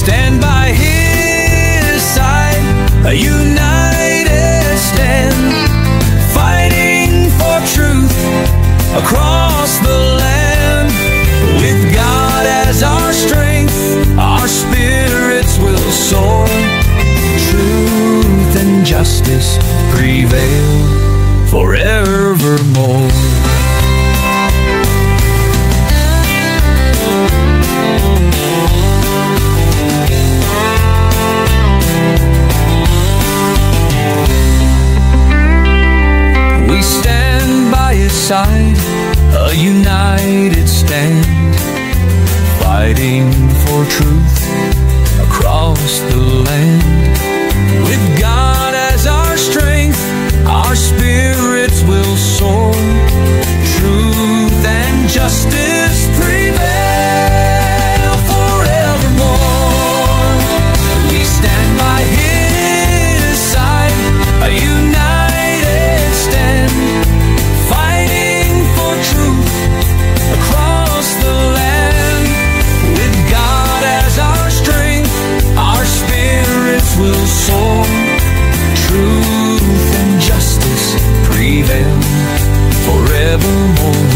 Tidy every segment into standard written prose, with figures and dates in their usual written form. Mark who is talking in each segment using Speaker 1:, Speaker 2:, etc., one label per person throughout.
Speaker 1: stand by his side, a united stand, fighting for truth across the land. With God as our strength, our spirits will soar. Truth and justice prevail forevermore. We stand by his side, a united stand, fighting for truth across the land. With God as our strength, our spirits will soar. Truth and justice prevail forevermore. We stand by his side, a united stand, fighting for truth across the land. With God as our strength, our spirits will soar. Truth and justice prevail forevermore.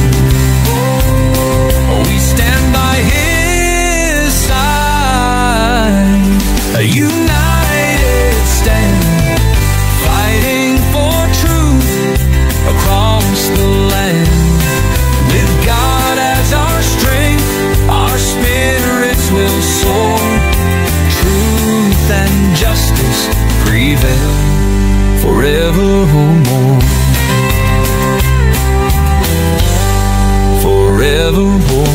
Speaker 1: We stand by his side, a united stand, fighting for truth across the land. With God as our strength, our spirits will soar. Truth and justice prevail forevermore. Forevermore.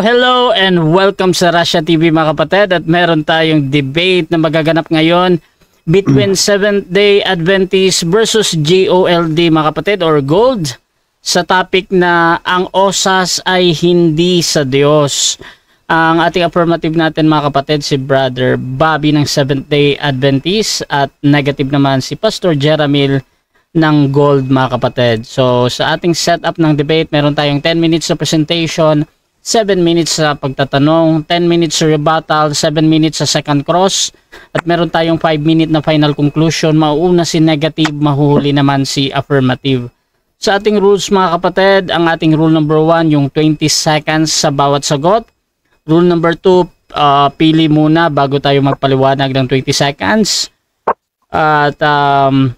Speaker 2: Hello and welcome sa Russia TV mga kapatid, at meron tayong debate na magaganap ngayon between Seventh-day Adventist versus GOLD mga kapatid, or Gold, sa topic na ang OSAS ay hindi sa Diyos. Ang ating affirmative natin mga kapatid si Brother Bobby ng Seventh-day Adventist, at negative naman si Pastor Jeramil ng Gold mga kapatid. So sa ating setup ng debate, meron tayong 10 minutes sa presentation, 7 minutes sa pagtatanong, 10 minutes sa rebuttal, 7 minutes sa second cross, at meron tayong 5-minute na final conclusion. Mauuna si negative, mahuhuli naman si affirmative. Sa ating rules mga kapatid, ang ating rule number 1, yung 20 seconds sa bawat sagot. Rule number 2, pili muna bago tayo magpaliwanag ng 20 seconds. At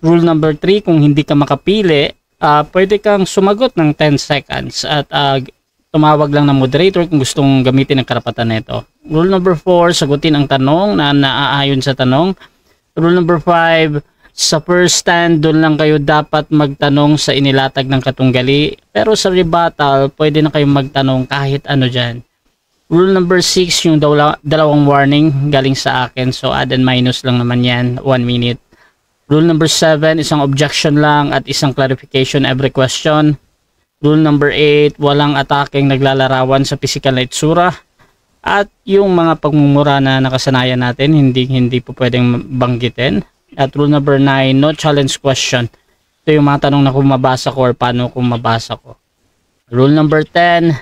Speaker 2: rule number 3, kung hindi ka makapili, pwede kang sumagot ng 10 seconds at tumawag lang ng moderator kung gustong gamitin ang karapatan nito. Rule number 4, sagutin ang tanong na naaayon sa tanong. Rule number 5, sa first stand, doon lang kayo dapat magtanong sa inilatag ng katunggali. Pero sa rebuttal, pwede na kayong magtanong kahit ano dyan. Rule number 6, yung dalawang warning galing sa akin. So add and minus lang naman yan, 1 minute. Rule number 7, isang objection lang at isang clarification every question. Rule number 8, walang ataking naglalarawan sa physical na itsura. At yung mga pagmumura na nakasanayan natin, hindi po pwedeng banggitin. At rule number 9, no challenge question. Ito yung mga tanong na kung mabasa ko or paano kung mabasa ko. Rule number 10,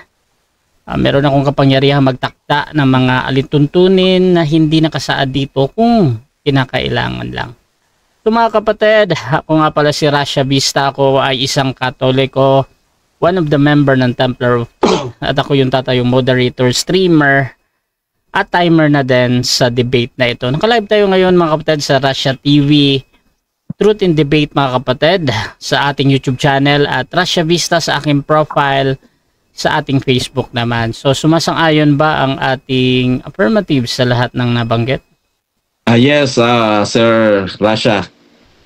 Speaker 2: meron akong kapangyarihan magtakda ng mga alituntunin na hindi nakasaad dito kung kinakailangan lang. So mga kapatid, ako nga pala si Russia Vista. Ako ay isang Katoliko, one of the member ng Templar of Truth, at ako yung tatayong moderator, streamer, at timer na din sa debate na ito. Naka-live tayo ngayon mga kapatid sa Russia TV, Truth in Debate mga kapatid, sa ating YouTube channel, at Russia Vista sa aking profile sa ating Facebook naman. So sumasang-ayon ba ang ating affirmative sa lahat ng nabanggit?
Speaker 3: Yes, Sir Russia.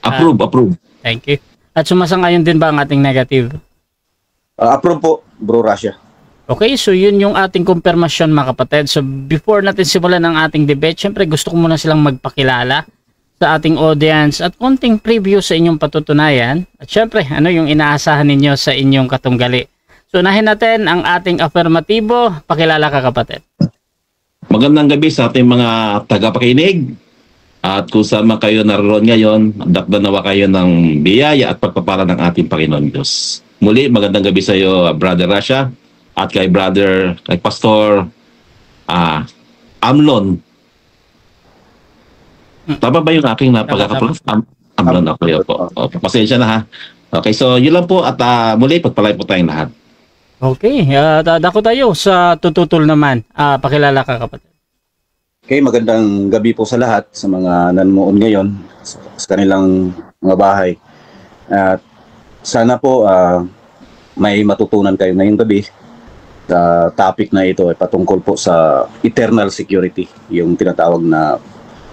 Speaker 3: Approve.
Speaker 2: Thank you. At sumasang-ayon din ba ang ating negative?
Speaker 4: Approve po, Bro Russia.
Speaker 2: Okay, so yun yung ating kumpirmasyon mga kapatid. So before natin simulan ang ating debate, syempre gusto ko muna silang magpakilala sa ating audience at konting preview sa inyong patutunayan. At syempre, ano yung inaasahan ninyo sa inyong katunggali. So, unahin natin ang ating afirmatibo. Pakilala ka, kapatid.
Speaker 3: Magandang gabi sa ating mga tagapakinig. At kung saan man kayo naroon ngayon, dakdanawa kayo ng biyaya at pagpapala ng ating Panginoon Diyos. Muli, magandang gabi sa iyo, Brother Rasha, at kay Pastor Amlon. Tama ba yung aking napagkakapulong? Amlon ako yun po. Pasensya na ha. Okay, so yun lang po at muli pagpalay po tayong lahat.
Speaker 2: Okay, dako tayo sa tututol naman. Pakilala ka, kapatid.
Speaker 4: Okay, magandang gabi po sa lahat, sa mga nanonood ngayon, sa kanilang mga bahay. At sana po may matutunan kayo ngayong gabi. Sa topic na ito ay patungkol po sa eternal security. Yung tinatawag na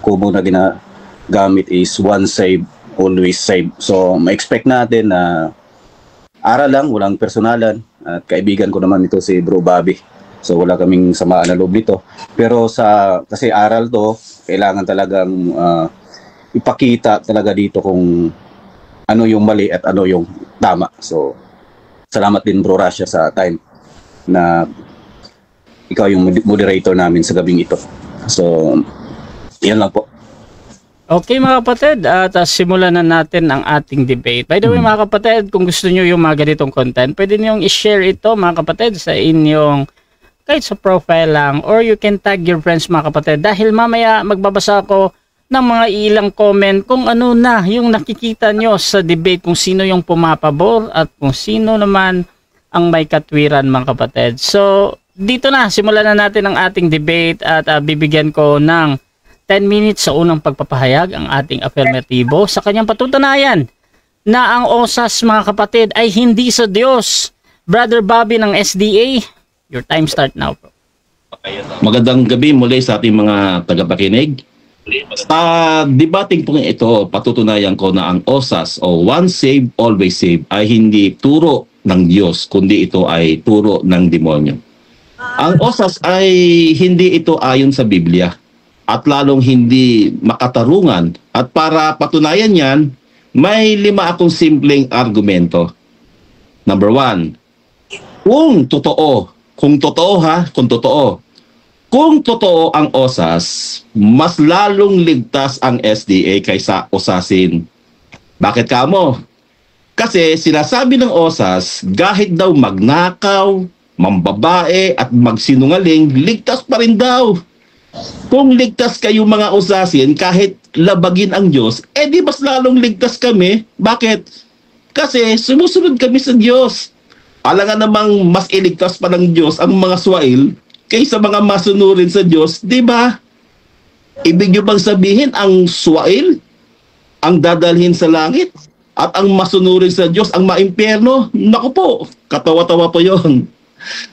Speaker 4: kubo na ginagamit is once saved, always saved. So, ma-expect natin na aral lang, walang personalan. At kaibigan ko naman ito si Bro Bobby. So, wala kaming samaan na loob nito. Pero kasi aral to, kailangan talagang ipakita talaga dito kung ano yung mali at ano yung tama. So, salamat din Bro Rasha sa time na ikaw yung moderator namin sa gabing ito. So, yan lang po.
Speaker 2: Okay mga kapatid, at simulan na natin ang ating debate. By the way mga kapatid, kung gusto nyo yung mga ganitong content, pwede nyo i-share ito mga kapatid sa inyong kahit sa profile lang, or you can tag your friends mga kapatid. Dahil mamaya magbabasa ako ng mga ilang comment kung ano na yung nakikita nyo sa debate, kung sino yung pumapabor at kung sino naman ang may katwiran mga kapatid. So dito na, simulan na natin ang ating debate at bibigyan ko ng 10 minutes sa unang pagpapahayag ang ating affirmatibo sa kanyang patutunayan na ang OSAS mga kapatid ay hindi sa Diyos. Brother Bobby ng SDA, your time start now, bro.
Speaker 3: Magandang gabi muli sa ating mga tagapakinig. Sa debating po ito, patutunayan ko na ang OSAS o once saved, always saved ay hindi turo ng Diyos, kundi ito ay turo ng demonyo. Ang OSAS ay hindi ito ayon sa Biblia at lalong hindi makatarungan. At para patunayan yan, may 5 akong simpleng argumento. Number 1, kung totoo ang OSAS, mas lalong ligtas ang SDA kaysa OSASin. Bakit kamo? Kasi sinasabi ng OSAS, kahit daw magnakaw, mambabae at magsinungaling, ligtas pa rin daw. Kung ligtas kayo mga OSASin, kahit labagin ang Diyos, di mas lalong ligtas kami. Bakit? Kasi sumusunod kami sa Diyos. Alangan namang mas iligtas pa ng Diyos ang mga swail kaysa mga masunurin sa Diyos, di ba? Ibig nyo bang sabihin ang swail ang dadalhin sa langit at ang masunurin sa Diyos ang maimpyerno? Naku po, katawa-tawa po yon.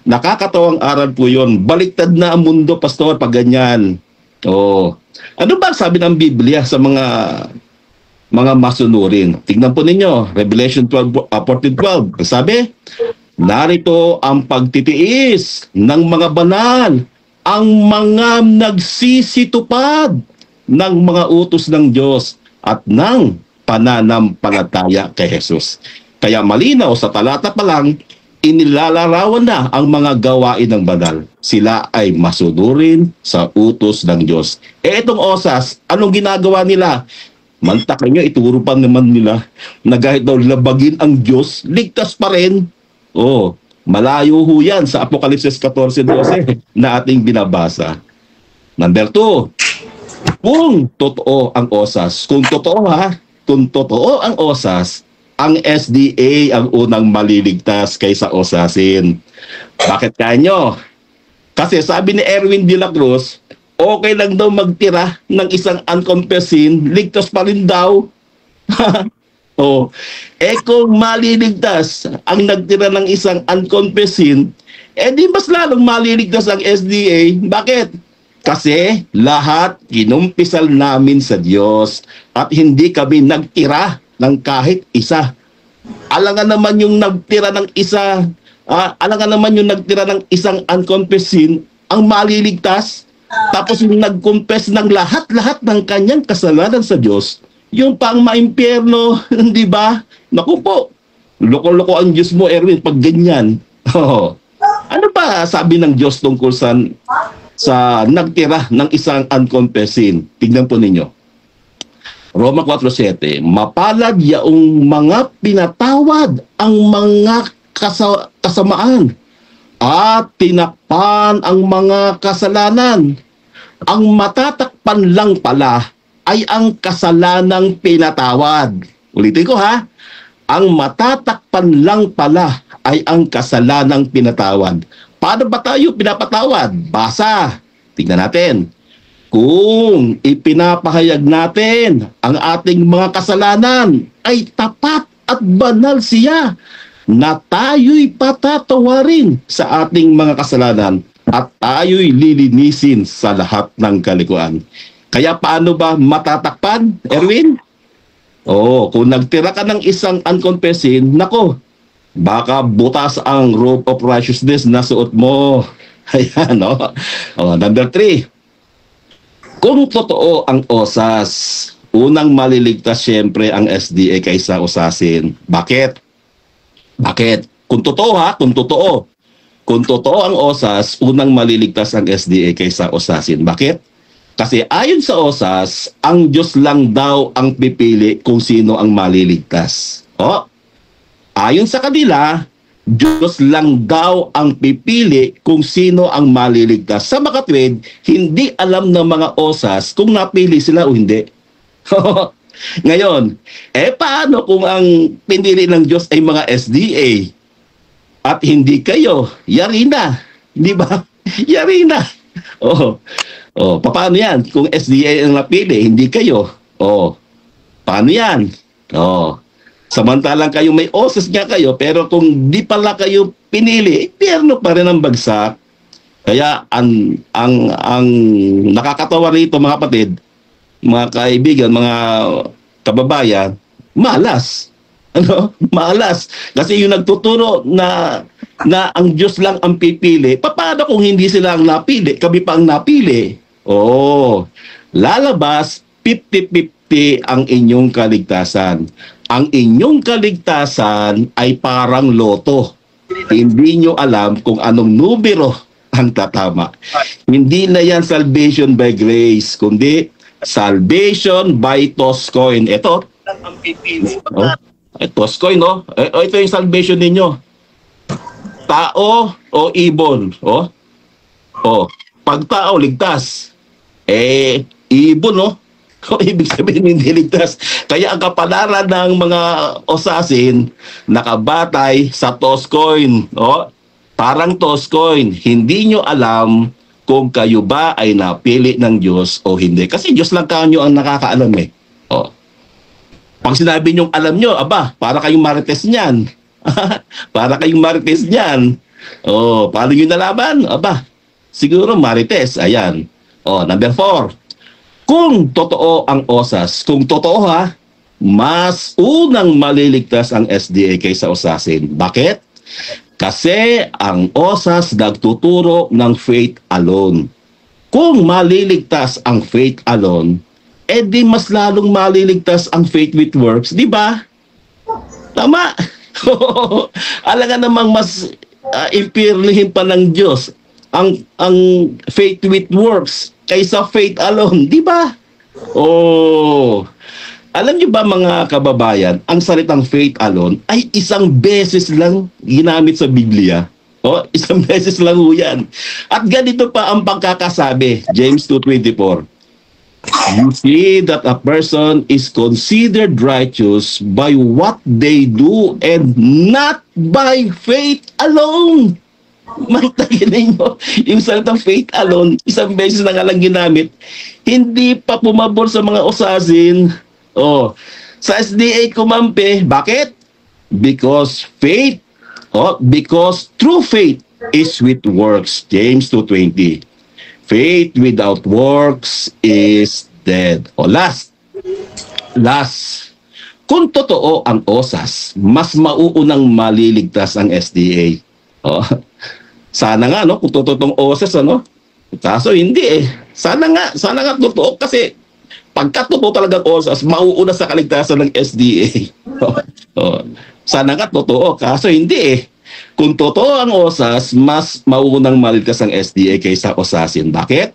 Speaker 3: Nakakatawang aral po yon. Baliktad na ang mundo, pastor, pag ganyan. Ano ba sabi ng Biblia sa mga masunurin? Tingnan po ninyo, Revelation 14:12. Sabi, narito ang pagtitiis ng mga banal, ang mga nagsisitupad ng mga utos ng Diyos at ng pananampalataya kay Jesus. Kaya malinaw sa talata pa lang, inilalarawan na ang mga gawain ng banal. Sila ay masunurin sa utos ng Diyos. Itong OSAS, anong ginagawa nila? Mantakan nyo, ituro pa naman nila na kahit daw labagin ang Diyos, ligtas pa rin. Malayo ho yan sa Apokalipsis 14:12 na ating binabasa. Number 2, kung totoo ang OSAS, kung totoo ang OSAS, ang SDA ang unang maliligtas kaysa OSASin. Bakit kanyo? Kasi sabi ni Erwin de la Cruz, okay lang daw magtira ng isang unconfessed sin, ligtas pa rin daw. Kung maliligtas ang nagtira ng isang unconfessed sin, di mas lalong maliligtas ang SDA. Bakit? Kasi lahat kinumpisal namin sa Diyos at hindi kami nagtira ng kahit isa. Alangan naman yung nagtira ng isang unconfessed sin ang maliligtas. Tapos yung nag-confess ng lahat-lahat ng kanyang kasalanan sa Diyos, yung pang maimpyerno, di ba? Naku po, loko-loko ang Diyos mo, Erwin, pag ganyan. Oh. Ano pa sabi ng Diyos tungkol sa nagtira ng isang unconfessing? Tignan po ninyo. Roma 4:7, mapalad yaong mga pinatawad ang mga kasamaan at tinakpan ang mga kasalanan. Ang matatakpan lang pala ay ang kasalanang pinatawad. Ulitin ko ha. Ang matatakpan lang pala ay ang kasalanang pinatawad. Paano ba tayo pinapatawad? Basa. Tingnan natin. Kung ipinapahayag natin ang ating mga kasalanan, ay tapat at banal siya na tayo'y patatawarin sa ating mga kasalanan at tayo'y lilinisin sa lahat ng kalikuan. Kaya paano ba matatakpan, Erwin? Kung nagtira ka ng isang unconfessing, nako, baka butas ang robe of righteousness na suot mo. Ayan, no? Number 3. Kung totoo ang OSAS, unang maliligtas siyempre ang SDA kaysa usasin. Bakit? Kung totoo ha, kung totoo. Kung totoo ang OSAS, unang maliligtas ang SDA kaysa usasin. Bakit? Kasi ayon sa OSAS, ang Diyos lang daw ang pipili kung sino ang maliligtas. Ayon sa kanila, Diyos lang daw ang pipili kung sino ang maliligtas. Sa makatwid, hindi alam ng mga OSAS kung napili sila o hindi. Ngayon, paano kung ang pinili ng Diyos ay mga SDA at hindi kayo? Yari na. Di ba? Yari na. Paano yan? Kung SDA ang napili, hindi kayo. Paano yan? Samantalang kayo may OSAS nga kayo, pero kung di pala kayo pinili, impyerno pa rin ang bagsak. Kaya ang nakakatawa rito mga kapatid, mga kaibigan, mga kababayan, malas. Malas. Kasi yung nagtuturo na ang Diyos lang ang pipili, paano kung hindi sila ang napili? Kami pa ang napili. Lalabas 50-50 ang inyong kaligtasan. Ang inyong kaligtasan ay parang loto. Hindi nyo alam kung anong numero ang tatama. Hindi na yan salvation by grace, kundi salvation by Toscoin. Ito, Toscoin, ito yung salvation ninyo. Tao o ibon. Pag tao, ligtas. Ibon, ibig sabihin hindi ligtas. Kaya ang kapalaran ng mga osasin nakabatay sa Toscoin. Parang Toscoin. Hindi nyo alam kung kayo ba ay napili ng Diyos o hindi. Kasi Diyos lang kanyo ang nakakaalam Pag sinabi nyong alam nyo, para kayong marites niyan. Para kayong marites niyan. Paano nyo nalaman? Siguro marites. Ayan. Number 4. Kung totoo ang OSAS, kung totoo ha, mas unang maliligtas ang SDA kaysa usasin. Bakit? Kasi ang OSAS nagtuturo ng faith alone. Kung maliligtas ang faith alone, di mas lalong maliligtas ang faith with works, di ba? Tama. Alaga namang mas impirlihin pa ng Diyos ang faith with works kaysa faith alone, di ba? Alam niyo ba mga kababayan, ang salitang faith alone ay isang beses lang ginamit sa Biblia. Isang beses lang yan. At ganito pa ang pagkakasabi, James 2:24. You see that a person is considered righteous by what they do and not by faith alone. Mantagin ninyo, yung salitang faith alone, isang beses na nga lang ginamit, hindi pa pumabor sa mga osasin. Sa SDA kumampi, bakit? Because faith, because true faith is with works. James 2:20. Faith without works is dead. Last. Kung totoo ang OSAS, mas mauunang maliligtas ang SDA. Sana nga, kung totoong OSAS, Kaso hindi eh. Sana nga totoo kasi pagka totoo talagang OSAS, mauuna sa kaligtasan ng SDA. Oh, sana nga totoo, kaso hindi eh. Kung totoo ang OSAS, mas mauunang maligtas ang SDA kaysa OSASin. Bakit?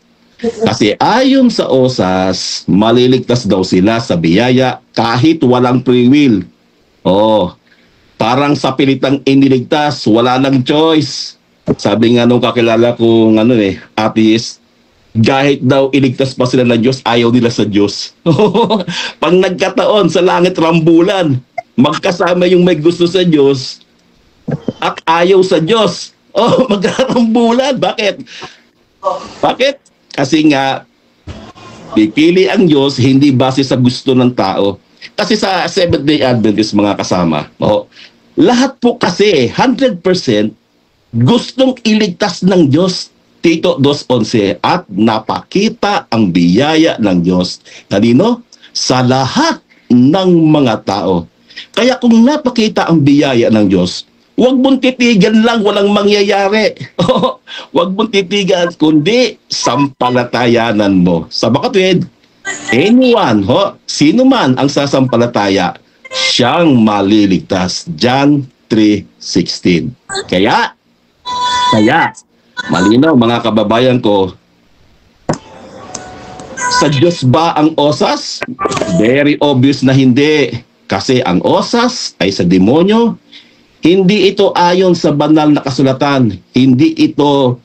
Speaker 3: Kasi ayon sa OSAS, maliligtas daw sila sa biyaya kahit walang free will. Oh, parang sa pilitang iniligtas, wala nang choice. Sabi nga nung kakilala kong atheist, kahit daw iligtas pa sila ng Diyos, ayaw nila sa Diyos. Pag nagkataon sa langit rambulan, magkasama yung may gusto sa Diyos at ayaw sa Diyos. Oh, magkarambulan. Bakit? Bakit? Kasi nga, pipili ang Diyos hindi base sa gusto ng tao. Kasi sa Seventh-day Adventist mga kasama, lahat po kasi 100% gustong iligtas ng Diyos. Tito 2:11, at napakita ang biyaya ng Diyos. Kanino? Sa lahat ng mga tao. Kaya kung napakita ang biyaya ng Diyos, huwag mong titigan lang, walang mangyayari. Huwag mong titigan, kundi sampalatayanan mo. Sa bakatwid, anyone, sino man ang sasampalataya, siyang maliligtas. John 3:16. Kaya, malinaw mga kababayan ko, sa Diyos ba ang OSAS? Very obvious na hindi. Kasi ang OSAS ay sa demonyo. Hindi ito ayon sa banal na kasulatan. Hindi ito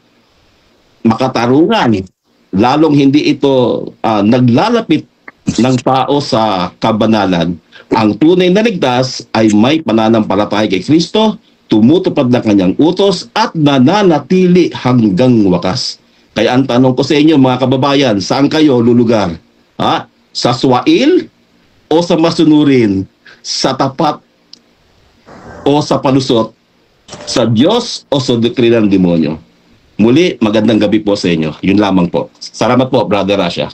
Speaker 3: makatarungan. Lalong hindi ito naglalapit ng tao sa kabanalan. Ang tunay na ligtas ay may pananampalataya kay Kristo, tumutupad ng kanyang utos at nananatili hanggang wakas. Kaya ang tanong ko sa inyo mga kababayan, saan kayo lulugar? Sa swail o sa masunurin? Sa tapat o sa palusot? Sa Diyos o sa doktrina ng demonyo? Muli, magandang gabi po sa inyo. Yun lamang po. Salamat po, Brother Rasha.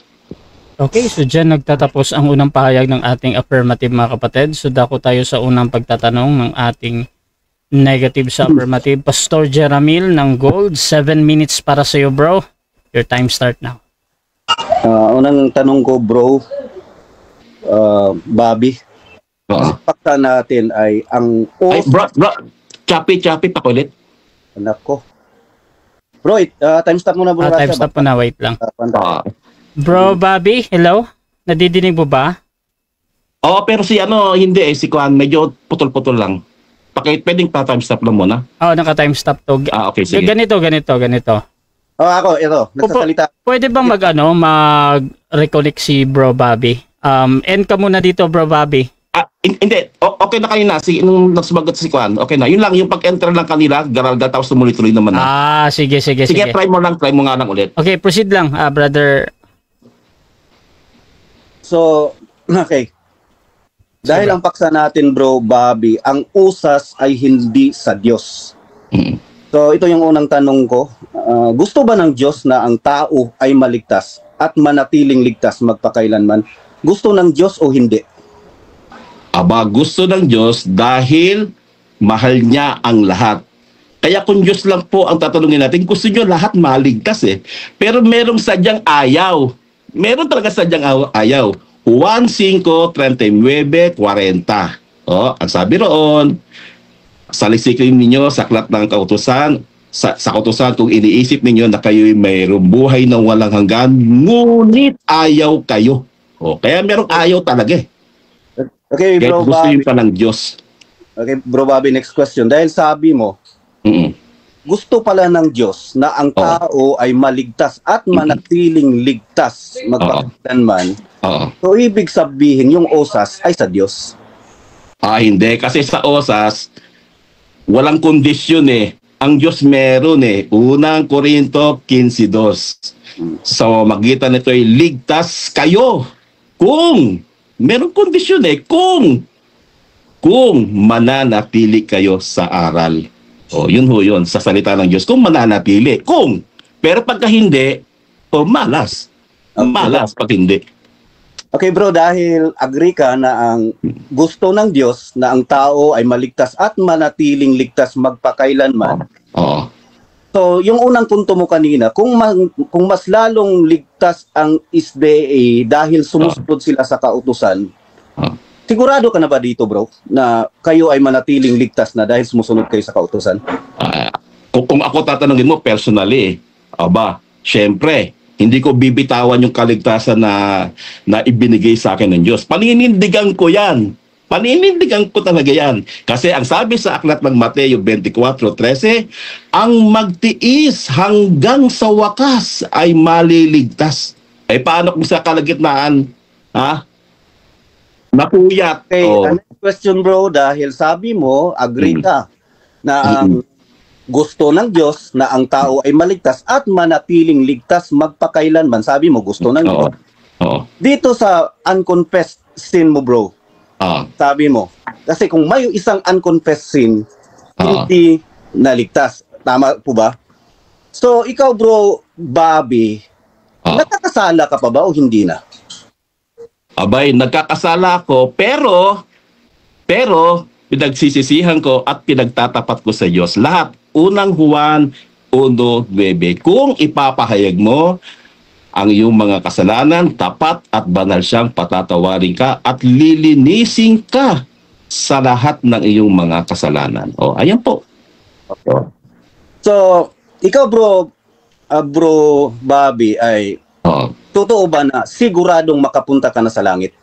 Speaker 2: Okay, so dyan nagtatapos ang unang pahayag ng ating affirmative mga kapatid. So dako tayo sa unang pagtatanong ng ating negative sa affirmative. Pastor Jeramil ng Gold, 7 minutes para sa iyo, bro. Your time start now.
Speaker 4: Unang tanong ko, bro, Bobby. Pakta natin ay ang
Speaker 3: Ay, bro, choppy, pakulit.
Speaker 4: Anak ko. Bro, time stop muna, bro.
Speaker 2: Time stop muna, wait lang. Bro, Bobby, hello? Nadidinig mo ba?
Speaker 3: Oo, pero hindi si Kuan, medyo putol-putol lang. Pwedeng pa-time stop lang muna.
Speaker 2: Naka-time stop to.
Speaker 3: Okay, sige.
Speaker 2: Ganito.
Speaker 4: Ako, ito, nagsasalita.
Speaker 2: Pwede bang mag-reconnect si Bro Bobby? End ka muna dito, Bro Bobby.
Speaker 3: Hindi. Okay na kanina. Nung nagsumagot si Kuan, okay na. Yun lang, yung pag-enter lang kanila, garalga, tapos tumuloy-tuloy naman na.
Speaker 2: Sige.
Speaker 3: Sige, try mo nga lang ulit.
Speaker 2: Okay, proceed lang, brother.
Speaker 4: So, okay. Dahil ang paksa natin, bro, Bobby, ang usas ay hindi sa Diyos. So, ito yung unang tanong ko. Gusto ba ng Diyos na ang tao ay maligtas at manatiling ligtas magpakailanman? Gusto ng Diyos o hindi?
Speaker 3: Gusto ng Diyos dahil mahal niya ang lahat. Kaya kung Diyos lang po ang tatanungin natin, gusto niyo lahat maligtas eh. Pero merong sadyang ayaw. Meron talaga sadyang ayaw. 1:5:39:40. Ang sabi roon, salisikin ninyo sa aklat ng kautusan, sa kautusan kung iniisip ninyo na kayo'y mayroong buhay na walang hanggan, ngunit ayaw kayo. Kaya merong ayaw talaga eh.
Speaker 4: Okay, bro,
Speaker 3: gusto
Speaker 4: Bobby.
Speaker 3: yun pa ng Diyos.
Speaker 4: Okay, bro, Bobby, next question. Dahil sabi mo, gusto pala ng Diyos na ang tao ay maligtas at manatiling ligtas magpakailanman. So, ibig sabihin, yung osas ay sa Diyos.
Speaker 3: Hindi. Kasi sa osas, walang kondisyon eh. Ang Diyos meron eh. Unang Korinto 15:2. So, magitan nito ay ligtas kayo. Kung, meron kondisyon eh. Kung mananatili kayo sa aral. Yun sa salita ng Diyos. Kung mananatili. Pero pagka hindi, malas. Malas pag hindi.
Speaker 4: Okay, bro, dahil agree ka na ang gusto ng Diyos na ang tao ay maligtas at manatiling ligtas magpakailanman. So, yung unang punto mo kanina, kung mas lalong ligtas ang SDA dahil sumusunod sila sa kautusan, sigurado ka na ba dito, bro, na kayo ay manatiling ligtas na dahil sumusunod kayo sa kautusan?
Speaker 3: Kung ako tatanungin mo personally, aba, syempre, hindi ko bibitawan yung kaligtasan na ibinigay sa akin ng Diyos. Paninindigan ko yan. Paninindigan ko talaga yan. Kasi ang sabi sa aklat ng Mateo 24:13, ang magtiis hanggang sa wakas ay maliligtas. Eh paano kung sa kalagitnaan, napuyat?
Speaker 4: Okay, next question, bro, dahil sabi mo, agree ka na ang gusto ng Diyos na ang tao ay maligtas at manatiling ligtas magpakailanman. Sabi mo, gusto ng Diyos. Dito sa unconfessed sin mo, bro, sabi mo, kasi kung may isang unconfessed sin, hindi naligtas. Tama po ba? So, ikaw, bro, Bobby, nakakasala ka pa ba o hindi na?
Speaker 3: Abay, nagkakasala ako, pero, pinagsisisihan ko at pinagtatapat ko sa Diyos. Lahat, unang Juan 1:9, kung ipapahayag mo ang iyong mga kasalanan, tapat at banal siyang patatawarin ka at lilinisin ka sa lahat ng iyong mga kasalanan. Ayan po.
Speaker 4: Okay. So, ikaw, bro Bobby, ay totoo ba na siguradong makapunta ka na sa langit?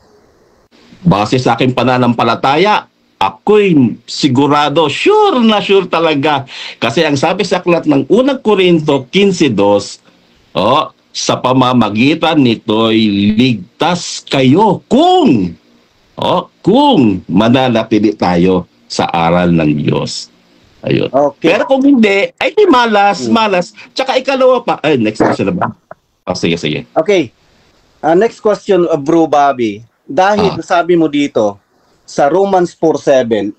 Speaker 3: Base sa aking pananampalataya, ako'y sigurado, sure na sure talaga. Kasi ang sabi sa aklat ng 1 Korinto 15:2, sa pamamagitan nito'y ligtas kayo kung mananatili tayo sa aral ng Diyos. Ayun. Okay. Pero kung hindi, ay di malas. Tsaka ikalawa pa. Ay, next question na ba? Sige.
Speaker 4: Okay. Next question, bro Bobby. Dahil sabi mo dito, sa Romans 4:7,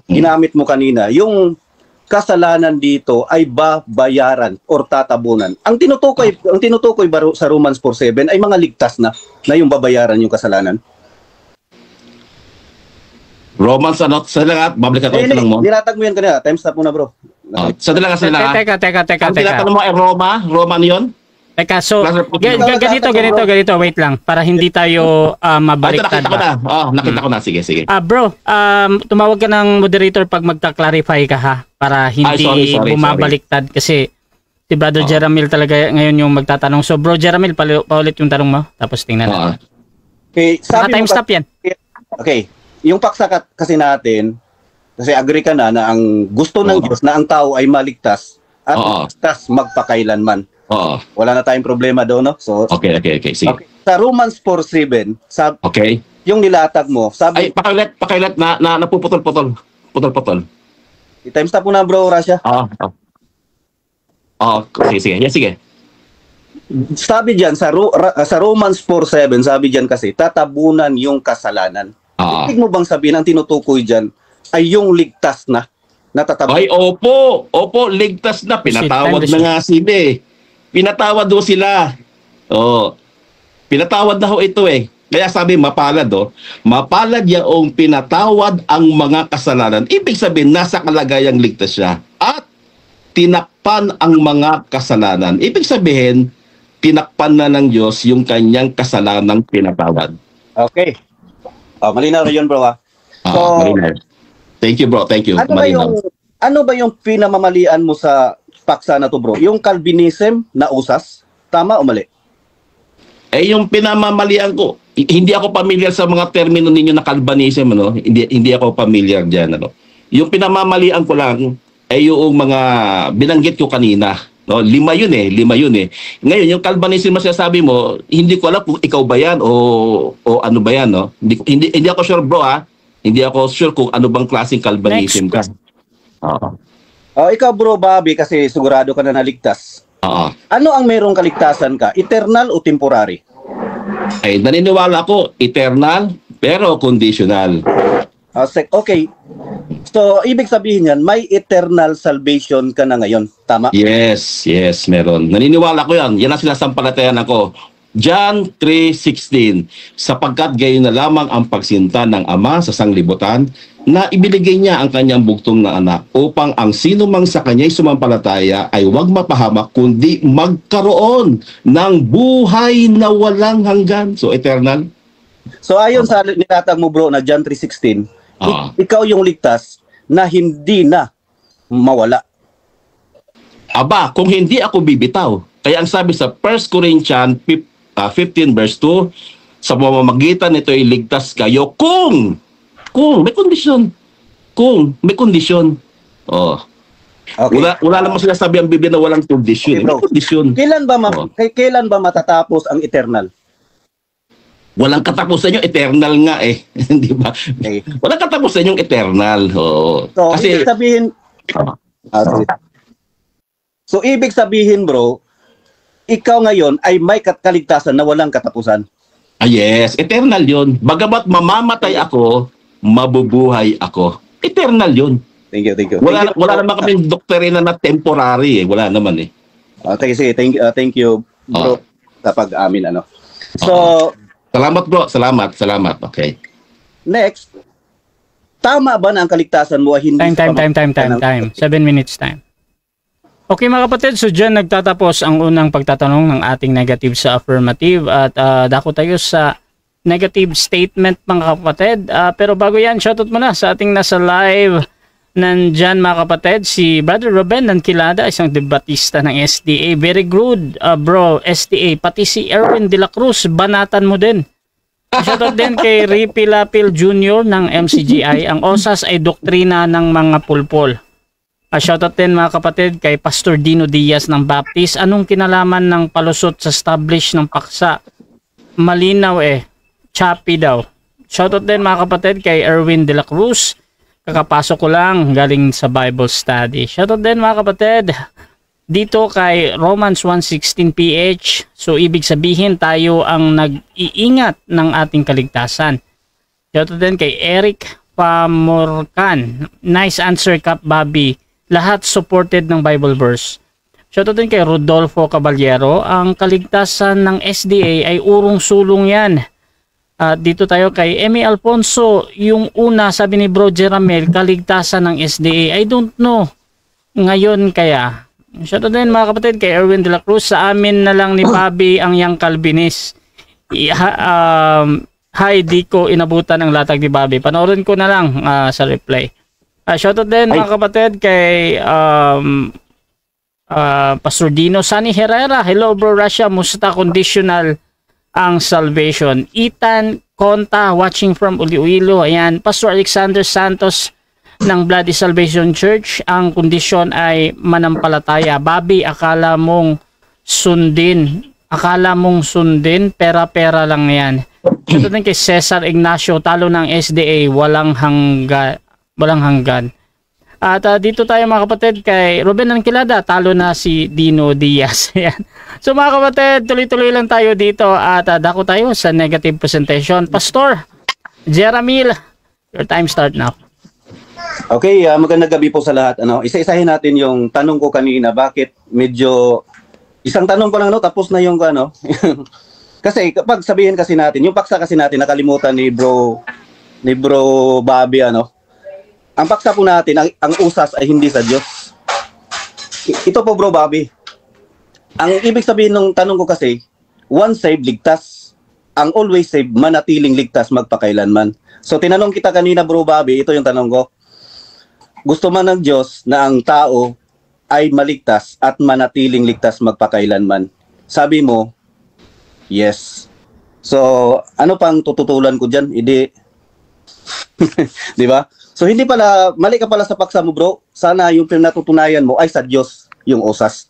Speaker 4: ginamit mo kanina, yung kasalanan dito ay babayaran or tatabunan. Ang tinutukoy sa Romans 4:7 ay mga ligtas na yung babayaran yung kasalanan.
Speaker 3: Romans sa lahat, babalik ka lang mo.
Speaker 4: Nilatag mo yan kanina. Time stop muna, bro.
Speaker 3: Sa lahat.
Speaker 2: Teka.
Speaker 3: Ang tinatanong mo ay Roman yun?
Speaker 2: Teka, so, ganito, wait lang, para hindi tayo mabaliktad.
Speaker 3: Nakita ko na, sige.
Speaker 2: Bro, tumawag ka ng moderator pag magka-clarify ka ha, para hindi bumabaliktad kasi si Brother Jeramil talaga ngayon yung magtatanong. So, Bro Jeramil, paulit yung tanong mo, tapos tingnan natin.
Speaker 4: Okay,
Speaker 2: time stop yan.
Speaker 4: Okay, yung paksa kasi natin, kasi agree ka na ang gusto ng Diyos na ang tao ay maligtas at ligtas magpakailanman. Wala na tayong problema doon, no? So,
Speaker 3: okay. Sige.
Speaker 4: Okay. Sa Romans 4:7, yung nilatag mo, sabi...
Speaker 3: Ay, pakiulit na napuputol-putol.
Speaker 4: Time stop mo na, bro, Rasha.
Speaker 3: Sige. Yes, sige.
Speaker 4: Sabi diyan sa Romans 4:7, sabi diyan kasi, tatabunan yung kasalanan. Ibig mo bang sabihin, ang tinutukoy diyan ay yung ligtas na natatabunan?
Speaker 3: Ay, opo, ligtas na. Pinatawad na nga sila Pinatawad do sila. Pinatawad na ho ito Kaya sabi mapalad mapalad yaong pinatawad ang mga kasalanan. Ibig sabihin nasa kalagayang ligtas siya at tinakpan ang mga kasalanan. Ibig sabihin tinakpan na ng Diyos yung kanyang kasalanang pinatawad.
Speaker 4: Okay. Malinaw na yun, bro.
Speaker 3: So, malinaw. Thank you, bro. Thank you.
Speaker 4: Ano ba yung pinamamalian mo sa paksa na to, bro? Yung Calvinism na usas? Tama o mali?
Speaker 3: Yung pinamamalian ko, hindi ako familiar sa mga termino ninyo na Calvinism, Hindi ako familiar diyan, Yung pinamamalian ko lang ay yung mga binanggit ko kanina, Lima yun eh. Ngayon, yung Calvinism na sinasabi mo, hindi ko alam kung ikaw ba yan o ano ba yan, Hindi ako sure, bro, Hindi ako sure kung ano bang klaseng Calvinism ka.
Speaker 4: Ikaw, bro Bobby, kasi sigurado ka na naligtas. Ano ang merong kaligtasan ka? Eternal o temporary?
Speaker 3: Ay, naniniwala ko, eternal, pero conditional.
Speaker 4: Okay. So, ibig sabihin yan, may eternal salvation ka na ngayon. Tama?
Speaker 3: Yes, meron. Naniniwala ko yan. Yan ang sinasampalatayan ako. John 3:16, sapagkat gayon na lamang ang pagsinta ng Ama sa sanglibutan na ibinigay niya ang kanyang bugtong na anak upang ang sino mang sa kanya'y sumampalataya ay huwag mapahamak kundi magkaroon ng buhay na walang hanggan. So eternal.
Speaker 4: So ayon sa nilatag mo bro na John 3:16, ikaw yung ligtas na hindi na mawala.
Speaker 3: Aba, kung hindi ako bibitaw. Kaya ang sabi sa 1 Corinthians 15 verse 2, sa pamamagitan nito ay ligtas kayo kung may kondisyon. Kung may kondisyon. Oh.
Speaker 4: Okay.
Speaker 3: Wala namang sinasabi ang Biblia na walang kondisyon.
Speaker 4: Okay,
Speaker 3: may kondisyon.
Speaker 4: Kailan ba matatapos ang eternal?
Speaker 3: Walang katapusan yung eternal nga eh. Di ba?
Speaker 4: Okay.
Speaker 3: Walang katapusan yung eternal. Oh.
Speaker 4: So,
Speaker 3: Kasi
Speaker 4: ibig sabihin So, ibig sabihin bro, ikaw ngayon ay may kaligtasan na walang katapusan.
Speaker 3: yes, eternal yun. Bagamat mamamatay ako, mabubuhay ako. Eternal yun.
Speaker 4: Thank you.
Speaker 3: Wala naman kaming doktrina na temporary eh. Wala naman eh.
Speaker 4: Sige, thank you bro kapag amin ano. So,
Speaker 3: salamat bro, salamat. Okay.
Speaker 4: Next, tama ba na ang kaligtasan mo ay hindi
Speaker 2: Time. 7 minutes time. Okay mga kapatid, so dyan nagtatapos ang unang pagtatanong ng ating negative sa affirmative at dako tayo sa negative statement mga kapatid. Pero bago yan, shoutout muna sa ating nasa live. Nandyan mga kapatid, si Brother Ruben Nankilada, isang debatista ng SDA. Very good bro, SDA. Pati si Erwin de la Cruz, banatan mo din. Shoutout din kay Rippy Lapil Jr. ng MCGI. Ang OSAS ay doktrina ng mga pulpol. Shoutout din mga kapatid kay Pastor Dino Diaz ng Baptist. Anong kinalaman ng palusot sa establish ng paksa? Malinaw eh. Choppy daw. Shoutout din mga kapatid kay Erwin de la Cruz. Kakapasok ko lang galing sa Bible study. Shoutout din mga kapatid dito kay Romans 1:16 PH. So ibig sabihin tayo ang nag-iingat ng ating kaligtasan. Shoutout din kay Eric Pamorcan. Nice answer Kap Bobby. Lahat supported ng Bible verse. Shoutout din kay Rodolfo Caballero. Ang kaligtasan ng SDA ay urong-sulong yan. Dito tayo kay Emmy Alfonso. Yung una, sabi ni Bro Jeramel, kaligtasan ng SDA. I don't know. Ngayon kaya. Shoutout din mga kapatid kay Erwin de la Cruz. Sa amin na lang ni Bobby ang yang Calvinist. Hi, di ko inabutan ang latag ni Bobby. Panoorin ko na lang sa reply. Shoutout din mga kapatid kay Pastor Dino Sani Herrera. Hello bro Russia, musta conditional ang salvation? Ethan Conta watching from Uliuilo. Ayan, Pastor Alexander Santos ng Bloody Salvation Church. Ang kondisyon ay manampalataya. Bobby, akala mong sundin, pera-pera lang yan. Shoutout din kay Cesar Ignacio, talo ng SDA, walang hanggan. At dito tayo mga kapatid kay Ruben Nankilada, talo na si Dino Diaz. Ayan. So mga kapatid, tuloy-tuloy lang tayo dito at dako tayo sa negative presentation. Pastor Jeramil, your time start now.
Speaker 4: Okay, magandang gabi po sa lahat. Isa-isahin natin yung tanong ko kanina, bakit medyo isang tanong ko lang tapos na yung kasi kapag sabihin kasi natin, yung paksa kasi natin nakalimutan ni Bro Bobby ang paksa po natin, ang usas ay hindi sa Diyos. Ito po Bro Bobby. Ang ibig sabihin ng tanong ko kasi, once saved, ligtas. Ang always saved, manatiling ligtas magpakailanman. So tinanong kita kanina Bro Bobby, ito yung tanong ko. Gusto man ng Diyos na ang tao ay maligtas at manatiling ligtas magpakailanman? Sabi mo, yes. So ano pang tututulan ko dyan? Hindi. Di ba? So hindi pala, mali ka pala sa paksa mo bro. Sana yung pinatutunayan mo ay sa Diyos, yung usas.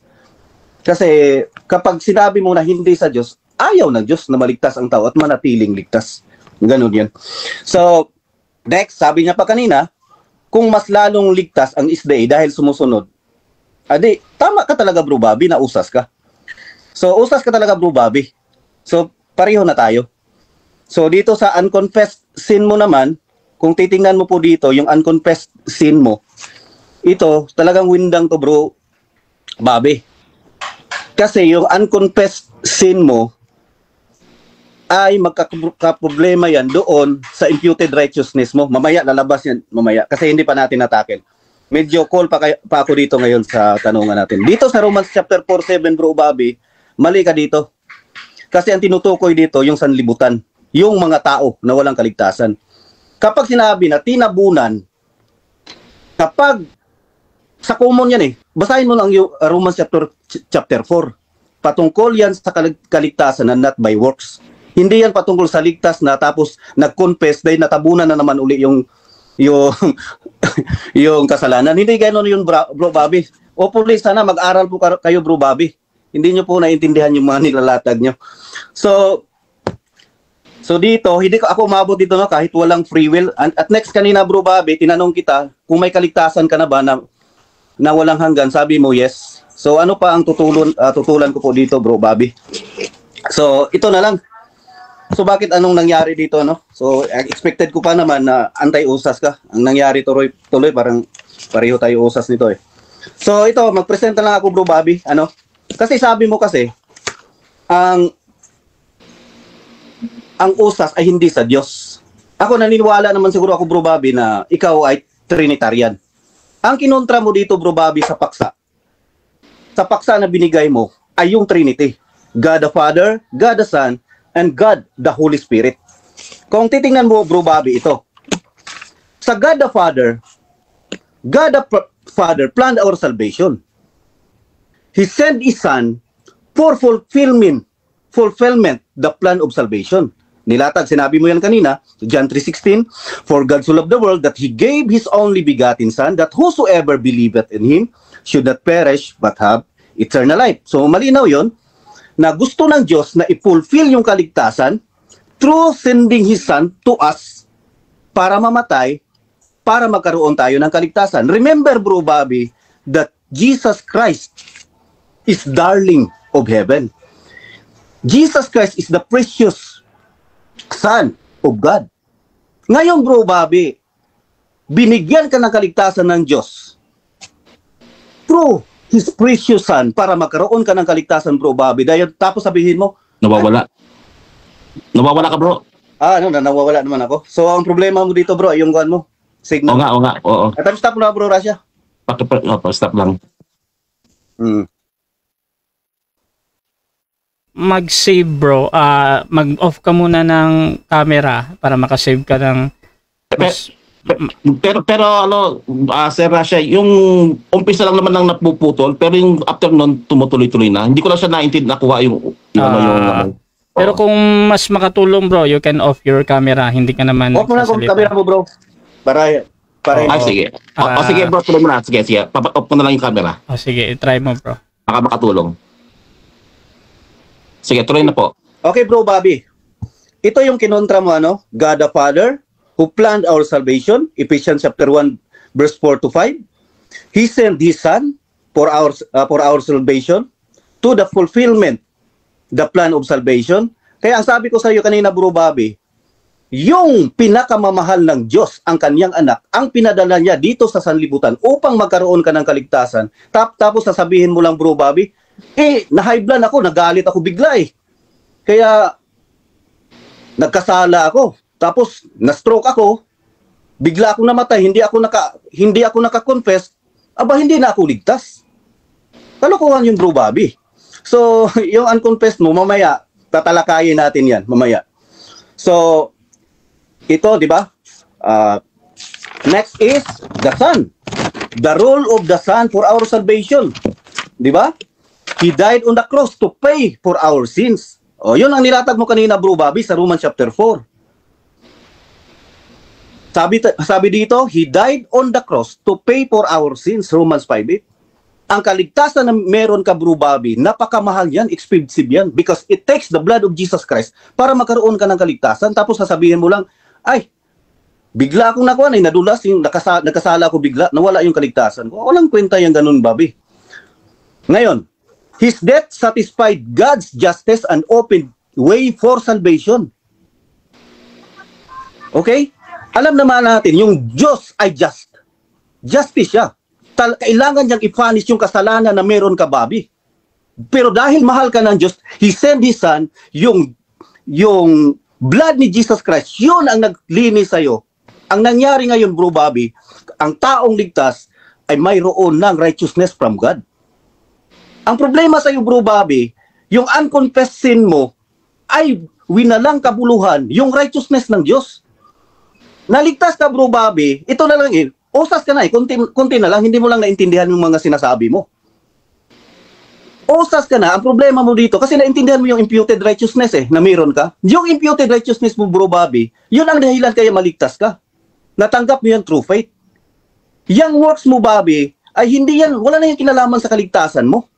Speaker 4: Kasi kapag sinabi mo na hindi sa Diyos, ayaw ng Diyos na maligtas ang tao at manatiling ligtas. Ganun yan. So, next, sabi niya pa kanina, kung mas lalong ligtas ang SDA dahil sumusunod, adi, tama ka talaga bro Bobby na usas ka. So, usas ka talaga bro Bobby. So, pareho na tayo. So, dito sa unconfessed sin mo naman, kung titingnan mo po dito, yung unconfessed sin mo, ito, talagang windang to bro Bobby. Kasi yung unconfessed sin mo, ay magkakaproblema yan doon sa imputed righteousness mo. Mamaya, lalabas yan mamaya kasi hindi pa natin natakil. Medyo call pa ako dito ngayon sa tanungan natin. Dito sa Romans chapter 4:7, Bro Bobby, mali ka dito. Kasi ang tinutukoy dito, yung sanlibutan, yung mga tao na walang kaligtasan. Kapag sinabi na tinabunan, kapag sa common yan basahin mo lang yung Romans chapter 4. Patungkol yan sa kaligtasan na not by works. Hindi yan patungkol sa ligtas na tapos nag-confess dahil natabunan na naman uli yung yung kasalanan. Hindi ganoon yun, Bro Bobby. O please, sana mag-aral po kayo, Bro Bobby. Hindi nyo po naintindihan yung mga nilalatag nyo. So dito, hindi ako umabot dito kahit walang free will. At next kanina, Bro Bobby, tinanong kita kung may kaligtasan ka na ba na walang hanggan. Sabi mo, yes. So ano pa ang tutulan ko po dito, Bro Bobby? So ito na lang. So bakit anong nangyari dito, no? So expected ko pa naman na anti-usas ka. Ang nangyari tuloy parang pareho tayo usas nito So ito, magpresenta lang ako, Bro Bobby. Ano? Kasi sabi mo kasi ang usas ay hindi sa Diyos. Ako naniniwala naman siguro ako, Bro Bobby, na ikaw ay Trinitarian. Ang kinontra mo dito, Bro Bobby, sa paksa na binigay mo ay yung Trinity. God the Father, God the Son, and God the Holy Spirit. Kung titingnan mo, Bro Bobby, ito. Sa God the Father planned our salvation. He sent His Son for fulfillment the plan of salvation. Nilatag, sinabi mo yan kanina, John 3:16, for God so loved the world that He gave His only begotten Son, that whosoever believeth in Him should not perish but have eternal life. So malinaw yon na gusto ng Diyos na i-fulfill yung kaligtasan through sending His Son to us para mamatay, para magkaroon tayo ng kaligtasan. Remember, Bro Bobby, that Jesus Christ is darling of heaven. Jesus Christ is the precious Son of God. Ngayon, Bro Bobby, binigyan ka ng kaligtasan ng Diyos through His precious Son para magkaroon ka ng kaligtasan, Bro Bobby. Dahil tapos sabihin mo,
Speaker 3: Nawawala ka, bro.
Speaker 4: Nawawala naman ako. So ang problema mo dito, bro, ay yung kuan mo, signal.
Speaker 3: Oo nga. Oo.
Speaker 4: At stop na, Bro Rasha.
Speaker 3: Stop lang.
Speaker 2: Mag-save, bro. Mag-off ka muna ng camera para makasave ka ng
Speaker 3: Pero Sir Rasha, yung umpisa lang naman lang napuputol, pero yung after nun tumutuloy-tuloy na. Hindi ko lang siya nakuha yung
Speaker 2: Pero kung mas makatulong, bro, you can off your camera. Hindi ka naman
Speaker 4: off mo na kung camera mo, bro. Para
Speaker 3: sige. Sige, bro, tuloy mo na. Sige. Off mo na lang yung camera.
Speaker 2: Sige, try mo, bro.
Speaker 3: Baka makatulong. Sige, tuloy na po.
Speaker 4: Okay, Bro Bobby. Ito yung kinontra mo, God the Father, who planned our salvation, Ephesians chapter 1, verse 4 to 5. He sent His Son for our salvation to the fulfillment, the plan of salvation. Kaya ang sabi ko sa iyo kanina, Bro Bobby, yung pinakamamahal ng Diyos, ang kanyang anak, ang pinadala niya dito sa sanlibutan upang magkaroon ka ng kaligtasan. Tapos sasabihin mo lang, Bro Bobby, na-high blood ako, nagalit ako bigla Kaya nagkasala ako. Tapos na-stroke ako, bigla akong namatay, hindi ako naka-confess, hindi na ako ligtas. Kalokohan yung, Bro Bobby. So, yung unconfessed mo, mamaya, tatalakayin natin yan, mamaya. So, ito, di ba? Next is the Son. The role of the Son for our salvation. Di ba? He died on the cross to pay for our sins. Yun ang nilatag mo kanina, Bro Bobby, sa Romans chapter 4. Sabi dito, He died on the cross to pay for our sins, Romans 5:8. Ang kaligtasan na meron ka, Bro Bobby, napakamahal yan, expensive yan, because it takes the blood of Jesus Christ para magkaroon ka ng kaligtasan. Tapos sasabihin mo lang, bigla akong nakuha, nadulas, yung nagkasala ako bigla, nawala yung kaligtasan ko. Walang kwenta yung ganun, Bobby. Ngayon, His death satisfied God's justice and opened way for salvation. Okay? Alam naman natin, yung Diyos ay just. Justice siya. Kailangan niyang i-punish yung kasalanan na meron ka, Bobby. Pero dahil mahal ka ng Diyos, He sent His Son, yung yung blood ni Jesus Christ, yun ang naglinis sa'yo. Ang nangyari ngayon, Bro Bobby, ang taong ligtas ay mayroon ng righteousness from God. Ang problema sa'yo, Bro Bobby, yung unconfessed sin mo ay winalang kabuluhan yung righteousness ng Diyos. Naligtas ka, Bro Bobby, ito na lang usas ka na kunti na lang, hindi mo lang naintindihan yung mga sinasabi mo. Usas ka na, ang problema mo dito, kasi naintindihan mo yung imputed righteousness na meron ka. Yung imputed righteousness mo, Bro Bobby, yun ang dahilan kaya maligtas ka. Natanggap mo yung true faith. Yang works mo, Bobby, ay hindi yan, wala na yung kinalaman sa kaligtasan mo.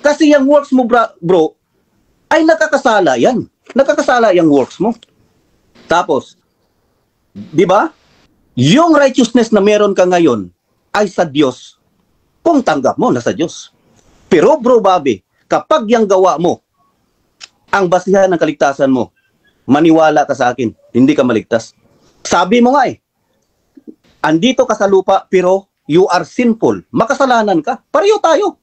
Speaker 4: Kasi yung works mo, bro, ay nakakasala yan. Nakakasala yung works mo. Tapos, di ba? Yung righteousness na meron ka ngayon ay sa Diyos. Kung tanggap mo, nasa Diyos. Pero, Bro Bobby, kapag yung gawa mo, ang basihan ng kaligtasan mo, maniwala ka sa akin, hindi ka maligtas. Sabi mo nga andito ka sa lupa, pero you are sinful. Makasalanan ka. Pareho tayo.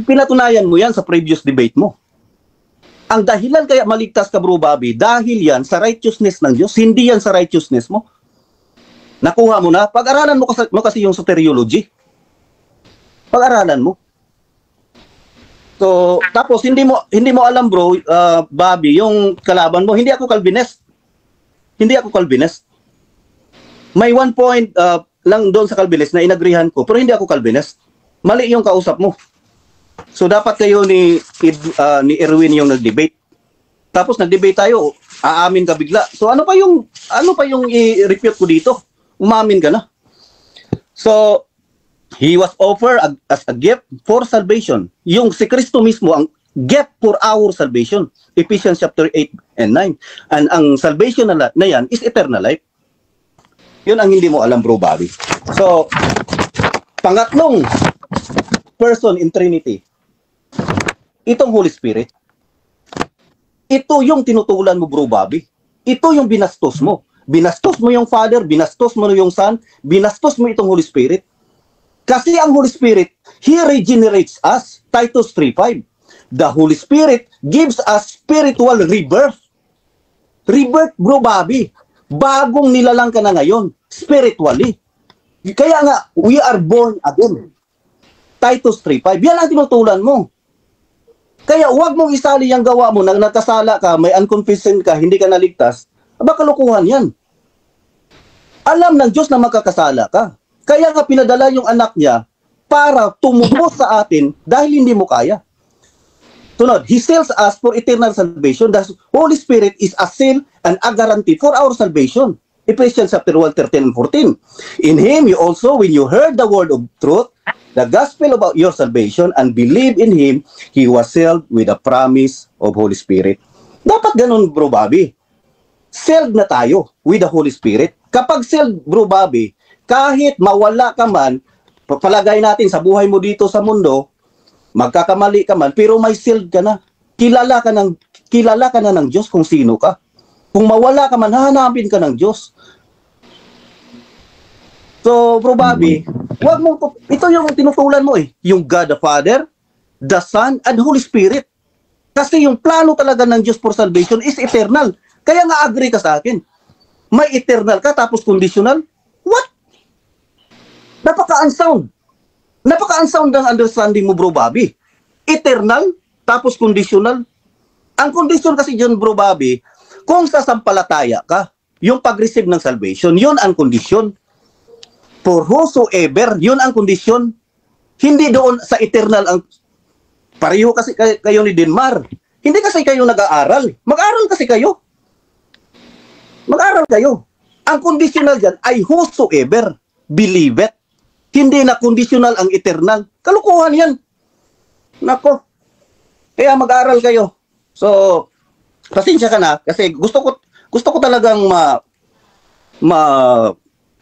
Speaker 4: Pinatunayan mo yan sa previous debate mo. Ang dahilan kaya maligtas ka, Bro Bobby, dahil yan sa righteousness ng Diyos, hindi yan sa righteousness mo. Nakuha mo na. Pag-aralan mo kasi yung soteriology. Pag-aralan mo. So, tapos hindi mo alam, bro, Bobby, yung kalaban mo, hindi ako Calvinist. Hindi ako Calvinist. May 1 point lang doon sa Calvinist na inagrihan ko, pero hindi ako Calvinist. Mali yung kausap mo. So dapat kayo ni Erwin yung nag-debate. Tapos nag-debate tayo, aamin ka bigla. So ano pa yung i-refute ko dito? Umamin ka na. So he was offered as a gift for salvation. Yung si Kristo mismo ang gift for our salvation. Ephesians chapter 8 and 9. And ang salvation na yan is eternal life. Yun ang hindi mo alam, Bro Bobby. So, pangatlong person in Trinity, itong Holy Spirit. Ito yung tinutulan mo, Bro Bobby. Ito yung binastos mo. Binastos mo yung Father, binastos mo yung Son, binastos mo itong Holy Spirit. Kasi ang Holy Spirit, He regenerates us. Titus 3:5. The Holy Spirit gives us spiritual rebirth. Rebirth, Bro Bobby. Bagong nilalang ka na ngayon, spiritually. Kaya nga, we are born again. Titus 3:5. Yan ang tinutulan mo. Kaya huwag mong isali yung gawa mo na nagkasala ka, may unconfessed sin ka, hindi ka naligtas. Aba, kalukuhan yan. Alam ng Diyos na magkakasala ka. Kaya nga pinadala yung anak niya para tumubos sa atin dahil hindi mo kaya. Tunod, He seals us for eternal salvation. The Holy Spirit is a seal and a guarantee for our salvation. Ephesians chapter 1, 13 and 14. In Him you also, when you heard the word of truth, the gospel about your salvation, and believe in Him, He was sealed with the promise of Holy Spirit. Dapat ganun, Bro Bobby. Sealed na tayo with the Holy Spirit. Kapag sealed, Bro Bobby, kahit mawala ka man, palagay natin sa buhay mo dito sa mundo, magkakamali ka man, pero may sealed ka na. Kilala ka na ng Diyos kung sino ka. Kung mawala ka man, hahanapin ka ng Diyos. So, Bro Bobby, ito yung tinutulan mo yung God the Father, the Son, and Holy Spirit. Kasi yung plano talaga ng Diyos for salvation is eternal. Kaya nga agree ka sa akin. May eternal ka, tapos conditional? What? Napaka-unsound. Napaka-unsound ang understanding mo, Bro Bobby. Eternal, tapos conditional. Ang condition kasi dyan, Bro Bobby, kung sasampalataya ka, yung pag-receive ng salvation, yun ang condition. For whosoever, yun ang condition. Hindi doon sa eternal ang pareho kasi kayo ni Denmar. Hindi kasi kayo nag-aaral. Mag-aaral kasi kayo. Mag-aaral kayo. Ang conditional dyan ay whosoever believeth. Hindi na conditional ang eternal. Kalukuhan yan. Nako. Kaya mag-aaral kayo. So, pasensya ka na kasi gusto ko talagang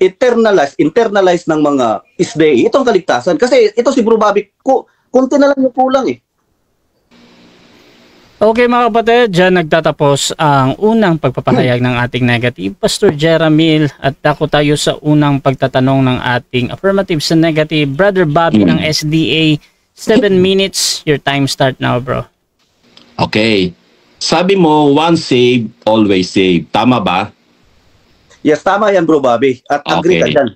Speaker 4: internalize ng mga SDA itong kaligtasan. Kasi ito si Bro Bobby, kunti na lang yung kulang
Speaker 2: Okay mga kapatid, dyan nagtatapos ang unang pagpapahayag ng ating negative. Pastor Jeramil, at ako tayo sa unang pagtatanong ng ating affirmative sa negative. Brother Bobby ng SDA, 7 minutes. Your time start now, bro.
Speaker 3: Okay. Sabi mo, once saved, always saved. Tama ba?
Speaker 4: Yes, tama yan, Bro Bobby. At agree ka
Speaker 3: Okay.
Speaker 4: dyan.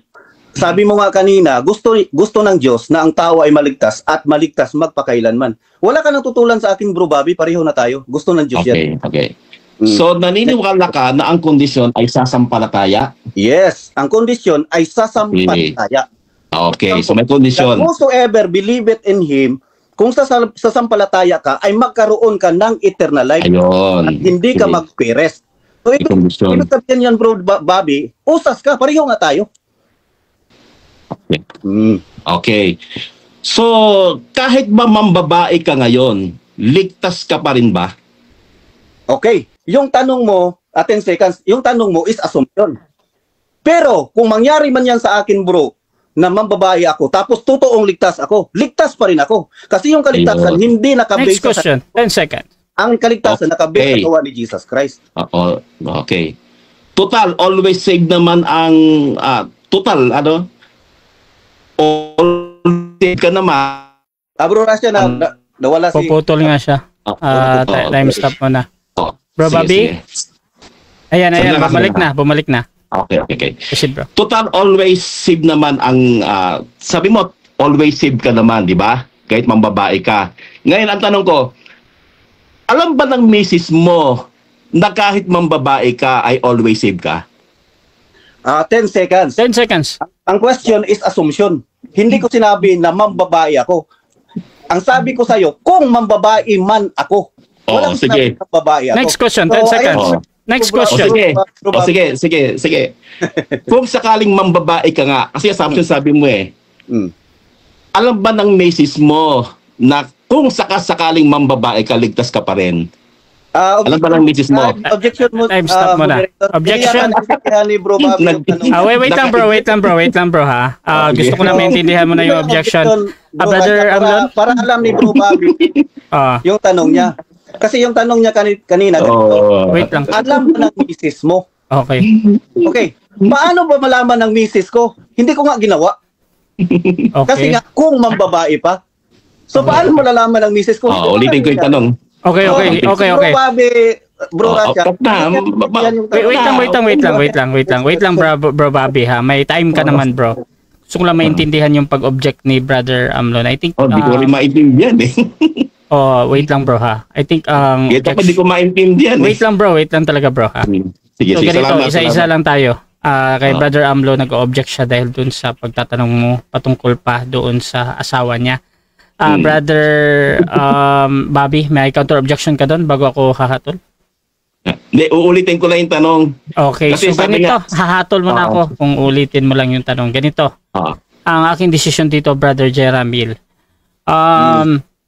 Speaker 4: Sabi mo nga kanina, gusto ng Diyos na ang tao ay maligtas at maligtas magpakailanman. Wala ka nang tutulan sa akin, Bro Bobby. Pareho na tayo. Gusto ng Diyos yan.
Speaker 3: Okay.
Speaker 4: Mm.
Speaker 3: So, naniniwala ka na ang kondisyon ay sasampalataya?
Speaker 4: Yes, ang kondisyon ay sasampalataya.
Speaker 3: Okay. So, may
Speaker 4: That
Speaker 3: kondisyon.
Speaker 4: whosoever believeth in Him, kung sasampalataya ka, ay magkaroon ka ng eternal life.
Speaker 3: Ayun.
Speaker 4: At hindi ka
Speaker 3: Sige.
Speaker 4: magperes. So,
Speaker 3: May kondisyon.
Speaker 4: ibig sabihin yan, Bro Bobby, usas ka, pareho nga tayo.
Speaker 3: Okay.
Speaker 4: Mm.
Speaker 3: Okay. So, kahit ba mambabae ka ngayon, ligtas ka pa rin ba?
Speaker 4: Okay, yung tanong mo, 10 seconds, yung tanong mo is assumption. Pero, kung mangyari man yan sa akin, bro, na mambabae ako, tapos totoong ligtas ako, ligtas pa rin ako. Kasi yung kaligtasan,
Speaker 3: Ayun.
Speaker 4: hindi nakabase
Speaker 2: Next question. 10 seconds.
Speaker 4: ang kaligtasan nakabase
Speaker 3: Okay.
Speaker 4: sa gawa ni Jesus Christ.
Speaker 3: Oo. Okay. Total, always save naman ang total, ano? Always save ka naman.
Speaker 4: Bro Rasha, nawala si...
Speaker 2: Puputol nga siya. Time stop mo na. Bro Bobby? Ayan, bumalik na.
Speaker 3: Okay.
Speaker 2: Proceed, bro.
Speaker 3: Total, always save naman ang, sabi mo, always save ka naman, di ba? Kahit mambabae ka. Ngayon, ang tanong ko, alam ba ng misis mo na kahit mambabae ka ay always save ka?
Speaker 4: 10 seconds.
Speaker 2: 10 seconds.
Speaker 4: Ang question is assumption. Hindi ko sinabi na mambabae ako. Ang sabi ko sa'yo, kung mambabae man ako. Walang
Speaker 3: sige.
Speaker 4: sinabi na babae ako.
Speaker 2: Next question, 10 seconds.
Speaker 4: ayun,
Speaker 2: Next
Speaker 4: bro,
Speaker 2: question.
Speaker 3: Sige. Kung sakaling mambabae ka nga, kasi assumption sabi mo
Speaker 4: Mm.
Speaker 3: alam ba ng misis mo na kung sakaling mambabae ka, ligtas ka pa rin? Alam ba ng misis mo?
Speaker 4: Objection mo.
Speaker 2: Time stop mo na.
Speaker 4: moderator.
Speaker 2: Objection.
Speaker 4: Kaya ni Bro Bobby yung tanong.
Speaker 2: Wait lang bro ha. Gusto ko na maintindihan mo na yung objection. Brother
Speaker 4: Rasha,
Speaker 2: Amlon?
Speaker 4: para alam ni Bro Bobby yung tanong niya. Kasi yung tanong niya kanina, ganito,
Speaker 2: Wait lang.
Speaker 4: alam mo ng misis mo.
Speaker 2: Okay.
Speaker 4: Okay. Paano ba malaman ng misis ko? Hindi ko nga ginawa. Kasi
Speaker 2: Okay.
Speaker 4: nga, kung mambabae pa. So, paano mo malalaman ng misis ko?
Speaker 3: Ulitin ko yung tanong.
Speaker 2: Okay.
Speaker 4: Bro Bobby, Bro Rasha.
Speaker 2: Wait lang, bro Bobby ha. May time ka naman, bro. Gusto ko lang maintindihan yung pag-object ni Brother Amlon. I think
Speaker 3: Di ko rin maintindihan
Speaker 2: wait lang, bro ha. I think
Speaker 3: Ito pa di ko maintindihan
Speaker 2: wait lang talaga, bro ha.
Speaker 3: Sige,
Speaker 2: So ganito,
Speaker 3: salamat.
Speaker 2: isa-isa lang tayo. Kay Brother Amlo nag-object siya dahil dun sa pagtatanong mo patungkol pa doon sa asawa niya. Brother Bobby, may counter objection ka doon bago ako hahatol?
Speaker 3: Hindi, uulitin ko lang yung tanong.
Speaker 2: Okay,
Speaker 3: Kasi
Speaker 2: so
Speaker 3: sabi
Speaker 2: ganito, hahatol mo na ako kung ulitin mo lang yung tanong. Ganito, ang aking decision dito, Brother Jeramil,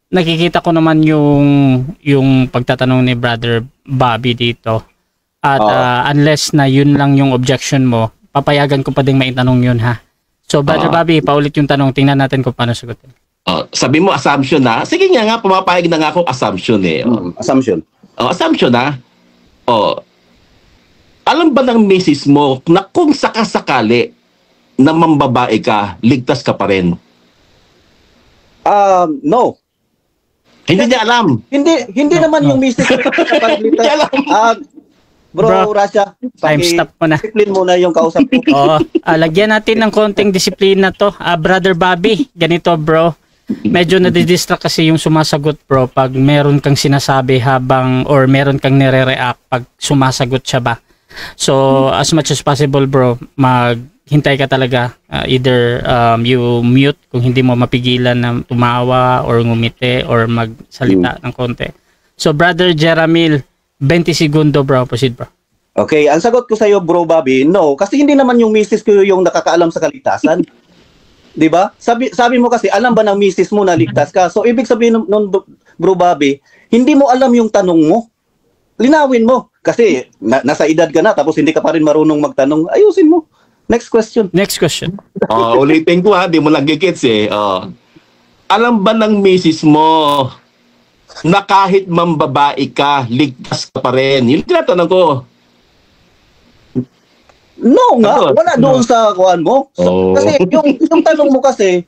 Speaker 2: nakikita ko naman yung pagtatanong ni Brother Bobby dito. At unless na yun lang yung objection mo, papayagan ko pa ding maitanong yun ha. So Brother Bobby, paulit yung tanong, tingnan natin kung paano sagutin.
Speaker 3: Sabi mo assumption na. Sige nga, pumapayag na nga ako assumption
Speaker 4: Assumption.
Speaker 3: Assumption na. Alam ba ng misis mo na kung sakasakali na mambabae ka, ligtas ka pa rin?
Speaker 4: No.
Speaker 3: Hindi niya alam.
Speaker 4: Hindi naman yung misis ko
Speaker 3: Hindi niya alam.
Speaker 4: Bro Rasha,
Speaker 2: Time stop mo na.
Speaker 4: discipline muna yung kausap ko.
Speaker 2: Lagyan natin ng konting disiplina to. Brother Bobby, ganito bro. Medyo nadidistract kasi yung sumasagot bro pag meron kang sinasabi habang or meron kang nire-react pag sumasagot siya ba. So as much as possible bro, maghintay ka talaga. Either you mute kung hindi mo mapigilan na tumawa or ngumiti or magsalita ng konti. So Brother Jeramil, 20 segundo bro, proceed bro.
Speaker 4: Okay, ang sagot ko sa iyo Bro Bobby, no, kasi hindi naman yung misis ko yung nakakaalam sa kaligtasan. 'Di ba? Sabi mo kasi alam ba ng misis mo na ligtas ka? So ibig sabihin nun Bro Bobby, hindi mo alam yung tanong mo. Linawin mo kasi nasa edad ka na tapos hindi ka pa rin marunong magtanong. Ayusin mo. Next question.
Speaker 3: Ulitin ko di mo lang gigits alam ba ng misis mo na kahit mambabae ka, ligtas ka pa rin? Yung tinatanong ko.
Speaker 4: No nga, wala doon sa kuan mo. Kasi yung tanong mo kasi,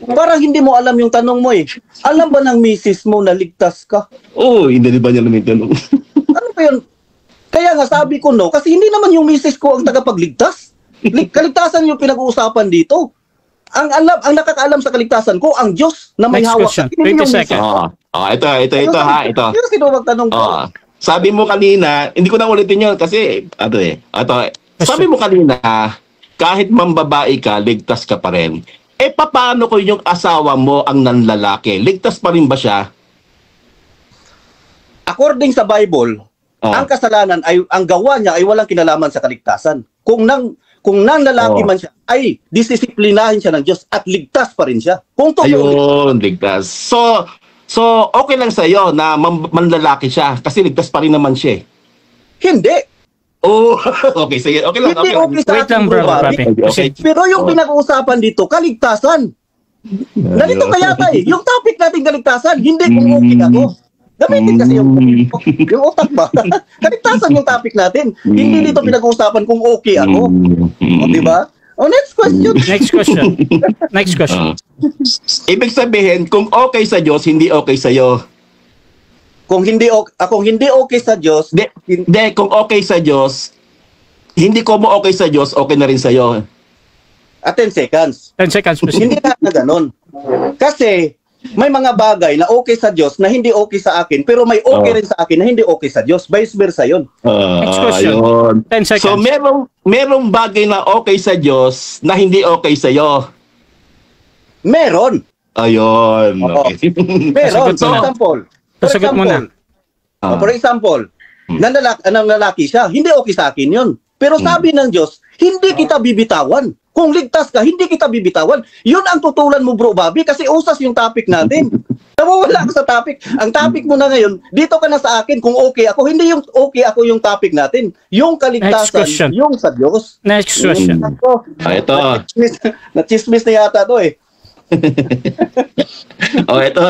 Speaker 4: Parang hindi mo alam yung tanong mo eh. Alam ba ng misis mo na ligtas ka?
Speaker 3: Oo, hindi ba niya naman tanong?
Speaker 4: Ano ba yun? Kaya nga sabi ko no, kasi hindi naman yung misis ko ang tagapagligtas. Kaligtasan yung pinag-uusapan dito. Ang nakakaalam sa kaligtasan ko, ang Diyos na may
Speaker 2: Next
Speaker 4: hawak.
Speaker 2: question.
Speaker 4: Hindi
Speaker 2: 20
Speaker 4: yung misis
Speaker 2: seconds.
Speaker 4: ko.
Speaker 3: Ito ha, ito.
Speaker 4: Pero sino magtanong ko?
Speaker 3: Sabi mo kanina, hindi ko na ulitin yun kasi, sabi mo kanina, kahit mambabae ka, ligtas ka pa rin. Paano kung yung asawa mo ang nanlalaki? Ligtas pa rin ba siya?
Speaker 4: According sa Bible, ang kasalanan ay ang gawa niya ay walang kinalaman sa kaligtasan. Kung nang lalaki man siya, ay disisiplinahin siya ng Diyos at ligtas pa rin siya. Kung to
Speaker 3: Ayun, ligtas. So okay lang sa iyo na manlalaki siya kasi ligtas pa rin naman siya.
Speaker 4: Hindi.
Speaker 3: Oh, okay, sige. Okay lang.
Speaker 4: Hindi okay sa
Speaker 2: Wait lang,
Speaker 4: akin,
Speaker 2: bro.
Speaker 4: Bobby.
Speaker 3: Okay.
Speaker 4: Pero yung pinag-uusapan dito, kaligtasan. Ganito kaya tayo. Yung topic natin kaligtasan, hindi kung okay ako. Gamitin kasi yung utak ba? Kaligtasan yung topic natin. Hindi dito pinag-uusapan kung okay ako. O, diba? O, next question.
Speaker 2: Next question.
Speaker 3: Ibig sabihin, kung okay sa Diyos, hindi okay sa iyo.
Speaker 4: Kung hindi okay sa Diyos,
Speaker 3: Hindi, kung okay sa Diyos, hindi ko mo okay sa Diyos, okay na rin sa iyo.
Speaker 4: 10 seconds.
Speaker 2: 10 seconds.
Speaker 4: Hindi na ganun. Kasi, may mga bagay na okay sa Diyos na hindi okay sa akin, pero may okay rin sa akin na hindi okay sa Diyos. Vice versa yun.
Speaker 2: Next question.
Speaker 3: Ayun.
Speaker 2: 10 seconds.
Speaker 3: So, merong bagay na okay sa Diyos na hindi okay sa iyo.
Speaker 4: Meron.
Speaker 3: Ayun. Okay.
Speaker 4: Meron.
Speaker 2: Sasagot mo na.
Speaker 4: For example, nang lalaki siya, hindi okay sa akin yun. Pero sabi ng Diyos, hindi kita bibitawan. Kung ligtas ka, hindi kita bibitawan. Yun ang tutulan mo, Bro Bobby, kasi usas yung topic natin. Nawawala ka sa topic. Ang topic mo na ngayon, dito ka na sa akin kung okay ako. Hindi yung okay ako yung topic natin. Yung kaligtasan, yung sa Diyos.
Speaker 2: Next question.
Speaker 3: Ito.
Speaker 4: Na-chismis na yata to eh.
Speaker 3: Ito.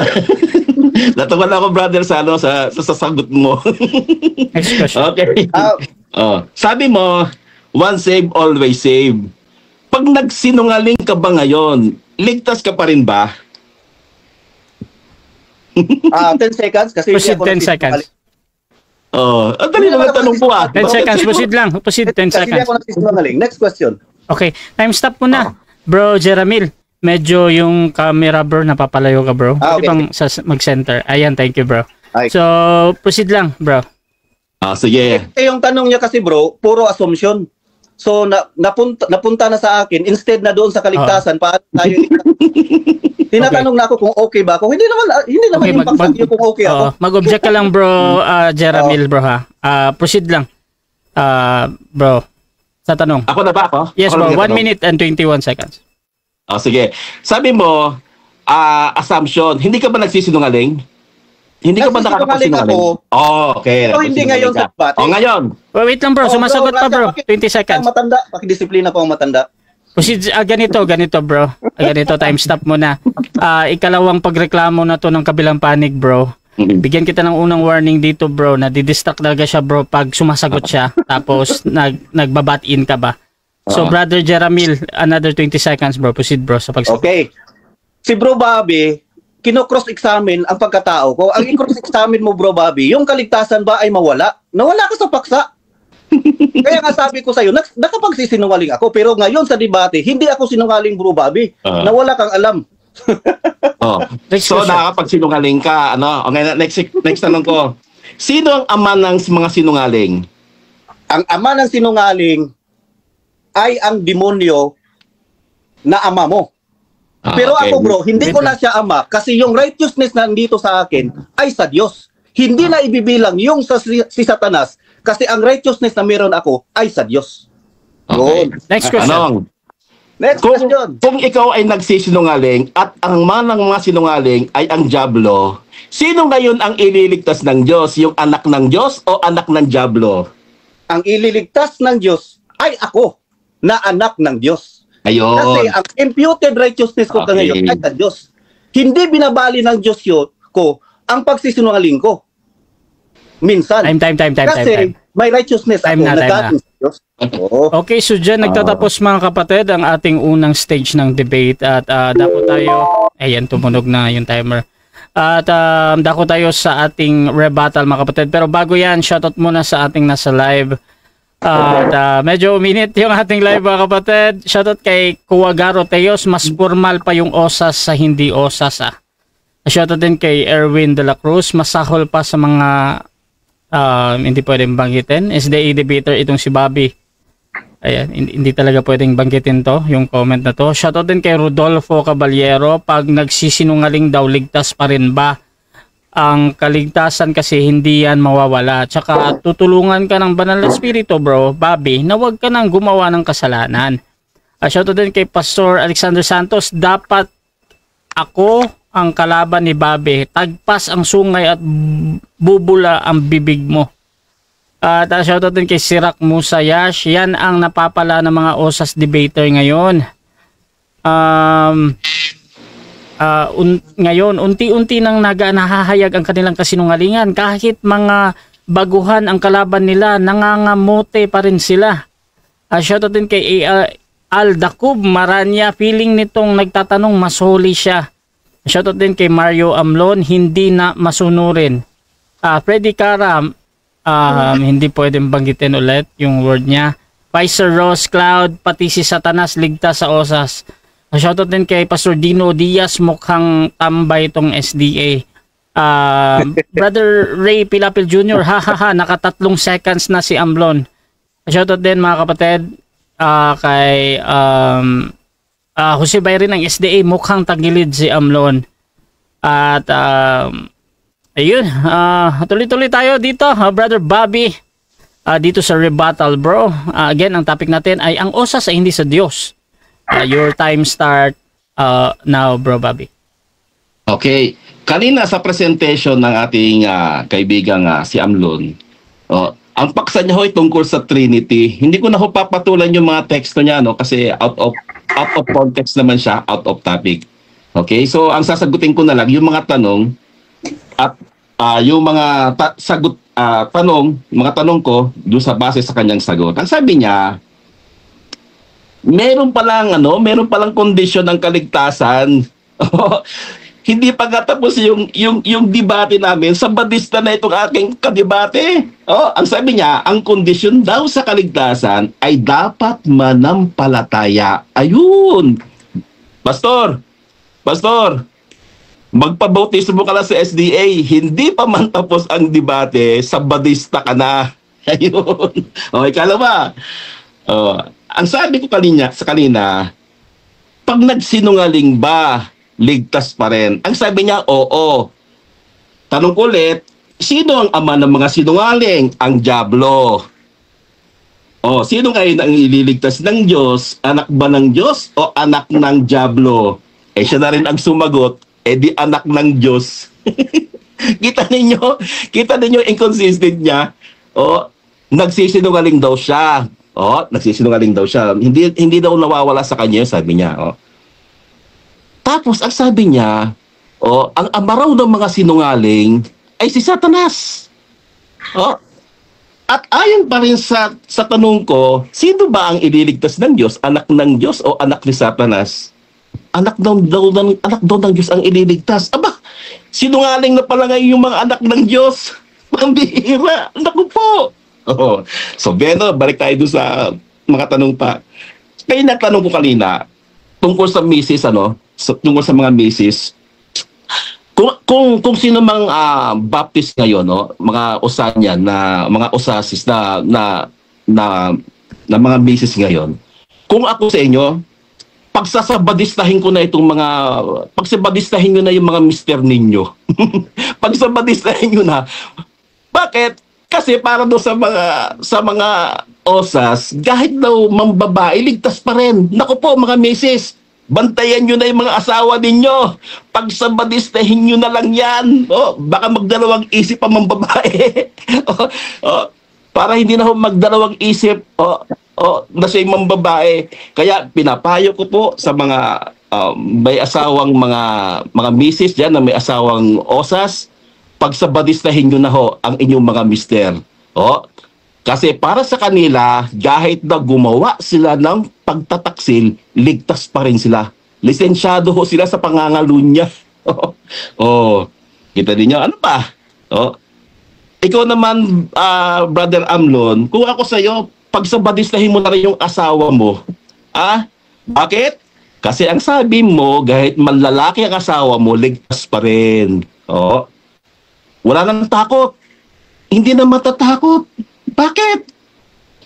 Speaker 3: Natuwa na ako, brother, sa sasagot mo.
Speaker 2: Next question.
Speaker 3: Okay. Sabi mo, once saved, always saved. Pag nagsinungaling ka ba ngayon, ligtas ka pa rin ba?
Speaker 4: 10 seconds kasi
Speaker 2: Proceed 10 seconds.
Speaker 3: Ang dali naman tanong po
Speaker 2: 10 seconds. Proceed lang. Proceed 10
Speaker 4: Kasi
Speaker 2: seconds.
Speaker 4: ako nagsisinungaling. Next question.
Speaker 2: Okay. Time stop mo na. Bro Jeramil, medyo yung camera bro, napapalayo ka bro. Pwede
Speaker 4: Okay.
Speaker 2: bang mag-center? Ayan, thank you bro.
Speaker 4: Ay.
Speaker 2: So, proceed lang bro.
Speaker 3: Sige.
Speaker 4: Yung tanong niya kasi bro, puro assumption. So napunta na sa akin instead na doon sa kaligtasan, paano tayo tinatanong na ako kung okay ba ako. Hindi naman
Speaker 2: Okay,
Speaker 4: yung pagsagyo kung okay ako.
Speaker 2: Mag-object ka lang bro, Jeramil bro ha. Proceed lang. Bro, sa tanong.
Speaker 3: Ako na ba ako?
Speaker 2: Yes
Speaker 3: Ako
Speaker 2: bro,
Speaker 3: na
Speaker 2: 1 minute and 21 seconds.
Speaker 3: Sige. Sabi mo, assumption, hindi ka ba nagsisinungaling? Hindi ka ba nakakapagsinungaling? Okay.
Speaker 4: Pero hindi ngayon sa debate.
Speaker 3: Ngayon.
Speaker 2: Wait lang bro, sumasagot pa bro. 20 seconds.
Speaker 4: Matanda, pakidisiplina po ang matanda.
Speaker 2: Proceed, ganito bro. Ganito, time stop mo na. Ikalawang pagreklamo na to ng kabilang panig bro. Bigyan kita ng unang warning dito bro, na didistract talaga siya bro pag sumasagot siya. Tapos nagbabat in ka ba? So brother Jeramil, another 20 seconds bro. Proceed bro sa pagsagot.
Speaker 4: Okay. Si Bro Bobby, kino-cross-examine ang pagkatao ko. Ang i-cross-examine mo, Bro Bobby, yung kaligtasan ba ay mawala? Nawala ka sa paksa. Kaya nga sabi ko sa'yo, nakapagsisinungaling ako. Pero ngayon sa debate, hindi ako sinungaling, Bro Bobby. Nawala kang alam.
Speaker 3: So, nakakapagsinungaling ka. Okay, next tanong ko. Sino ang ama ng mga sinungaling?
Speaker 4: Ang ama ng sinungaling ay ang demonyo na ama mo. Pero
Speaker 3: okay.
Speaker 4: ako bro, hindi ko na siya ama kasi yung righteousness na nandito sa akin ay sa Diyos. Hindi na ibibilang yung si Satanas kasi ang righteousness na meron ako ay sa Diyos.
Speaker 3: Okay.
Speaker 2: Next question.
Speaker 4: Next question.
Speaker 3: Kung ikaw ay nagsisinungaling at ang manang mga sinungaling ay ang dyablo, sino ngayon ang ililigtas ng Diyos? Yung anak ng Diyos o anak ng dyablo?
Speaker 4: Ang ililigtas ng Diyos ay ako na anak ng Diyos.
Speaker 3: Ayun.
Speaker 4: Kasi ang imputed righteousness ko ngayon ay sa Diyos. Hindi binabali ng Diyos ko ang pagsisinungaling ko. Minsan.
Speaker 2: Time.
Speaker 4: Kasi may righteousness
Speaker 2: Time
Speaker 4: ako
Speaker 2: na,
Speaker 4: na
Speaker 2: time
Speaker 4: galing sa Diyos. Oo.
Speaker 2: Okay, so dyan nagtatapos mga kapatid ang ating unang stage ng debate at dako tayo, ayan tumunog na yung timer. At dako tayo sa ating rebuttal mga kapatid. Pero bago yan, shoutout muna sa ating nasa live. At medyo uminit yung ating live mga kapatid. Shoutout kay Kuwagaro Teos, mas formal pa yung OSAS sa hindi OSAS Shoutout din kay Erwin de la Cruz, masahol pa sa mga hindi pwedeng banggitin. SDA debater itong si Bobby. Ayan, hindi talaga pwedeng banggitin to, yung comment na to. Shoutout din kay Rodolfo Caballero, pag nagsisinungaling daw, ligtas pa rin ba? Ang kaligtasan kasi hindi yan mawawala. Tsaka tutulungan ka ng banal na spirito bro, Bobby, na huwag ka nang gumawa ng kasalanan. Shoutout din kay Pastor Alexander Santos, dapat ako ang kalaban ni Bobby, tagpas ang sungay at bubula ang bibig mo. At shoutout din kay Sirak Musayash, yan ang napapala ng mga OSAS debater ngayon. Ngayon, unti-unti nang nahahayag ang kanilang kasinungalingan. Kahit mga baguhan ang kalaban nila, nangangamote pa rin sila. Shoutout din kay Al Dakub Maranya, feeling nitong nagtatanong mas holy siya. Shoutout din kay Mario Amlon, hindi na masunurin. Freddy Karam, hindi pwedeng banggitin ulit yung word niya. Pfizer Rose Cloud, pati si Satanas ligtas sa OSAS. Shoutout din kay Pastor Dino Diaz, mukhang tambay itong SDA. Brother Ray Pilapil Jr., naka 3 seconds na si Amlon. Shoutout din mga kapatid kay Jose Bayrin ng SDA, mukhang tagilid si Amlon. At ayun, tuloy-tuloy tayo dito, Brother Bobby, dito sa rebuttal bro. Again, ang topic natin ay ang OSAS ay hindi sa Diyos. Your time start now bro Bobby.
Speaker 3: Okay, kanina sa presentation ng ating kaibigang si Amlon, ang paksa niya hoy tungkol sa Trinity, hindi ko na ho papatulan yung mga teksto niya kasi out of context naman siya, out of topic. Okay, so ang sasagutin ko na lang yung mga tanong at yung mga mga tanong ko doon sa base sa kanyang sagot. Ang sabi niya, meron palang kondisyon ng kaligtasan. Hindi pa tapos yung debate namin, sabadista na itong aking kadebate. Ang sabi niya, ang kondisyon daw sa kaligtasan ay dapat manampalataya. Ayun. Pastor, magpabautismo ka lang sa SDA, hindi pa man tapos ang debate, sabadista ka na. Ayun. Okay, kala ba? Ang sabi ko kanina, pag nagsinungaling ba, ligtas pa rin? Ang sabi niya, oo. Tanong ko ulit, sino ang ama ng mga sinungaling? Ang dyablo. Sino ngayon ang ililigtas ng Diyos? Anak ba ng Diyos o anak ng dyablo? Siya na rin ang sumagot, di anak ng Diyos. Kita ninyo inconsistent niya. Nagsisinungaling daw siya. Nagsisinungaling daw siya. Hindi daw nawawala sa kanya, sabi niya. Tapos, ang sabi niya, ang ama raw ng mga sinungaling ay si Satanas. At ayon pa rin sa tanong ko, sino ba ang ililigtas ng Diyos? Anak ng Diyos o anak ni Satanas? Anak daw ng Diyos ang ililigtas. Aba, sinungaling na pala ngayon yung mga anak ng Diyos. Pambihira. Naku po. So, Beno, balik tayo doon sa mga tanong pa. Kaya natanong ko kanina, tungkol sa misis, tungkol sa mga misis, kung sino mang Baptist ngayon, mga Osanya na mga Osasis na mga misis ngayon, kung ako sa inyo, pagsasabadistahin ko na pagsabadistahin nyo na yung mga mister ninyo. Pagsabadistahin nyo na. Bakit? Kasi para daw sa mga OSAS, kahit daw mambabae, ligtas pa rin. Naku po mga misis, bantayan nyo na yung mga asawa ninyo. Pagsabadistahin nyo na lang yan. Baka magdalawang isip pa mambabae. Para hindi na magdalawang isip na siya yung mambabae. Kaya pinapayo ko po sa mga may asawang mga misis dyan na may asawang OSAS, pagsabadistahin nyo na ho ang inyong mga mister. O, kasi para sa kanila, kahit na gumawa sila ng pagtataksil, ligtas pa rin sila. Lisensyado ho sila sa pangangalunya. Oh, kita niyo ano pa? Oh. Ikaw naman, Brother Amlon, kung ako sa iyo, pagsabadistahin mo na rin yung asawa mo. Bakit? Kasi ang sabi mo, kahit manlalaki ang asawa mo, ligtas pa rin. Oh. Wala nang takot. Hindi na matatakot. Bakit?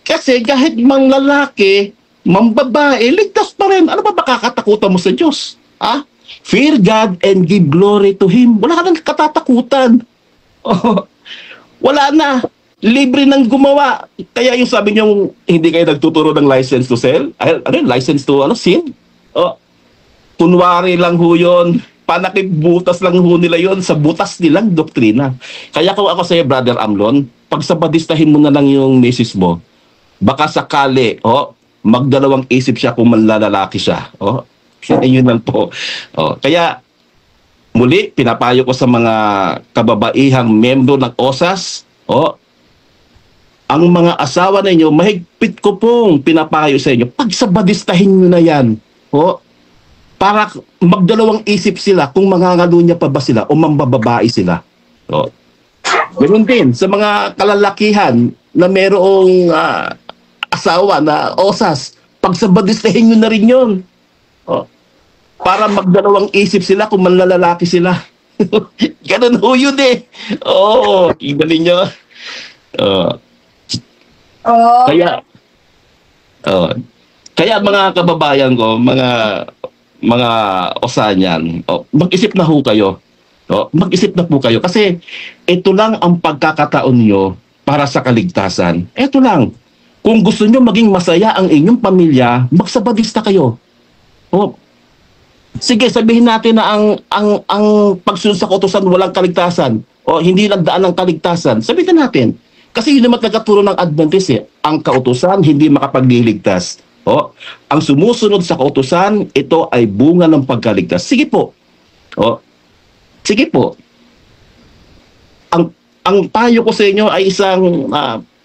Speaker 3: Kasi kahit manlalaki, mambabae, ligtas pa rin. Ano ba makakatakutan mo sa Diyos? Fear God and give glory to Him. Wala ka nang katatakutan. Oh, wala na. Libre nang gumawa. Kaya yung sabi niyo, hindi kayo nagtuturo ng license to sell? License to sin? Oh, kunwari lang ho yun. Panakipbutas lang ho nila yun sa butas nilang doktrina. Kaya kung ako sa'yo, Brother Amlon, pagsabadistahin mo na lang yung misis mo, baka sakali, magdalawang isip siya kung manlalaki siya. Yun lang po. Kaya, muli, pinapayo ko sa mga kababaihang membro ng OSAS, ang mga asawa ninyo, mahigpit ko pong pinapayo sa inyo, pagsabadistahin nyo na yan. Para magdalawang isip sila kung mangangalunya pa ba sila o mambababae sila. Ganoon din sa mga kalalakihan na merong asawa na OSAS, pagsabadistahin nyo na rin yun. Para magdalawang isip sila kung manlalaki sila. Ganun ho yun eh. Iba ninyo. Kaya mga kababayan ko, mga osanyan, mag-isip na ho kayo. Mag-isip na po kayo. Kasi ito lang ang pagkakataon nyo para sa kaligtasan. Ito lang. Kung gusto nyo maging masaya ang inyong pamilya, magsabadista kayo. Sige, sabihin natin na ang pagsunod sa kautusan walang kaligtasan. Hindi nagdaan ng kaligtasan. Sabihin natin. Kasi yun naman nagkaturo ng Adventist eh. Ang kautusan hindi makapagliligtas. Ang sumusunod sa kautusan, ito ay bunga ng pagkaligtas. Sige po. Sige po. Ang payo ko sa inyo ay isang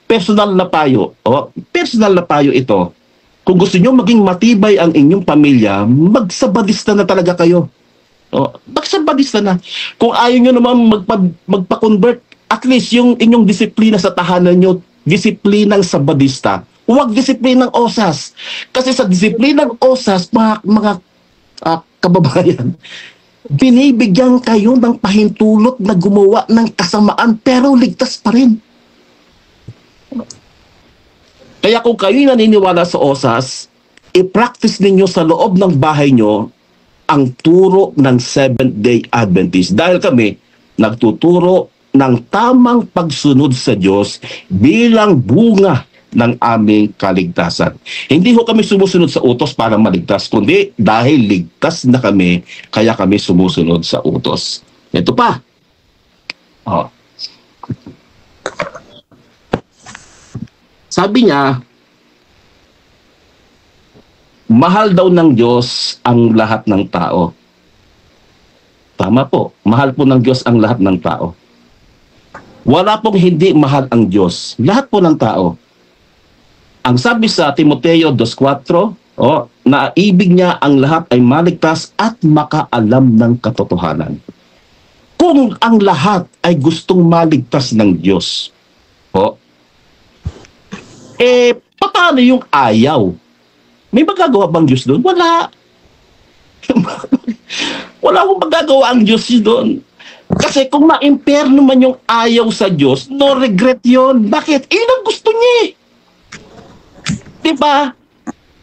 Speaker 3: personal na payo. Personal na payo ito. Kung gusto nyo maging matibay ang inyong pamilya, magsabadista na talaga kayo. Magsabadista na. Kung ayaw nyo naman magpa-convert, at least yung inyong disiplina sa tahanan nyo, disiplinang sabadista. Huwag disiplinang OSAS. Kasi sa disiplinang OSAS, mga kababayan, binibigyan kayo ng pahintulot na gumawa ng kasamaan pero ligtas pa rin. Kaya kung kayo naniniwala sa OSAS, i-practice ninyo sa loob ng bahay nyo ang turo ng Seventh-day Adventist. Dahil kami nagtuturo ng tamang pagsunod sa Diyos bilang bunga ng aming kaligtasan. Hindi ho kami sumusunod sa utos para maligtas, kundi dahil ligtas na kami, kaya kami sumusunod sa utos. Ito pa. Sabi niya, mahal daw ng Diyos ang lahat ng tao. Tama po, mahal po ng Diyos ang lahat ng tao. Wala pong hindi mahal ang Diyos. Lahat po ng tao. Ang sabi sa Timoteo 2:4, na ibig niya ang lahat ay maligtas at makaalam ng katotohanan. Kung ang lahat ay gustong maligtas ng Diyos, paano yung ayaw? May magagawa bang Diyos doon? Wala. Wala akong magagawa ang Diyos doon. Kasi kung ma-imperno man yung ayaw sa Diyos, no regret yon. Bakit? Yun ang gusto niya. Diba?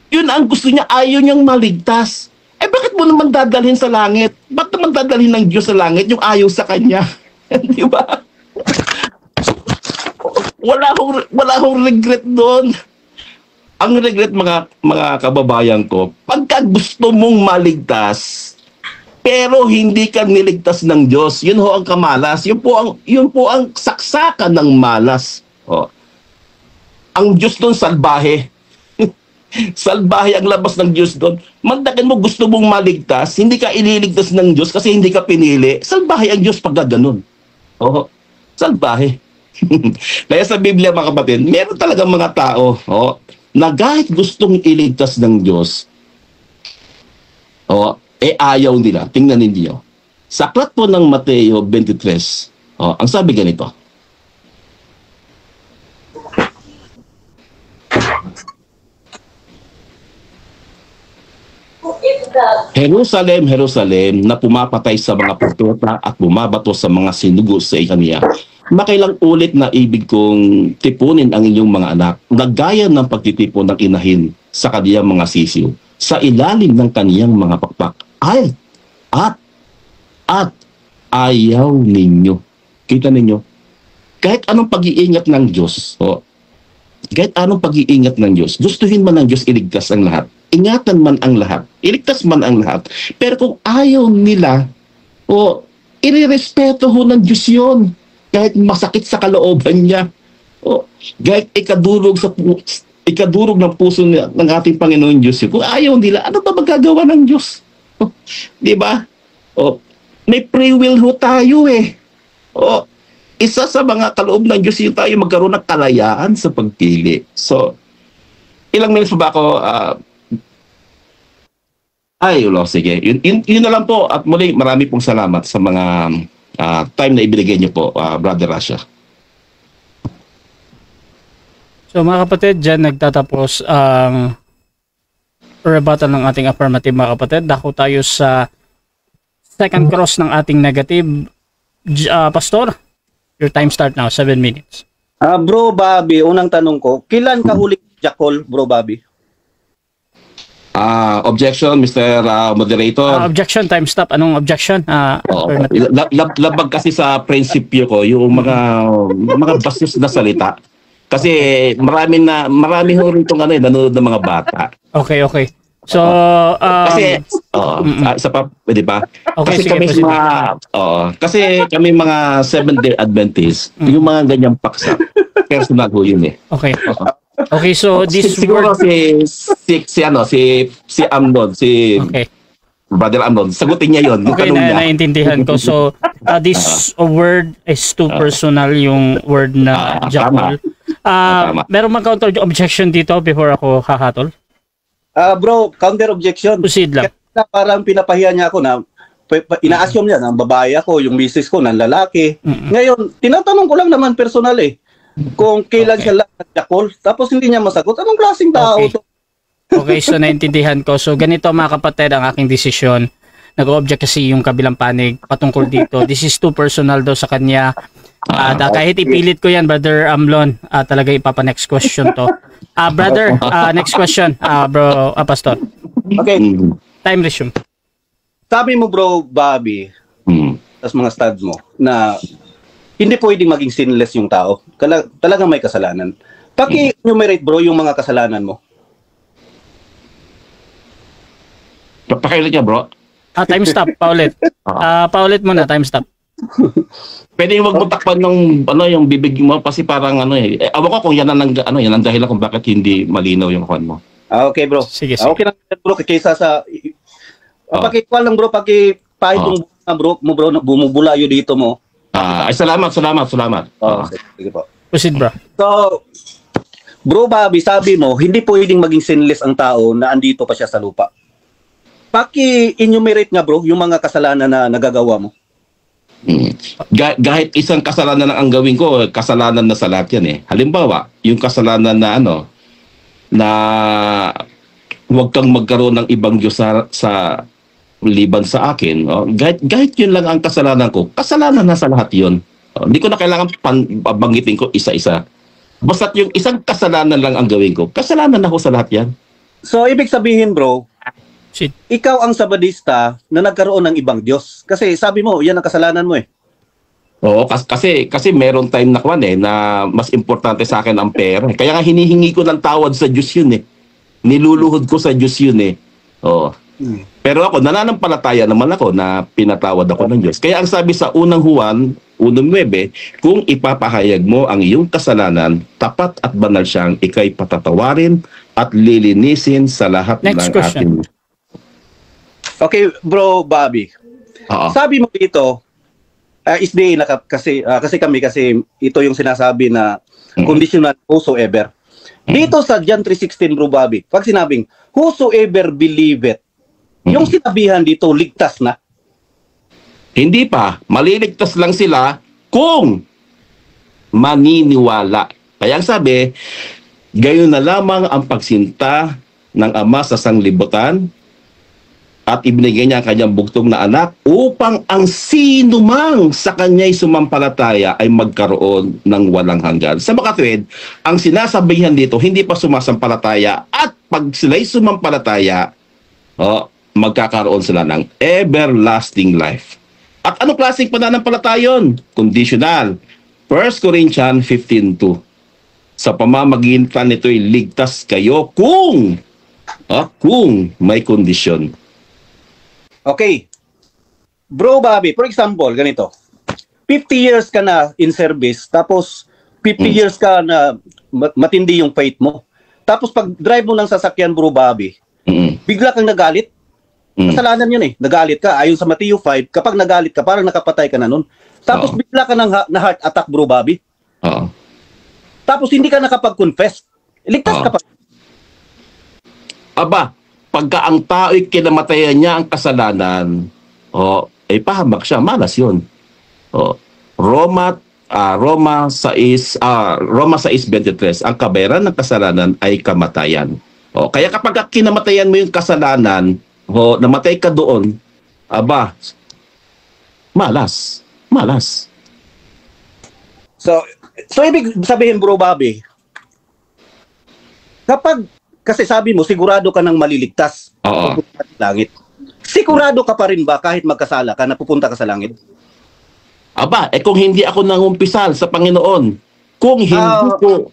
Speaker 3: Yun ang gusto niya, ayaw niyang maligtas. Bakit mo naman dadalhin sa langit? Bakit naman dadalhin ng Diyos sa langit yung ayaw sa Kanya? Diba? Wala akong regret doon. Ang regret mga kababayan ko, pagka gusto mong maligtas, pero hindi ka niligtas ng Diyos, yun ho ang kamalas. Yun po ang saksakan ng malas. Ang Diyos doon, salbahe. Salbahe ang labas ng Diyos doon. Mandakin mo, gusto mong maligtas, hindi ka ililigtas ng Diyos kasi hindi ka pinili. Salbahe ang Diyos pag ganun. Oo, salbahe. Kaya sa Biblia mga kapatid, meron talagang mga tao na kahit gustong iligtas ng Diyos, ayaw nila. Tingnan ninyo. Sa aklat po ng Mateo 23, ang sabi ganito. Jerusalem, Jerusalem, na pumapatay sa mga propeta at bumabato sa mga sinugo sa ikaniya. Makailang ulit na ibig kong tipunin ang inyong mga anak na gaya ng pagtitipon ng inahin sa kaniyang mga sisiw sa ilalim ng kaniyang mga pakpak. At ayaw ninyo. Kita ninyo? Kahit anong pag-iingat ng Diyos, kahit anong pag-iingat ng Diyos, gustuhin man ng Diyos iligtas ang lahat. Ingatan man ang lahat, iligtas man ang lahat. Pero kung ayaw nila, irirespeto ho ng Diyos yun. Kahit masakit sa kalooban niya. Kahit ikadurog ng puso ng ating Panginoon Diyos yun. Kung ayaw nila, ano ba magagawa ng Diyos? Di ba? May free will ho tayo eh. Isa sa mga kaloob ng Diyos yun tayo magkaroon ng kalayaan sa pagpili. So, ilang minutes pa ba ako? Sige. Yun na lang po. At muli, marami pong salamat sa mga time na ibinigay niyo po, Brother Rasha.
Speaker 2: So mga kapatid, dyan nagtatapos ang rebuttal ng ating affirmative mga kapatid. Dako tayo sa second cross ng ating negative. Pastor, your time start now, 7 minutes.
Speaker 4: Bro Bobby, unang tanong ko, kailan ka huling jakol, Bro Bobby?
Speaker 3: Objection, Mr. Moderator.
Speaker 2: Objection, time stop. Anong objection?
Speaker 3: Labag kasi sa prinsipyo ko yung mga bastos na salita. Kasi marami ho rin itong nanonood ng mga bata.
Speaker 2: Okay. So,
Speaker 3: kasi isa pa, pwede ba?
Speaker 2: Okay,
Speaker 3: kasi kami mga Seventh-day Adventist, yung mga ganyang paksa, personal ho yun eh.
Speaker 2: Okay, so this
Speaker 3: siguro si Amnon,
Speaker 2: okay.
Speaker 3: Brother Amnon, sagutin niya yon.
Speaker 2: Okay, naiintindihan ko. So, this word is too personal, yung word na jakol. Meron mang counter objection dito before ako hahatol?
Speaker 4: Bro, counter objection.
Speaker 2: Proceed lang.
Speaker 4: Parang pinapahiya niya ako na ina-assume niya na babae ako, yung misis ko na lalaki. Ngayon, tinatanong ko lang naman personal eh. Kung kailan siya lang nagjakol, tapos hindi niya masagot, anong klaseng tao to?
Speaker 2: Okay, so naintindihan ko. So ganito mga kapatid ang aking desisyon. Nag-object kasi yung kabilang panig patungkol dito. This is too personal daw sa kanya. Kahit ipilit ko yan, Brother Amlon, talaga ipapa-next question to. Brother, next question, Bro Pastor.
Speaker 4: Okay.
Speaker 2: Time resume.
Speaker 4: Sabi mo, Bro Bobby, tas mga studs mo, na hindi pwedeng maging sinless yung tao. Talagang may kasalanan. Paki-enumerate, bro, yung mga kasalanan mo.
Speaker 3: Pakailan niya, bro.
Speaker 2: Time stop, paulit. Paulit muna, time stop.
Speaker 3: Pwede yung wag mo takpan yung bibig mo kasi parang awan ko kung yan ang dahilan kung bakit hindi malinaw yung kwan mo.
Speaker 4: Okay, bro.
Speaker 2: Sige.
Speaker 4: Okay lang, bro, kaysa sa pakikwal lang, bro, pakipahid yung bro, bumubulayo dito mo.
Speaker 3: Salamat.
Speaker 4: Sige po.
Speaker 2: Proceed, bro.
Speaker 4: So, Bro Bobby, sabi mo, hindi pwedeng maging sinless ang tao na andito pa siya sa lupa. Paki-enumerate nga, bro, yung mga kasalanan na nagagawa mo.
Speaker 3: Kahit isang kasalanan ang gawin ko, kasalanan na sa lahat yan eh. Halimbawa, yung kasalanan na na huwag kang magkaroon ng ibang Diyos sa liban sa akin. Kahit yun lang ang kasalanan ko, kasalanan na sa lahat yun. Hindi ko na kailangan banggitin ko isa-isa. Basta't yung isang kasalanan lang ang gawin ko, kasalanan na ko sa lahat yan.
Speaker 4: So, ibig sabihin, bro, ikaw ang sabadista na nagkaroon ng ibang Diyos. Kasi sabi mo, yan ang kasalanan mo eh.
Speaker 3: Oo, kasi meron time na na mas importante sa akin ang pera. Kaya nga hinihingi ko ng tawad sa Diyos yun eh. Niluluhod ko sa Diyos yun eh. Oo. Pero ako, nananampalataya naman ako na pinatawad ako ng Diyos. Kaya ang sabi sa unang Juan, 1:9, kung ipapahayag mo ang iyong kasalanan, tapat at banal siyang ikay patatawarin at lilinisin sa lahat ng ating.
Speaker 4: Okay, Bro Bobby. Sabi mo dito, SDA kasi ito yung sinasabi na conditional whosoever. Dito sa John 3:16 bro Bobby, pag sinabing whosoever believeth, yung sinabihan dito ligtas na.
Speaker 3: Hindi pa, maliligtas lang sila kung maniniwala. Kaya ang sabi, gayon na lamang ang pagsinta ng Ama sa sanglibutan at ibinigay niya ang kanyang bugtong na anak upang ang sinumang sa kanya'y sumampalataya ay magkaroon ng walang hanggan. Sa makatwid, ang sinasabihan dito, hindi pa sumasampalataya at pag sila'y sumampalataya, magkakaroon sila ng everlasting life. At anong klaseng pananampalataya yun? Conditional. 1 Corinthians 15:2. Sa pamamagitan nito'y ligtas kayo kung may kondisyon.
Speaker 4: Okay. Bro Bobby, for example, ganito. 50 years ka na in service, tapos 50 years ka na matindi yung faith mo. Tapos pag drive mo ng sasakyan, Bro Bobby, bigla kang nagalit. Kasalanan yun eh. Nagalit ka. Ayon sa Matthew 5, kapag nagalit ka, parang nakapatay ka na nun. Tapos bigla ka ng na heart attack, Bro Bobby. Tapos hindi ka nakapag-confess. Ligtas ka pa.
Speaker 3: Aba, pagka ang tao'y kinamatayan niya ang kasalanan, pahamak siya, malas yun. Roma 6:23, ang kabayaran ng kasalanan ay kamatayan. Kaya kapag kinamatayan mo yung kasalanan, namatay ka doon, aba, malas.
Speaker 4: So ibig sabihin, Bro Bobby, kasi sabi mo, sigurado ka ng maliligtas. Pupunta sa langit. Sigurado ka pa rin ba kahit magkasala ka na pupunta ka sa langit?
Speaker 3: Aba, kung hindi ako nangumpisal sa Panginoon, kung hindi ko...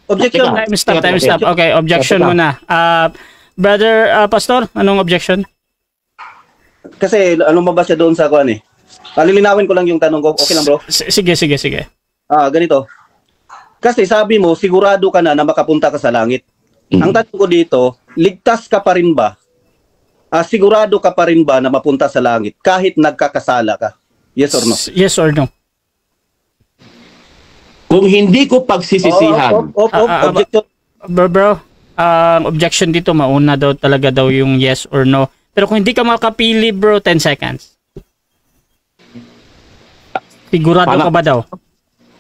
Speaker 4: Objection.
Speaker 2: Time stop. Okay, objection muna. Brother Pastor, anong objection?
Speaker 4: Kasi mabasa siya doon sa kuan eh. Lilinawin ko lang yung tanong ko. Okay lang, bro?
Speaker 2: Sige.
Speaker 4: Ganito. Kasi sabi mo, sigurado ka na makapunta ka sa langit. Ang tanong ko dito, ligtas ka pa rin ba? Sigurado ka pa rin ba na mapunta sa langit kahit nagkakasala ka? Yes or no?
Speaker 2: Yes or no?
Speaker 3: Kung hindi ko pagsisisihan.
Speaker 4: Objection.
Speaker 2: Bro, objection dito, mauna talaga yung yes or no. Pero kung hindi ka makapili, bro, 10 seconds. Sigurado ka ba daw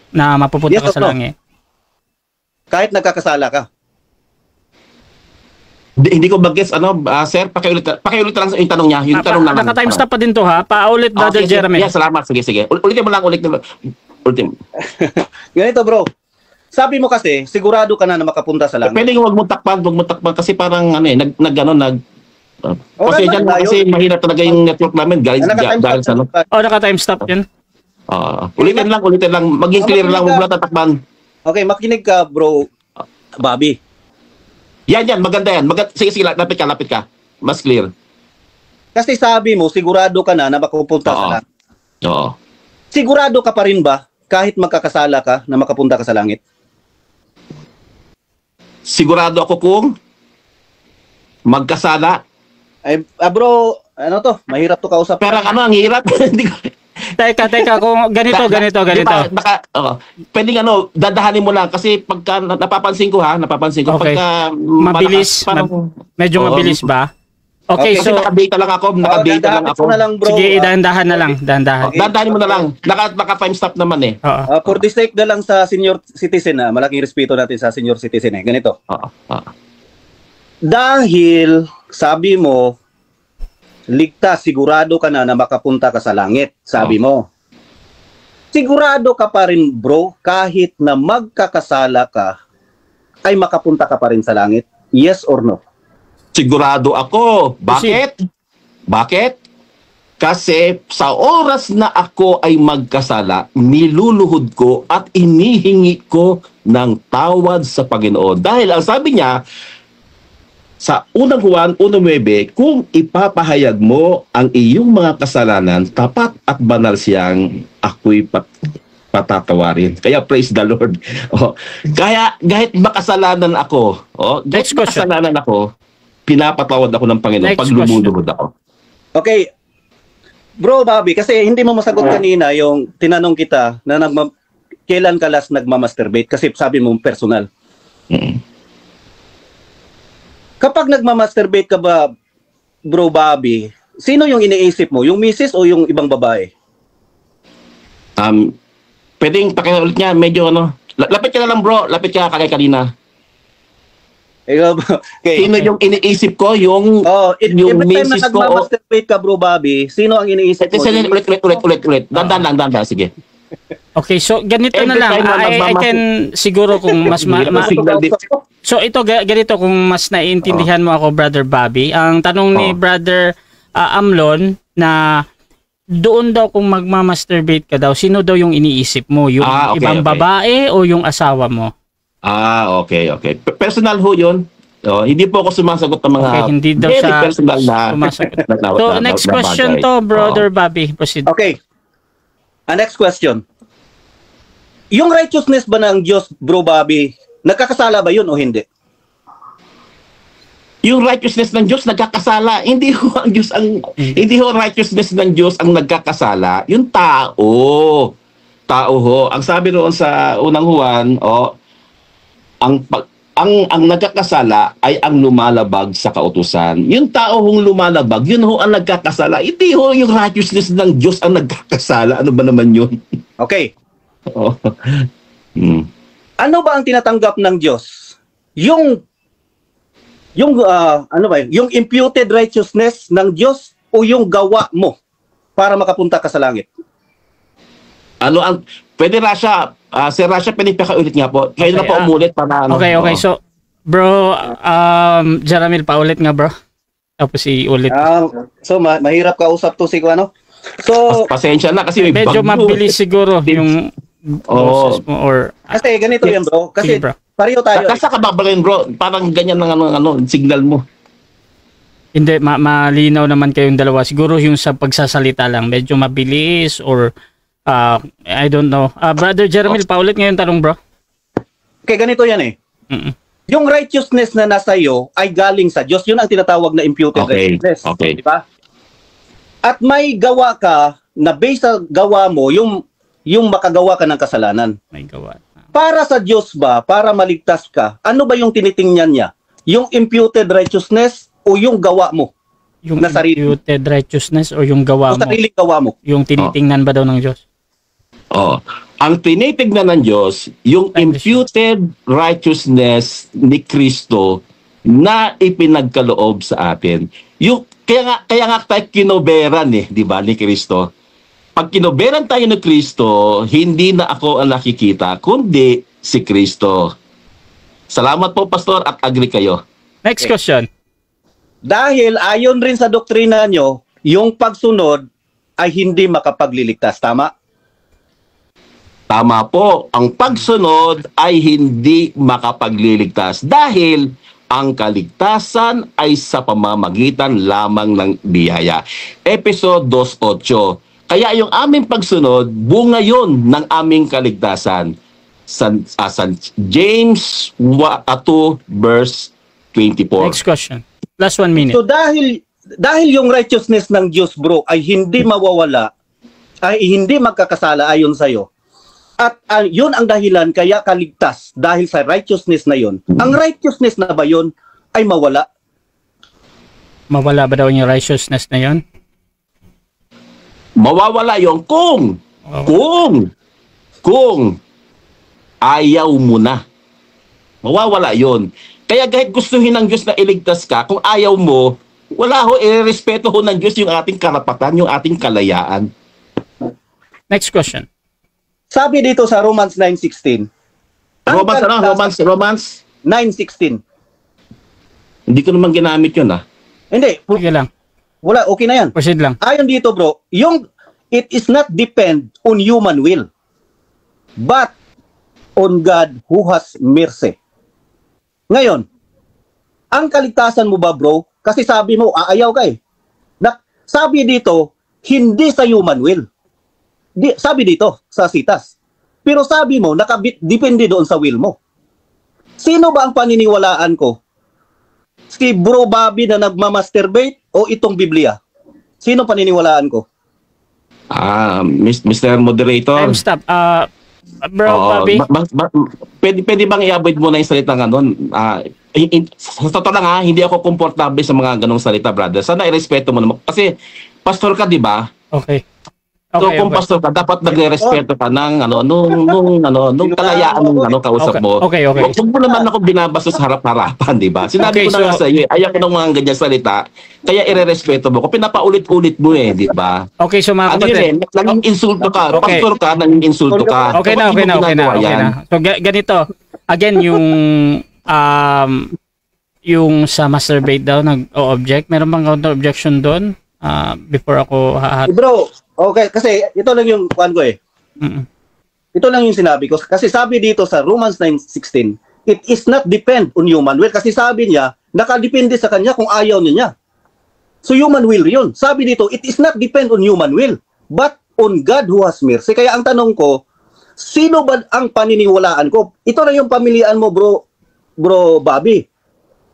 Speaker 2: na mapupunta ka sa langit?
Speaker 4: Kahit nagkakasala ka?
Speaker 3: Hindi ko mag-guess, sir, pakiulit lang yung tanong niya. Yung tanong naman.
Speaker 2: Naka-time stop pa din to, ha? Paulit, Brother Jeremy.
Speaker 3: Yeah, salamat. Sige. Ulitin mo lang.
Speaker 4: Ganito, bro. Sabi mo kasi, sigurado ka na makapunta sa langit.
Speaker 3: Pwede wag mo takpan kasi parang kasi dyan kasi mahirap talaga yung network namin dahil sa
Speaker 2: naka-time stop yun.
Speaker 3: Ulitin lang. Maging clear lang, wag mo tatakban.
Speaker 4: Okay, makinig ka, bro Bobby.
Speaker 3: Yan, maganda yan. Sige, lapit ka. Mas clear.
Speaker 4: Kasi sabi mo, sigurado ka na makapunta sa langit.
Speaker 3: Oo.
Speaker 4: Sigurado ka pa rin ba, kahit magkakasala ka, na makapunta ka sa langit?
Speaker 3: Sigurado ako kung magkasala.
Speaker 4: Bro, mahirap to kausap.
Speaker 3: Pero ang hirap.
Speaker 2: Teka, kung ganito.
Speaker 3: Pwedeng dadahanin mo lang kasi pagka napapansin ko
Speaker 2: okay.
Speaker 3: Pagka
Speaker 2: mabilis, medyo mabilis ba? Okay,
Speaker 3: kasi
Speaker 2: so
Speaker 3: naka-data lang ako.
Speaker 2: Sige, dahan-dahan na lang.
Speaker 3: Dahan-dahanin mo na lang. Naka-time stop naman eh.
Speaker 4: For the sake na lang sa senior citizen, malaking respeto natin sa senior citizen eh. Ganito. Dahil sabi mo, ligtas, sigurado ka na makapunta ka sa langit. Sabi mo. Sigurado ka pa rin, bro, kahit na magkakasala ka, ay makapunta ka pa rin sa langit? Yes or no?
Speaker 3: Sigurado ako. Bakit? Kasi sa oras na ako ay magkasala, niluluhod ko at inihingi ko ng tawad sa Panginoon. Dahil ang sabi niya, sa unang Juan 1:9, kung ipapahayag mo ang iyong mga kasalanan, tapat at banal siyang ako'y patatawarin. Kaya praise the Lord. Kaya kahit makasalanan ako, pinapatawad ako ng Panginoon pag lumuluhod ako.
Speaker 4: Okay. Bro Bobby, kasi hindi mo masagot kanina yung tinanong kita na kailan ka last nagmamasturbate kasi sabi mo personal.
Speaker 3: Mm.
Speaker 4: Kapag nagmamasturbate ka ba, Bro Bobby, sino yung iniisip mo? Yung misis o yung ibang babae?
Speaker 3: Pwedeng pakiulit niya, medyo ano. Lapit ka na lang bro, lapit ka kagay kanina.
Speaker 4: Okay.
Speaker 3: Sino yung iniisip ko? Yung
Speaker 4: Every time na
Speaker 3: misis ko.
Speaker 4: nagmamasturbate ka, Bro Bobby, sino ang iniisip mo?
Speaker 3: Ulit. Dandan, sige.
Speaker 2: Okay, so ganito
Speaker 3: Every
Speaker 2: na lang.
Speaker 3: time na
Speaker 2: I can siguro kung mas So ito ganito kung mas naiintindihan mo ako, Brother Bobby. Ang tanong ni Brother Amlon na doon daw kung magmamasturbate ka daw, sino daw yung iniisip mo? Yung ibang babae o yung asawa mo?
Speaker 3: Okay. Personal ho yun. Hindi po ako sumasagot ng mga
Speaker 2: hindi daw
Speaker 3: very
Speaker 2: siya
Speaker 3: personal na
Speaker 2: sumasagot. So, next question
Speaker 3: bagay.
Speaker 2: to, Brother Bobby. Proceed.
Speaker 4: Okay. Next question. Yung righteousness ba ng Diyos, Bro Bobby, nagkakasala ba yun o hindi?
Speaker 3: Yung righteousness ng Diyos nagkakasala. Hindi ho ang Diyos hindi ho righteousness ng Diyos ang nagkakasala. Yung tao ho. Ang sabi roon sa unang Juan, ang nagkakasala ay ang lumalabag sa kautusan. Yung tao hong lumalabag, yun ho ang nagkakasala. Hindi ho yung righteousness ng Diyos ang nagkakasala. Ano ba naman yun?
Speaker 4: Okay. Ano ba ang tinatanggap ng Diyos? Yung imputed righteousness ng Diyos o yung gawa mo para makapunta ka sa langit?
Speaker 3: Pwede Rasha, Sir Rasha, pwede ulit nga po. Kayo na po umulit para
Speaker 2: Okay. So, bro, Jaramil, paulit nga bro. Tapos ulit.
Speaker 4: So, mahirap kausap to si ano? So,
Speaker 3: pasensya na kasi
Speaker 2: medyo mabilis siguro yung boses mo or...
Speaker 4: Kasi ganito yan bro. Kasi
Speaker 2: bro.
Speaker 4: pareho tayo.
Speaker 3: Kasa ka babalayin bro. Parang ganyan ng signal mo.
Speaker 2: Hindi, malinaw naman kayong dalawa. Siguro yung sa pagsasalita lang. Medyo mabilis or... I don't know. Brother Jeremil, paulit ngayon tanong bro.
Speaker 4: Okay, ganito yan eh. Yung righteousness na nasa iyo ay galing sa Diyos. Yun ang tinatawag na imputed righteousness.
Speaker 3: Okay.
Speaker 4: Diba? At may gawa ka na based sa gawa mo, yung makagawa ka ng kasalanan.
Speaker 2: May gawa.
Speaker 4: Para sa Diyos ba, para maligtas ka, ano ba yung tinitingnan niya? Yung imputed righteousness o yung gawa mo?
Speaker 2: Yung
Speaker 4: na sarili.
Speaker 2: Imputed righteousness o yung gawa mo?
Speaker 4: Sariling gawa mo.
Speaker 2: Yung tinitingnan ba daw ng Diyos?
Speaker 3: Ang tinitignan ng Diyos, yung imputed righteousness ni Kristo na ipinagkaloob sa atin. Kaya nga tayo kinoberan di ba, ni Kristo. Pag kinoberan tayo ni Kristo, hindi na ako ang nakikita, kundi si Kristo. Salamat po, Pastor, at agree kayo.
Speaker 2: Next question.
Speaker 4: Dahil ayon rin sa doktrina nyo, yung pagsunod ay hindi makapagliligtas. Tama?
Speaker 3: Tama po. Ang pagsunod ay hindi makapagliligtas dahil ang kaligtasan ay sa pamamagitan lamang ng biyaya. Episode 2:8. Kaya yung aming pagsunod, bunga yun ng aming kaligtasan. San James 2 verse 24.
Speaker 2: Next question. Last 1 minute.
Speaker 4: So dahil yung righteousness ng Diyos, bro, ay hindi mawawala, ay hindi magkakasala ayon sa'yo. At yun ang dahilan kaya kaligtas dahil sa righteousness na yun. Ang righteousness na ba yun ay mawala?
Speaker 2: Mawala ba daw yung righteousness na yun?
Speaker 3: Mawawala yun kung ayaw mo na. Mawawala yun. Kaya kahit gustuhin ng Diyos na iligtas ka, kung ayaw mo, wala ho, irespeto ho ng Diyos yung ating karapatan, yung ating kalayaan.
Speaker 2: Next question.
Speaker 4: Sabi dito sa Romans 9:16.
Speaker 3: Romans
Speaker 4: 9:16.
Speaker 3: Hindi ko naman ginamit yun
Speaker 4: Hindi.
Speaker 2: Sige lang.
Speaker 4: Wala, okay na yan.
Speaker 2: Proceed lang.
Speaker 4: Ayon dito bro, it is not depend on human will, but on God who has mercy. Ngayon, ang kaligtasan mo ba bro, kasi sabi mo, aayaw ka sabi dito, hindi sa human will. Sabi dito, sa sitas. Pero sabi mo, depende doon sa will mo. Sino ba ang paniniwalaan ko? Si Bro Bobby na nagmamasturbate o itong Biblia? Sino paniniwalaan ko?
Speaker 3: Mr. Moderator.
Speaker 2: Time stop. Bro,
Speaker 3: Oo,
Speaker 2: Bobby.
Speaker 3: pwede bang i-avoid mo na yung salita nga nun? Sa totoo lang hindi ako komportable sa mga ganong salita, brother. Sana irespeto mo naman. Kasi pastor ka, di ba?
Speaker 2: Okay.
Speaker 3: So kung pastor ka, dapat nagre-respeto ka ng nung kalayaan ng kausap mo.
Speaker 2: Okay.
Speaker 3: Huwag mo naman ako binabastos sa harap-harapan, di ba? Sinabi ko na nga sa iyo, ayaw ko ng mga ganyan salita, kaya ire-respeto mo. Kung pinapaulit-ulit mo di ba?
Speaker 2: Okay, so mga
Speaker 3: Ano
Speaker 2: kapatid.
Speaker 3: yun naging insulto ka.
Speaker 2: Okay.
Speaker 3: Pastor ka, naging insulto ka.
Speaker 2: Okay na. So ganito, again yung sa masturbate daw nag-object, meron bang counter objection doon? Before ako
Speaker 5: Bro, okay, kasi ito lang yung kuan ko eh. Ito lang yung sinabi ko. Kasi sabi dito sa Romans 9:16, it is not depend on human will. Kasi sabi niya, nakadepende sa kanya kung ayaw niya. So human will yun. Sabi dito, it is not depend on human will, but on God who has mercy. Kaya ang tanong ko, sino ba ang paniniwalaan ko? Ito na yung pamilian mo, bro Bobby.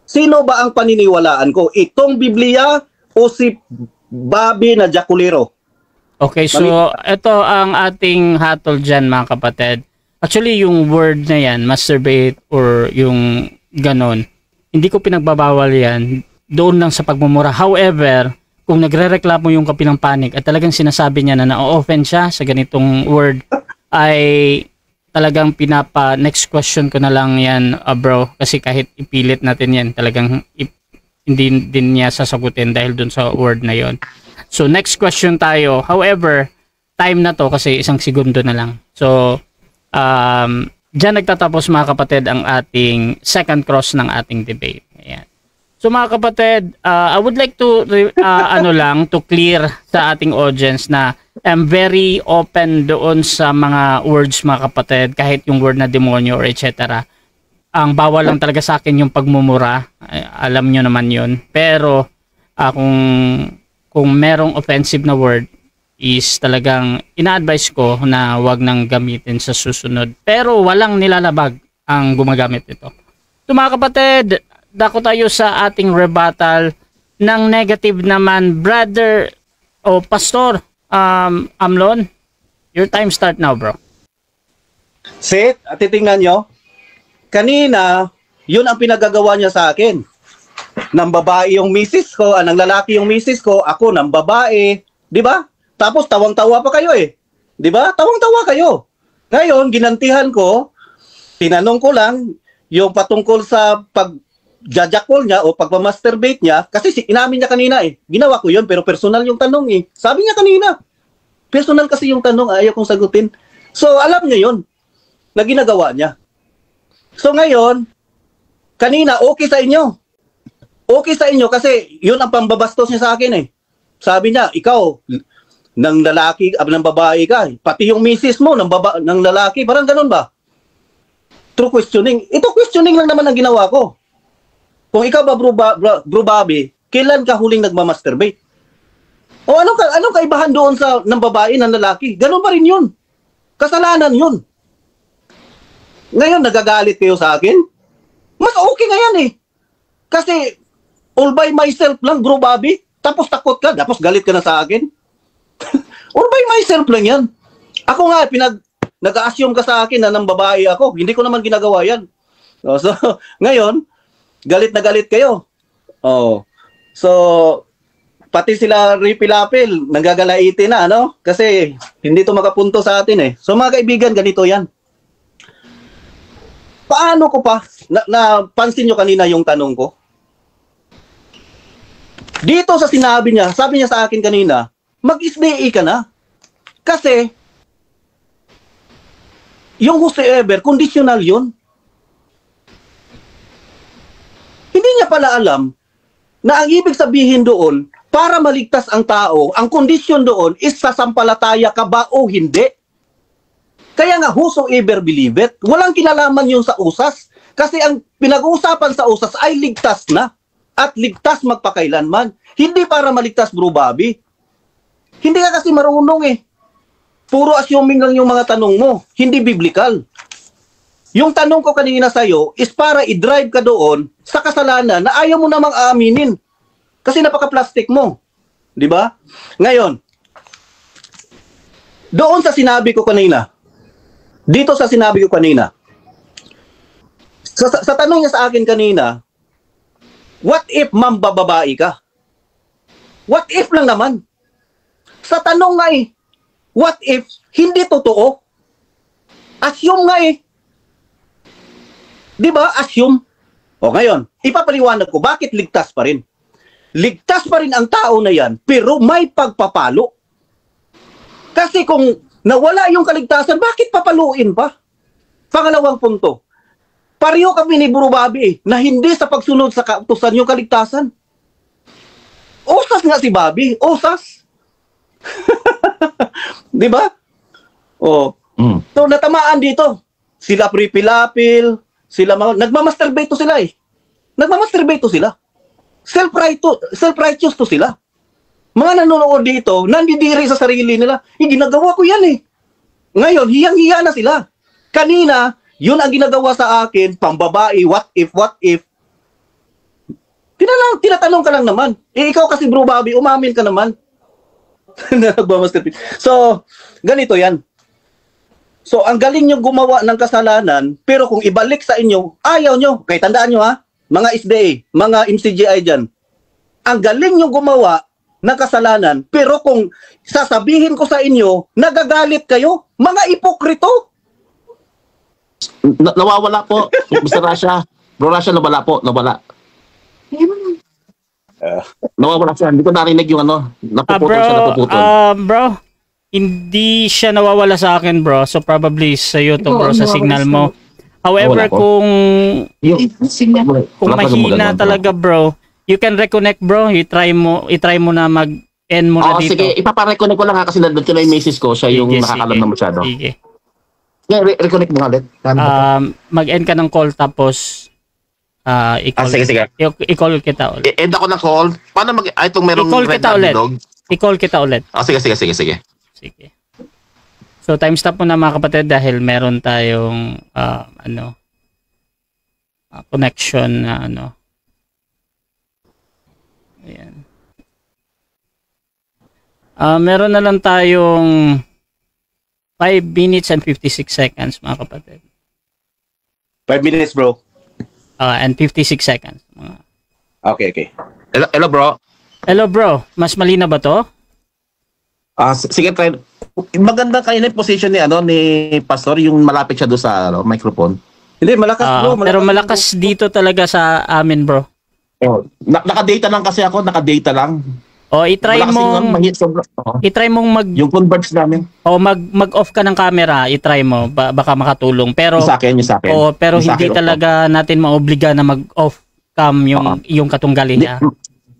Speaker 5: Sino ba ang paniniwalaan ko? Itong Biblia o si Bobby na Jaculero?
Speaker 2: Okay, so ito ang ating hatol dyan, mga kapatid. Actually, yung word na yan, masturbate or yung ganon, hindi ko pinagbabawal yan doon lang sa pagmumura. However, kung nagre-reklamo yung kapilang panig at talagang sinasabi niya na na-offend siya sa ganitong word, ay talagang next question ko na lang yan, bro. Kasi kahit ipilit natin yan, talagang hindi din niya sasagutin dahil dun sa word na yon. So next question tayo. However, time na to kasi 1 segundo na lang. So diyan nagtatapos, mga kapatid, ang ating second cross ng ating debate. Ayan. So mga kapatid, I would like to to clear sa ating audience na I'm very open doon sa mga words, mga kapatid, kahit yung word na demonyo or etc. Ang bawal lang talaga sa akin yung pagmumura. Alam nyo naman yun. Pero kung merong offensive na word, is talagang ina-advise ko na wag nang gamitin sa susunod. Pero walang nilalabag ang gumagamit nito. So mga kapatid, dako tayo sa ating rebuttal ng negative naman. Brother o Pastor Amlon, your time start now, bro.
Speaker 5: Sit, at titingnan nyo. Kanina, yun ang pinagagawa niya sa akin. Nang babae yung misis ko, nang lalaki yung misis ko, ako nang babae. Di ba? Tapos tawang-tawa pa kayo eh. Di ba? Tawang-tawa kayo. Ngayon, ginantihan ko, tinanong ko lang, yung patungkol sa pag-jajakol niya o pagmamasturbate niya, kasi inamin niya kanina eh. Ginawa ko yun, pero personal yung tanong eh. Sabi niya kanina, personal kasi yung tanong, ayaw kong sagutin. So, alam niya yun, na ginagawa niya. So, ngayon, kanina, okay sa inyo. Okay sa inyo kasi yun ang pambabastos niya sa akin eh. Sabi niya, ikaw, ng lalaki, ng babae ka. Pati yung misis mo, ng lalaki. Parang ganun ba? True questioning. Ito questioning lang naman ang ginawa ko. Kung ikaw ba, bro Bobby, kailan ka huling nagmamasturbate? O anong kaibahan doon sa ng babae, ng lalaki? Ganun pa rin yun. Kasalanan yun. Ngayon, nagagalit kayo sa akin? Mas okay nga yan eh. Kasi, all by myself lang, bro Bobby. Tapos takot ka, tapos galit ka na sa akin. All by myself lang yan. Ako nga, nag-a-assume ka sa akin na ng babae ako. Hindi ko naman ginagawa yan. So, ngayon, galit na galit kayo. So, pati sila Ripilapil, nagagalaitin na, ano? Kasi, hindi to makapunto sa atin eh. So, mga kaibigan, ganito yan. Paano ko pa, napansin nyo kanina yung tanong ko? Dito sa sinabi niya, sabi niya sa akin kanina, mag-SDA ka na. Kasi, yung whosoever, conditional yun. Hindi niya pala alam na ang ibig sabihin doon, para maligtas ang tao, ang kondisyon doon is sasampalataya ka ba o hindi. Kaya nga, whosoever believeth, walang kinalaman yun sa usas. Kasi ang pinag-uusapan sa usas ay ligtas na. At ligtas magpakailanman. Hindi para maligtas, bro Bobby. Hindi ka kasi marunong eh. Puro assuming lang yung mga tanong mo. Hindi biblical. Yung tanong ko kanina sa'yo is para i-drive ka doon sa kasalanan na ayaw mo namang aaminin. Kasi napaka-plastic mo. Di ba? Ngayon, Doon sa sinabi ko kanina, dito sa sinabi ko kanina, sa tanong niya sa akin kanina, what if mambababae ka? What if lang naman? Sa tanong nga eh, what if hindi totoo? Assume nga eh. Di ba? Assume. O ngayon, ipapaliwanag ko, bakit ligtas pa rin? Ligtas pa rin ang tao na yan, pero may pagpapalo. Kasi kung nawala yung kaligtasan, bakit papaluin pa? Pangalawang punto, pareho kami ni Bro Bobby eh, na hindi sa pagsunod sa kautusan yung kaligtasan. Usas nga si Bobby, usas. Di ba? Oh. So natamaan dito. Sila pripilapil, sila nagmamasturbate to sila eh. Nagmamasturbate to sila. Self-righteous to sila. Mga nanonood dito, nandidiri sa sarili nila. Ginagawa ko yan eh. Ngayon, hiyang-hiya na sila. Kanina, yun ang ginagawa sa akin, pambabae, what if. Tinatanong ka lang naman. Ikaw kasi Bro Bobby, umamin ka naman. So, ganito yan. So, ang galing nyo gumawa ng kasalanan, pero kung ibalik sa inyo, ayaw nyo. Kaya tandaan nyo ha, mga SDA, mga MCGI dyan, ang galing nyo gumawa ng kasalanan, pero kung sasabihin ko sa inyo, nagagalit kayo, mga ipokrito.
Speaker 3: Nawawala po, Mr. Rasha. Bro Rasha, nawala. Nawawala siya. Hindi ko narinig yung napuputol.
Speaker 2: Bro, hindi siya nawawala sa akin, bro. So probably sa iyo to, bro, sa signal mo. However, kung mahina talaga, bro, you can reconnect, bro. I-try mo na mag-end mo na dito.
Speaker 3: Sige, ipapareconnect ko lang ha kasi nandun ko na yung message ko. Siya yung nakakalam na masyado.
Speaker 2: Sige.
Speaker 3: Yeah, reconnect mo nga ulit.
Speaker 2: Mag-end ka ng call tapos
Speaker 3: sige.
Speaker 2: I-call kita ulit.
Speaker 3: I-end ako ng call. Paano itong merong
Speaker 2: I-call kita ulit. I-call kita ulit.
Speaker 3: Sige.
Speaker 2: Sige. So time stop mo na mga kapatid dahil meron tayong connection na Ayan. Meron na lang tayong 5 minutes and 56 seconds mga kapatid.
Speaker 5: 5 minutes, bro.
Speaker 2: And 56 seconds.
Speaker 5: Okay.
Speaker 3: Hello, bro.
Speaker 2: Hello, bro. Mas malina ba to?
Speaker 3: Sige, try. Maganda kayo na yung position ni Pastor, yung malapit siya doon sa microphone.
Speaker 5: Hindi, malakas, bro.
Speaker 2: Pero malakas dito talaga sa amin, bro.
Speaker 3: Naka-data lang kasi ako,
Speaker 2: i-try mong
Speaker 3: yung converge namin.
Speaker 2: mag-off ka ng camera, i-try mo, baka makatulong. Pero
Speaker 3: yung sa akin.
Speaker 2: Pero hindi talaga natin maobliga na mag-off cam yung katunggali niya.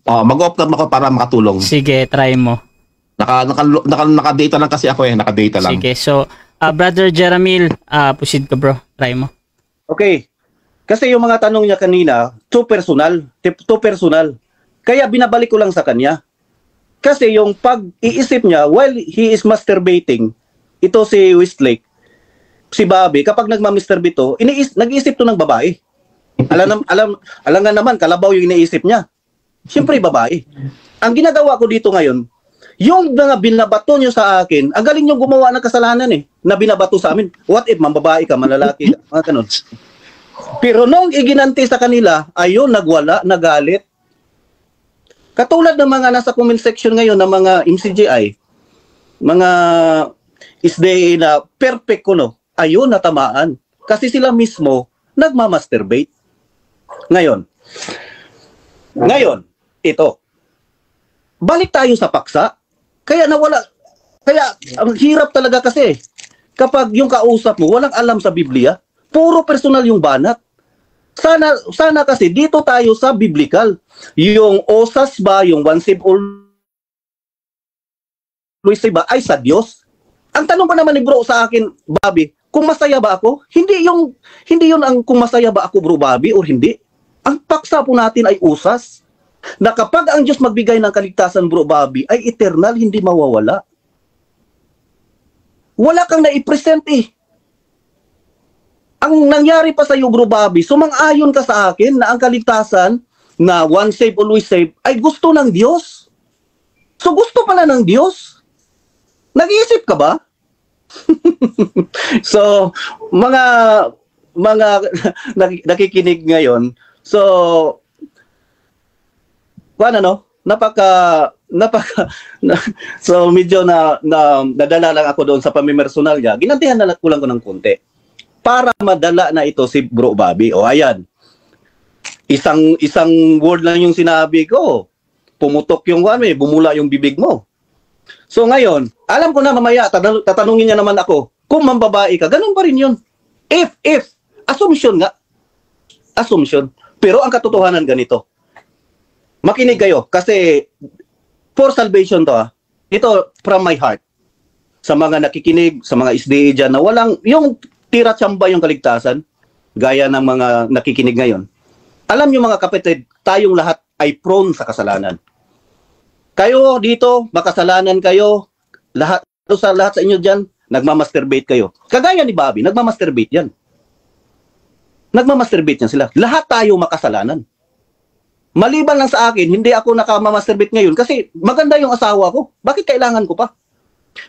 Speaker 3: Mag-off cam ako para makatulong.
Speaker 2: Sige, try mo.
Speaker 3: Naka-data lang kasi ako naka-data lang.
Speaker 2: Sige, so Brother Jeramil, proceed ka, bro. Try mo.
Speaker 5: Okay. Kasi yung mga tanong niya kanina, too personal. Kaya binabalik ko lang sa kanya. Kasi yung pag-iisip niya, while he is masturbating, ito si Westlake, si Bobby, kapag nagmamasturbate to, nag-iisip to ng babae. Alam nga naman, kalabaw yung iniisip niya. Siyempre, babae. Ang ginagawa ko dito ngayon, yung mga binabato nyo sa akin, ang galing nyo gumawa ng kasalanan na binabato sa amin. What if, mambabae ka, malalaki ka, mga ganun. Pero nung iginanti sa kanila, ayun, nagwala, nagalit. Katulad ng mga nasa comment section ngayon ng mga MCGI, mga SDA na perfect ayun, natamaan. Kasi sila mismo nagmamasturbate. Ngayon, ito. Balik tayo sa paksa. Kaya ang hirap talaga kasi kapag yung kausap mo walang alam sa Biblia, puro personal yung banat. Sana kasi dito tayo sa biblical. Yung osas ba, yung once saved always saved ba, ay sa Diyos. Ang tanong pa naman ni bro sa akin, Bobby, kung masaya ba ako? Hindi yun ang kung masaya ba ako, bro Bobby, or hindi. Ang paksa po natin ay usas. Na kapag ang Diyos magbigay ng kaligtasan, bro Bobby, ay eternal, hindi mawawala. Wala kang na-present Ang nangyari pa sa iyo, bro Bobby, sumang-ayon ka sa akin na ang kaligtasan na once saved, always saved, ay gusto ng Diyos. So gusto pala ng Diyos. Nag-iisip ka ba? So, mga nakikinig ngayon, so, so medyo nadala lang ako doon sa pamimersonal niya. Ginantihan na ko lang ko ng konti para madala na ito si Bro Bobby. O ayan, isang word lang yung sinabi ko, pumutok yung bumula yung bibig mo. So ngayon, alam ko na mamaya tatanungin niya naman ako, kung mambabae ka, ganun pa rin yun. If assumption nga, assumption. Pero ang katotohanan ganito. Makinig kayo kasi for salvation to ito from my heart. Sa mga nakikinig, sa mga SDA dyan na walang, yung tira-tsamba yung kaligtasan, gaya ng mga nakikinig ngayon. Alam nyo mga kapatid, tayong lahat ay prone sa kasalanan. Kayo dito, makasalanan kayo, lahat sa inyo dyan, nagmamasturbate kayo. Kagaya ni Bobby, nagmamasturbate yan. Nagmamasturbate yan sila. Lahat tayo makasalanan. Maliban lang sa akin, hindi ako nakamamasturbate ngayon kasi maganda yung asawa ko. Bakit kailangan ko pa?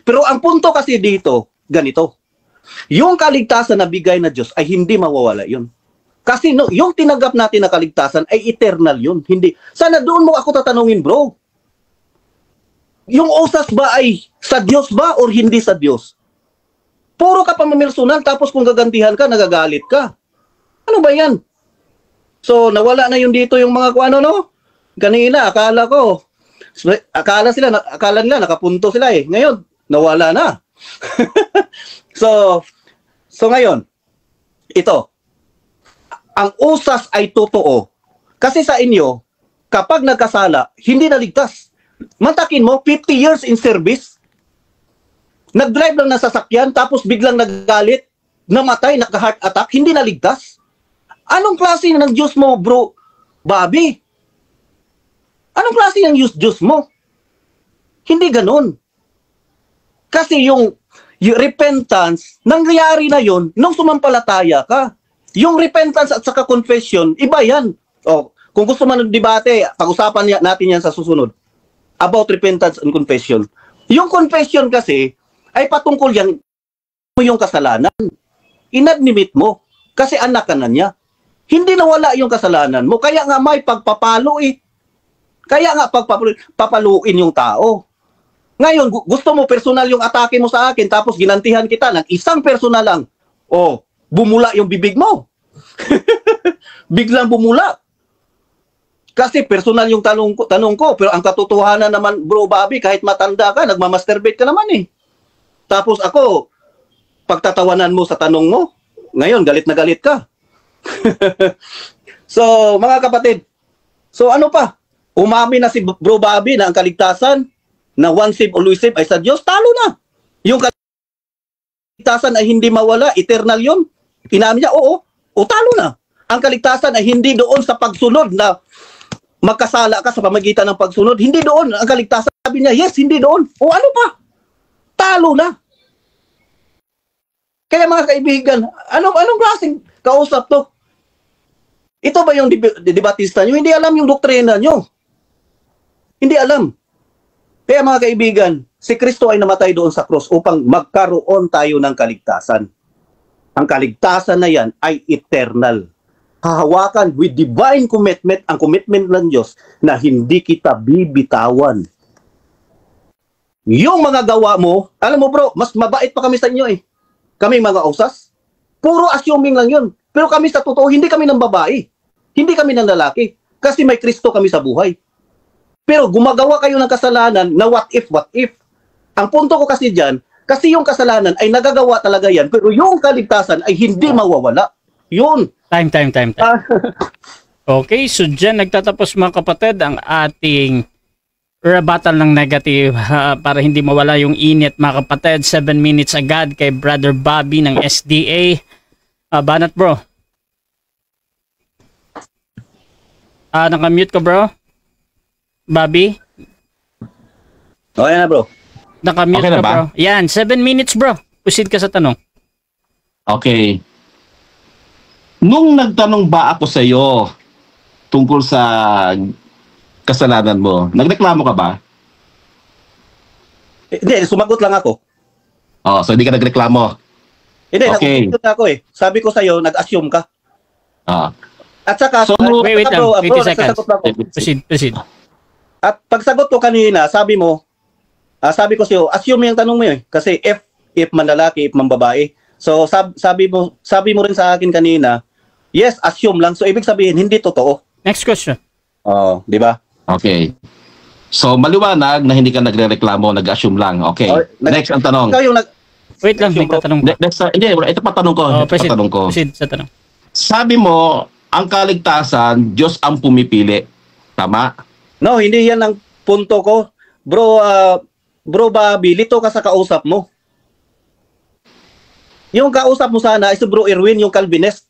Speaker 5: Pero ang punto kasi dito, ganito. Yung kaligtasan na bigay na Diyos ay hindi mawawala yun. Kasi yung tinanggap natin na kaligtasan ay eternal yun. Hindi. Sana doon mo ako tatanungin, bro. Yung usas ba ay sa Diyos ba or hindi sa Diyos? Puro ka pamimersonal tapos kung gagantihan ka, nagagalit ka. Ano ba yan? So, nawala na yun dito yung mga no? Kanina, akala nila, nakapunto sila eh. Ngayon, nawala na. So ngayon, ito, ang usas ay totoo. Kasi sa inyo, kapag nagkasala, hindi naligtas. Mantakin mo, 50 years in service, nag-drive lang ng sasakyan, tapos biglang nagalit, namatay, naka-heart attack, hindi naligtas. Anong klase ng Diyos mo, bro, Bobby? Anong klase ng Diyos mo? Hindi ganun. Kasi yung repentance, nangyayari na yon nung sumampalataya ka. Yung repentance at saka confession, iba yan. O, kung gusto man ng debate, pag-usapan natin yan sa susunod. About repentance and confession. Yung confession kasi, ay patungkol yan yung kasalanan. Inadmit mo. Kasi anak ka na niya. Hindi nawala yung kasalanan mo. Kaya nga may pagpapalo eh. Kaya nga papaluin yung tao. Ngayon, gusto mo personal yung atake mo sa akin tapos ginantihan kita ng isang personal lang. O, bumula yung bibig mo. Biglang bumula. Kasi personal yung tanong ko. Pero ang katotohanan naman, bro Bobby, kahit matanda ka, nagmamasturbate ka naman eh. Tapos ako, pagtatawanan mo sa tanong mo, ngayon, galit na galit ka. So, mga kapatid, so ano pa? Umami na si Bro Bobby na ang kaligtasan na one save, always save ay sa Diyos, talo na. Yung kaligtasan ay hindi mawala, eternal yun. Inamin niya, oo, talo na. Ang kaligtasan ay hindi doon sa pagsunod na magkasala ka sa pamagitan ng pagsunod. Hindi doon. Ang kaligtasan, sabi niya, yes, hindi doon. O ano pa? Talo na. Kaya mga kaibigan, anong klaseng kausap to? Ito ba yung debatista nyo? Hindi alam yung doktrina nyo. Hindi alam. Kaya mga kaibigan, si Kristo ay namatay doon sa cross upang magkaroon tayo ng kaligtasan. Ang kaligtasan na yan ay eternal. Hahawakan with divine commitment, ang commitment ng Diyos na hindi kita bibitawan. Yung mga gawa mo, alam mo bro, mas mabait pa kami sa inyo eh. Kami mga usas, puro assuming lang yun. Pero kami sa totoo, hindi kami ng babae. Hindi kami ng lalaki. Kasi may Kristo kami sa buhay. Pero gumagawa kayo ng kasalanan na what if. Ang punto ko kasi dyan, kasi yung kasalanan ay nagagawa talaga yan, pero yung kaligtasan ay hindi mawawala. Yun.
Speaker 2: Time. Okay, so dyan nagtatapos mga kapatid ang ating rebuttal ng negative para hindi mawala yung init mga kapatid. 7 minutes agad kay Brother Bobby ng SDA. Banat bro. Nakamute ka bro? Bobby?
Speaker 5: Okay na bro.
Speaker 2: Nakamute
Speaker 3: Okay na
Speaker 2: ka
Speaker 3: ba?
Speaker 2: bro. Yan, 7 minutes bro. Proceed ka sa tanong.
Speaker 3: Okay. Nung nagtanong ba ako sa iyo tungkol sa kasalanan mo, nagreklamo ka ba?
Speaker 5: Hindi, sumagot lang ako.
Speaker 3: Oh, so hindi ka nagreklamo.
Speaker 5: Hindi,
Speaker 3: Okay.
Speaker 5: nag-uusap ako eh. Sabi ko sa'yo, nag-assume ka.
Speaker 3: Ah.
Speaker 5: At saka,
Speaker 3: So,
Speaker 2: wait lang,
Speaker 5: bro,
Speaker 2: 20 seconds.
Speaker 5: nagsasagot ako.
Speaker 2: Proceed.
Speaker 5: At pagsagot ko kanina, sabi mo, sabi ko sa'yo, assume yung tanong mo eh. Kasi if manlalaki, if mambabae. So sabi mo rin sa akin kanina, yes, assume lang. So ibig sabihin, hindi totoo.
Speaker 2: Next question.
Speaker 5: Oo, di ba?
Speaker 3: Okay. So, maliwanag na hindi ka nagre-reklamo, nag-assume lang. Okay.
Speaker 5: Oh,
Speaker 3: Next ang tanong.
Speaker 5: Ikaw yung
Speaker 2: Wait lang, may tatanong pa.
Speaker 3: Next, hindi, ito pa tanong ko.
Speaker 2: Oh,
Speaker 3: Ito pa tanong ko.
Speaker 2: proceed sa tanong.
Speaker 3: Sabi mo, ang kaligtasan, Diyos ang pumipili. Tama?
Speaker 5: No, hindi yan ang punto ko. Bro Bobby, lito ka sa kausap mo. Yung kausap mo sana is Bro Erwin, yung Calvinist.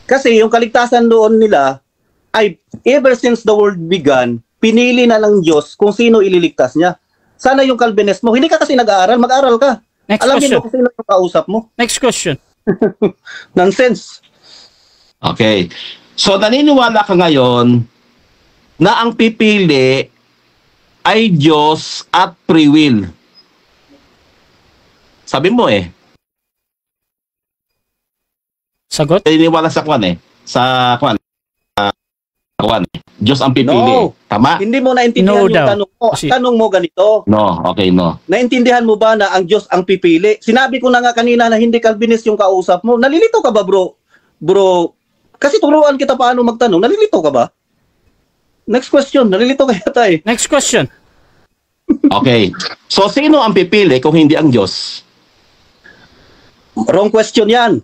Speaker 5: Kasi yung kaligtasan doon nila ay ever since the world began, pinili na ng Diyos kung sino ililigtas niya. Sana yung Calvinist mo, hindi ka kasi nag-aaral, mag-aaral ka.
Speaker 2: Next
Speaker 5: Alamin
Speaker 2: question.
Speaker 5: mo kung sino yung kausap mo.
Speaker 2: Next question.
Speaker 5: Nonsense.
Speaker 3: Okay. So, naniniwala ka ngayon na ang pipili ay Diyos at free will. Sabi mo eh.
Speaker 2: Sagot?
Speaker 3: Naniniwala sa kwan eh. Sa kwan. Kwan. Diyos ang pipili.
Speaker 5: No.
Speaker 3: Tama?
Speaker 5: Hindi mo naintindihan
Speaker 2: No
Speaker 5: yung
Speaker 2: daw.
Speaker 5: tanong mo.
Speaker 2: Kasi-
Speaker 5: Tanong mo ganito.
Speaker 3: No. Okay, no.
Speaker 5: Naintindihan mo ba na ang Diyos ang pipili? Sinabi ko na nga kanina na hindi Calvinist yung kausap mo. Nalilito ka ba, bro? Bro, kasi turuan kita paano magtanong. Nalilito ka ba? Next question. Nalilito ka yata eh.
Speaker 2: Next question.
Speaker 3: Okay. So, sino ang pipili kung hindi ang Diyos?
Speaker 5: Wrong question yan.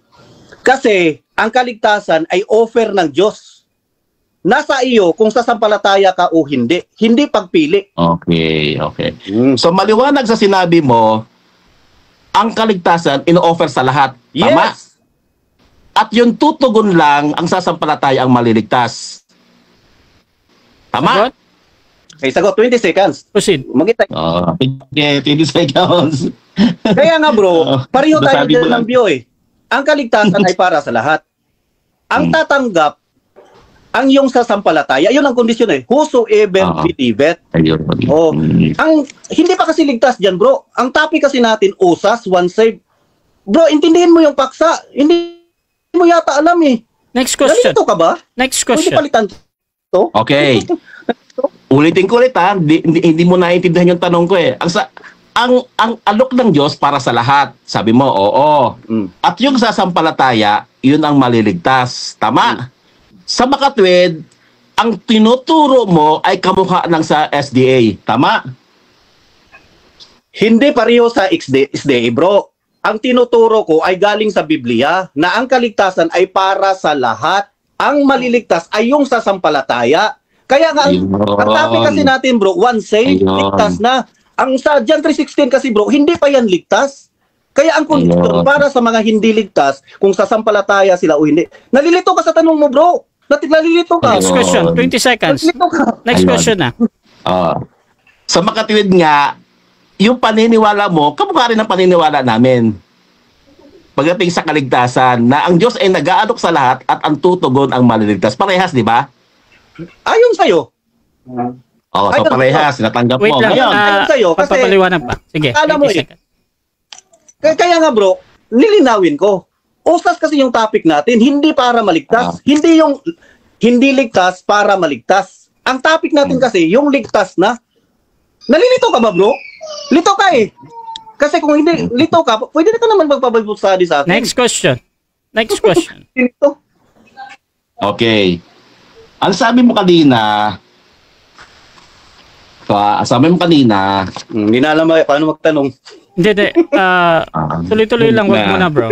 Speaker 5: Kasi ang kaligtasan ay offer ng Diyos. Nasa iyo kung sasampalataya ka o hindi. Hindi pagpili.
Speaker 3: Okay, okay. So, maliwanag sa sinabi mo, ang kaligtasan ino-offer sa lahat. Tama?
Speaker 5: Yes.
Speaker 3: At yung tutugon lang ang sasampalataya ang maliligtas. Tama?
Speaker 2: Sagot?
Speaker 5: Okay, sagot. 20 seconds.
Speaker 2: Proceed.
Speaker 5: Magita.
Speaker 3: Okay, 20 seconds.
Speaker 5: Kaya nga bro, pareho tayo
Speaker 3: Nasabi mo
Speaker 5: dyan
Speaker 3: lang.
Speaker 5: ng view eh. Ang kaligtasan ay para sa lahat. Ang tatanggap, ang iyong sasampalataya, yun ang kondisyon eh. Whosoever believeth.
Speaker 3: Ayun.
Speaker 5: Oh, ang hindi pa kasi ligtas diyan, bro. Ang topic kasi natin, usas, one save. Bro, intindihin mo yung paksa. Hindi mo yata alam eh.
Speaker 2: Next question.
Speaker 5: Nalito ka ba?
Speaker 2: Next
Speaker 5: Pwede
Speaker 2: question.
Speaker 5: palitan to?
Speaker 3: Okay. Ulitin ko ulit ha. Hindi mo naiintindihan yung tanong ko eh. Ang alok ng Diyos para sa lahat. Sabi mo, oo. At yung sasampalataya, yun ang maliligtas. Tama? Sa makatwid, ang tinuturo mo ay kamukha ng sa SDA. Tama?
Speaker 5: Hindi pareho sa SDA, bro. Ang tinuturo ko ay galing sa Biblia na ang kaligtasan ay para sa lahat. Ang maliligtas ay yung sasampalataya. Kaya nga, ang topic kasi natin, bro, one save,
Speaker 3: Ayun.
Speaker 5: ligtas na. Ang sa John 3:16 kasi, bro, hindi pa yan ligtas. Kaya ang kondisyon
Speaker 3: Ayun.
Speaker 5: para sa mga hindi ligtas, kung sasampalataya sila o hindi. Nalilito ka sa tanong mo, bro. Nalilito ka.
Speaker 2: Next question. 20 seconds.
Speaker 5: Nalilito ka.
Speaker 2: Next
Speaker 3: Ayun.
Speaker 2: question na.
Speaker 3: Sa makatwid nga, yung paniniwala mo, kamukha rin ang paniniwala namin. Pagdating sa kaligtasan, na ang Diyos ay nag-aalok sa lahat at ang tutugon ang maliligtas. Parehas, di ba?
Speaker 5: Ayon sa'yo.
Speaker 3: Oo, so
Speaker 5: Ayun.
Speaker 3: parehas, natanggap
Speaker 2: Wait
Speaker 3: mo.
Speaker 2: lang.
Speaker 3: Ngayon,
Speaker 5: ayun sa'yo, kasi-
Speaker 2: Papapaliwanag pa. Sige.
Speaker 5: Alam mo
Speaker 2: 20
Speaker 5: eh.
Speaker 2: seconds.
Speaker 5: Kaya nga bro, nilinawin ko. Usas kasi yung topic natin, hindi para maligtas. Hindi yung hindi ligtas para maligtas. Ang topic natin kasi, yung ligtas na. Nalilito ka ba bro? Lito ka eh. Kasi kung hindi lito ka, pwede na ka naman magpa-Bible study sa akin.
Speaker 2: Next question. Next question.
Speaker 5: Lito.
Speaker 3: okay. Ang sabi mo kanina,
Speaker 5: Hindi na alam paano magtanong.
Speaker 2: Hindi. Tuloy-tuloy lang. Wag mo na, bro.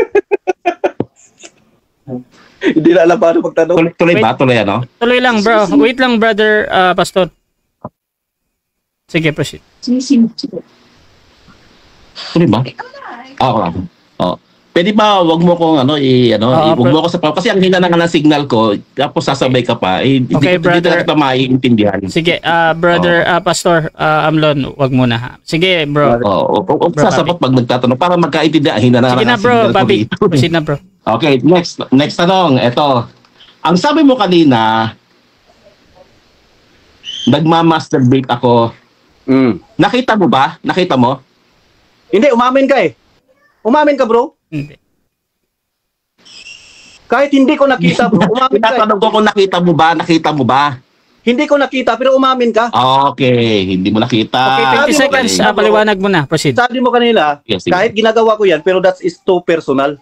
Speaker 5: Hindi na alam paano magtanong.
Speaker 3: tuloy ba? Tuloy ano?
Speaker 2: Tuloy lang, bro. Wait lang, brother Pastor. Sige, proceed.
Speaker 3: Tuloy ba? Oo. Pwede ba wag mo kong wag mo ako sa kasi ang hina na nga ng signal ko, tapos sasabay ka pa.
Speaker 2: Okay, brother.
Speaker 3: Hindi kita maiintindihan.
Speaker 2: Sige, brother Pastor Amlon, wag mo na ha. Sige, bro.
Speaker 3: Oo,
Speaker 2: Bro,
Speaker 3: sasapat pag nagtatanong para magkaintindihan. Hina na
Speaker 2: Sige
Speaker 3: nga
Speaker 2: na,
Speaker 3: ng
Speaker 2: bro.
Speaker 3: signal ko
Speaker 2: Bobby,
Speaker 3: dito.
Speaker 2: proceed na, bro.
Speaker 3: Okay, next tanong. Ito. Ang sabi mo kanina, nagmamasturbate ako. Nakita mo ba? Nakita mo?
Speaker 5: Hindi, umamin ka eh. Umamin ka, bro.
Speaker 2: Hindi.
Speaker 5: Kahit hindi ko nakita, bro. Umamin ka.
Speaker 3: Tinatanong ko kung nakita mo ba?
Speaker 5: Hindi ko nakita, pero umamin ka.
Speaker 3: Okay, hindi mo nakita.
Speaker 2: Okay, 20 seconds.
Speaker 5: Okay.
Speaker 2: Paliwanag mo na. Proceed.
Speaker 5: Sabi mo kanina,
Speaker 3: Yes, sige.
Speaker 5: kahit ginagawa ko yan, pero that is too personal.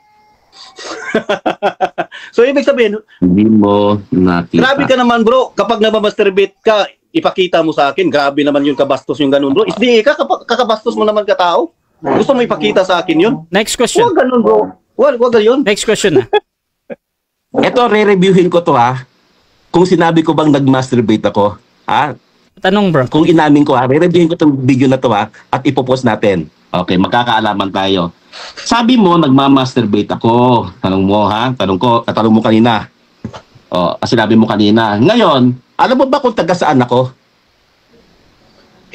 Speaker 5: So, ibig sabihin,
Speaker 3: Hindi mo nakita.
Speaker 5: grabe ka naman, bro. Kapag nabamasturbate ka, ipakita mo sa akin. Grabe naman yung kabastos yung ganun, bro. Hindi ka, kakabastos mo naman katao. Gusto mo ipakita sa akin yun?
Speaker 2: Next question.
Speaker 5: Huwag ganun, bro. Huwag ganun.
Speaker 2: Next question na.
Speaker 3: Ito, re-reviewin ko to ha. Kung sinabi ko bang nag-masturbate ako, ha?
Speaker 2: Tanong, bro.
Speaker 3: Kung inamin ko ha, re-reviewin ko tong video na to ha, at ipopost natin. Okay, magkakaalaman tayo. Sabi mo, nagmamasturbate ako. Tanong mo ha, tanong mo kanina. Sinabi mo kanina. Ngayon, alam mo ba kung taga saan ako?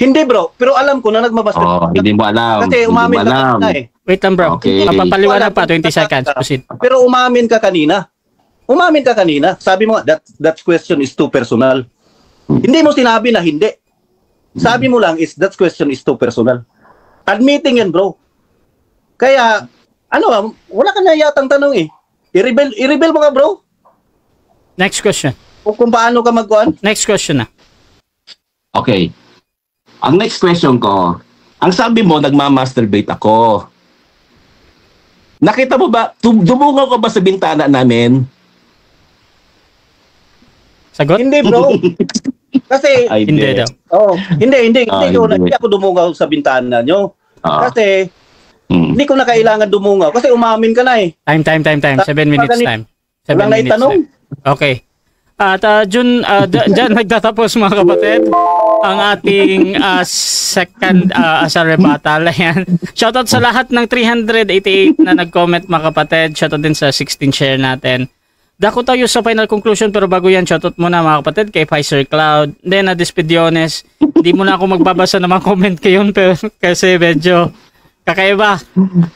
Speaker 5: Hindi, bro. Pero alam ko na nagmabasturbate.
Speaker 3: Hindi mo alam.
Speaker 5: Kasi umamin ka kanina eh.
Speaker 2: Wait lang, bro.
Speaker 3: Okay.
Speaker 2: Papaliwanag pa. 20 seconds. Proceed.
Speaker 5: Pero umamin ka kanina. Sabi mo, that question is too personal. Hindi mo sinabi na hindi. Sabi mo lang is that question is too personal. Admitting yan, bro. Kaya, wala ka na yatang tanong eh. I-rebel mo ka, bro.
Speaker 2: Next question.
Speaker 5: O kung paano ka magkuhan.
Speaker 2: Next question na.
Speaker 3: Okay. Ang next question ko, ang sabi mo, nagmamasturbate ako. Nakita mo ba, dumungaw ka ba sa bintana namin?
Speaker 2: Sagot?
Speaker 5: Hindi, bro. Kasi,
Speaker 3: Ay,
Speaker 2: Hindi daw.
Speaker 5: hindi
Speaker 3: Hindi.
Speaker 5: ako dumungaw sa bintana nyo. Kasi,
Speaker 3: Hmm.
Speaker 5: hindi ko na kailangan dumungaw. Kasi umamin ka na eh.
Speaker 2: Time. 7 minutes time. 7
Speaker 5: Walang
Speaker 2: minutes
Speaker 5: naitanong.
Speaker 2: time. Okay. At Jun, dyan nagtatapos mga kapatid ang ating second sa rebuttal. Ayan. Shoutout sa lahat ng 388 na nag-comment mga kapatid. Shoutout din sa 16 share natin. Dako tayo sa final conclusion pero bago yan, shoutout muna mga kapatid kay Pfizer Cloud. Then Despediones, hindi mo na ako magbabasa ng mga comment kayon pero kasi medyo kakaiba.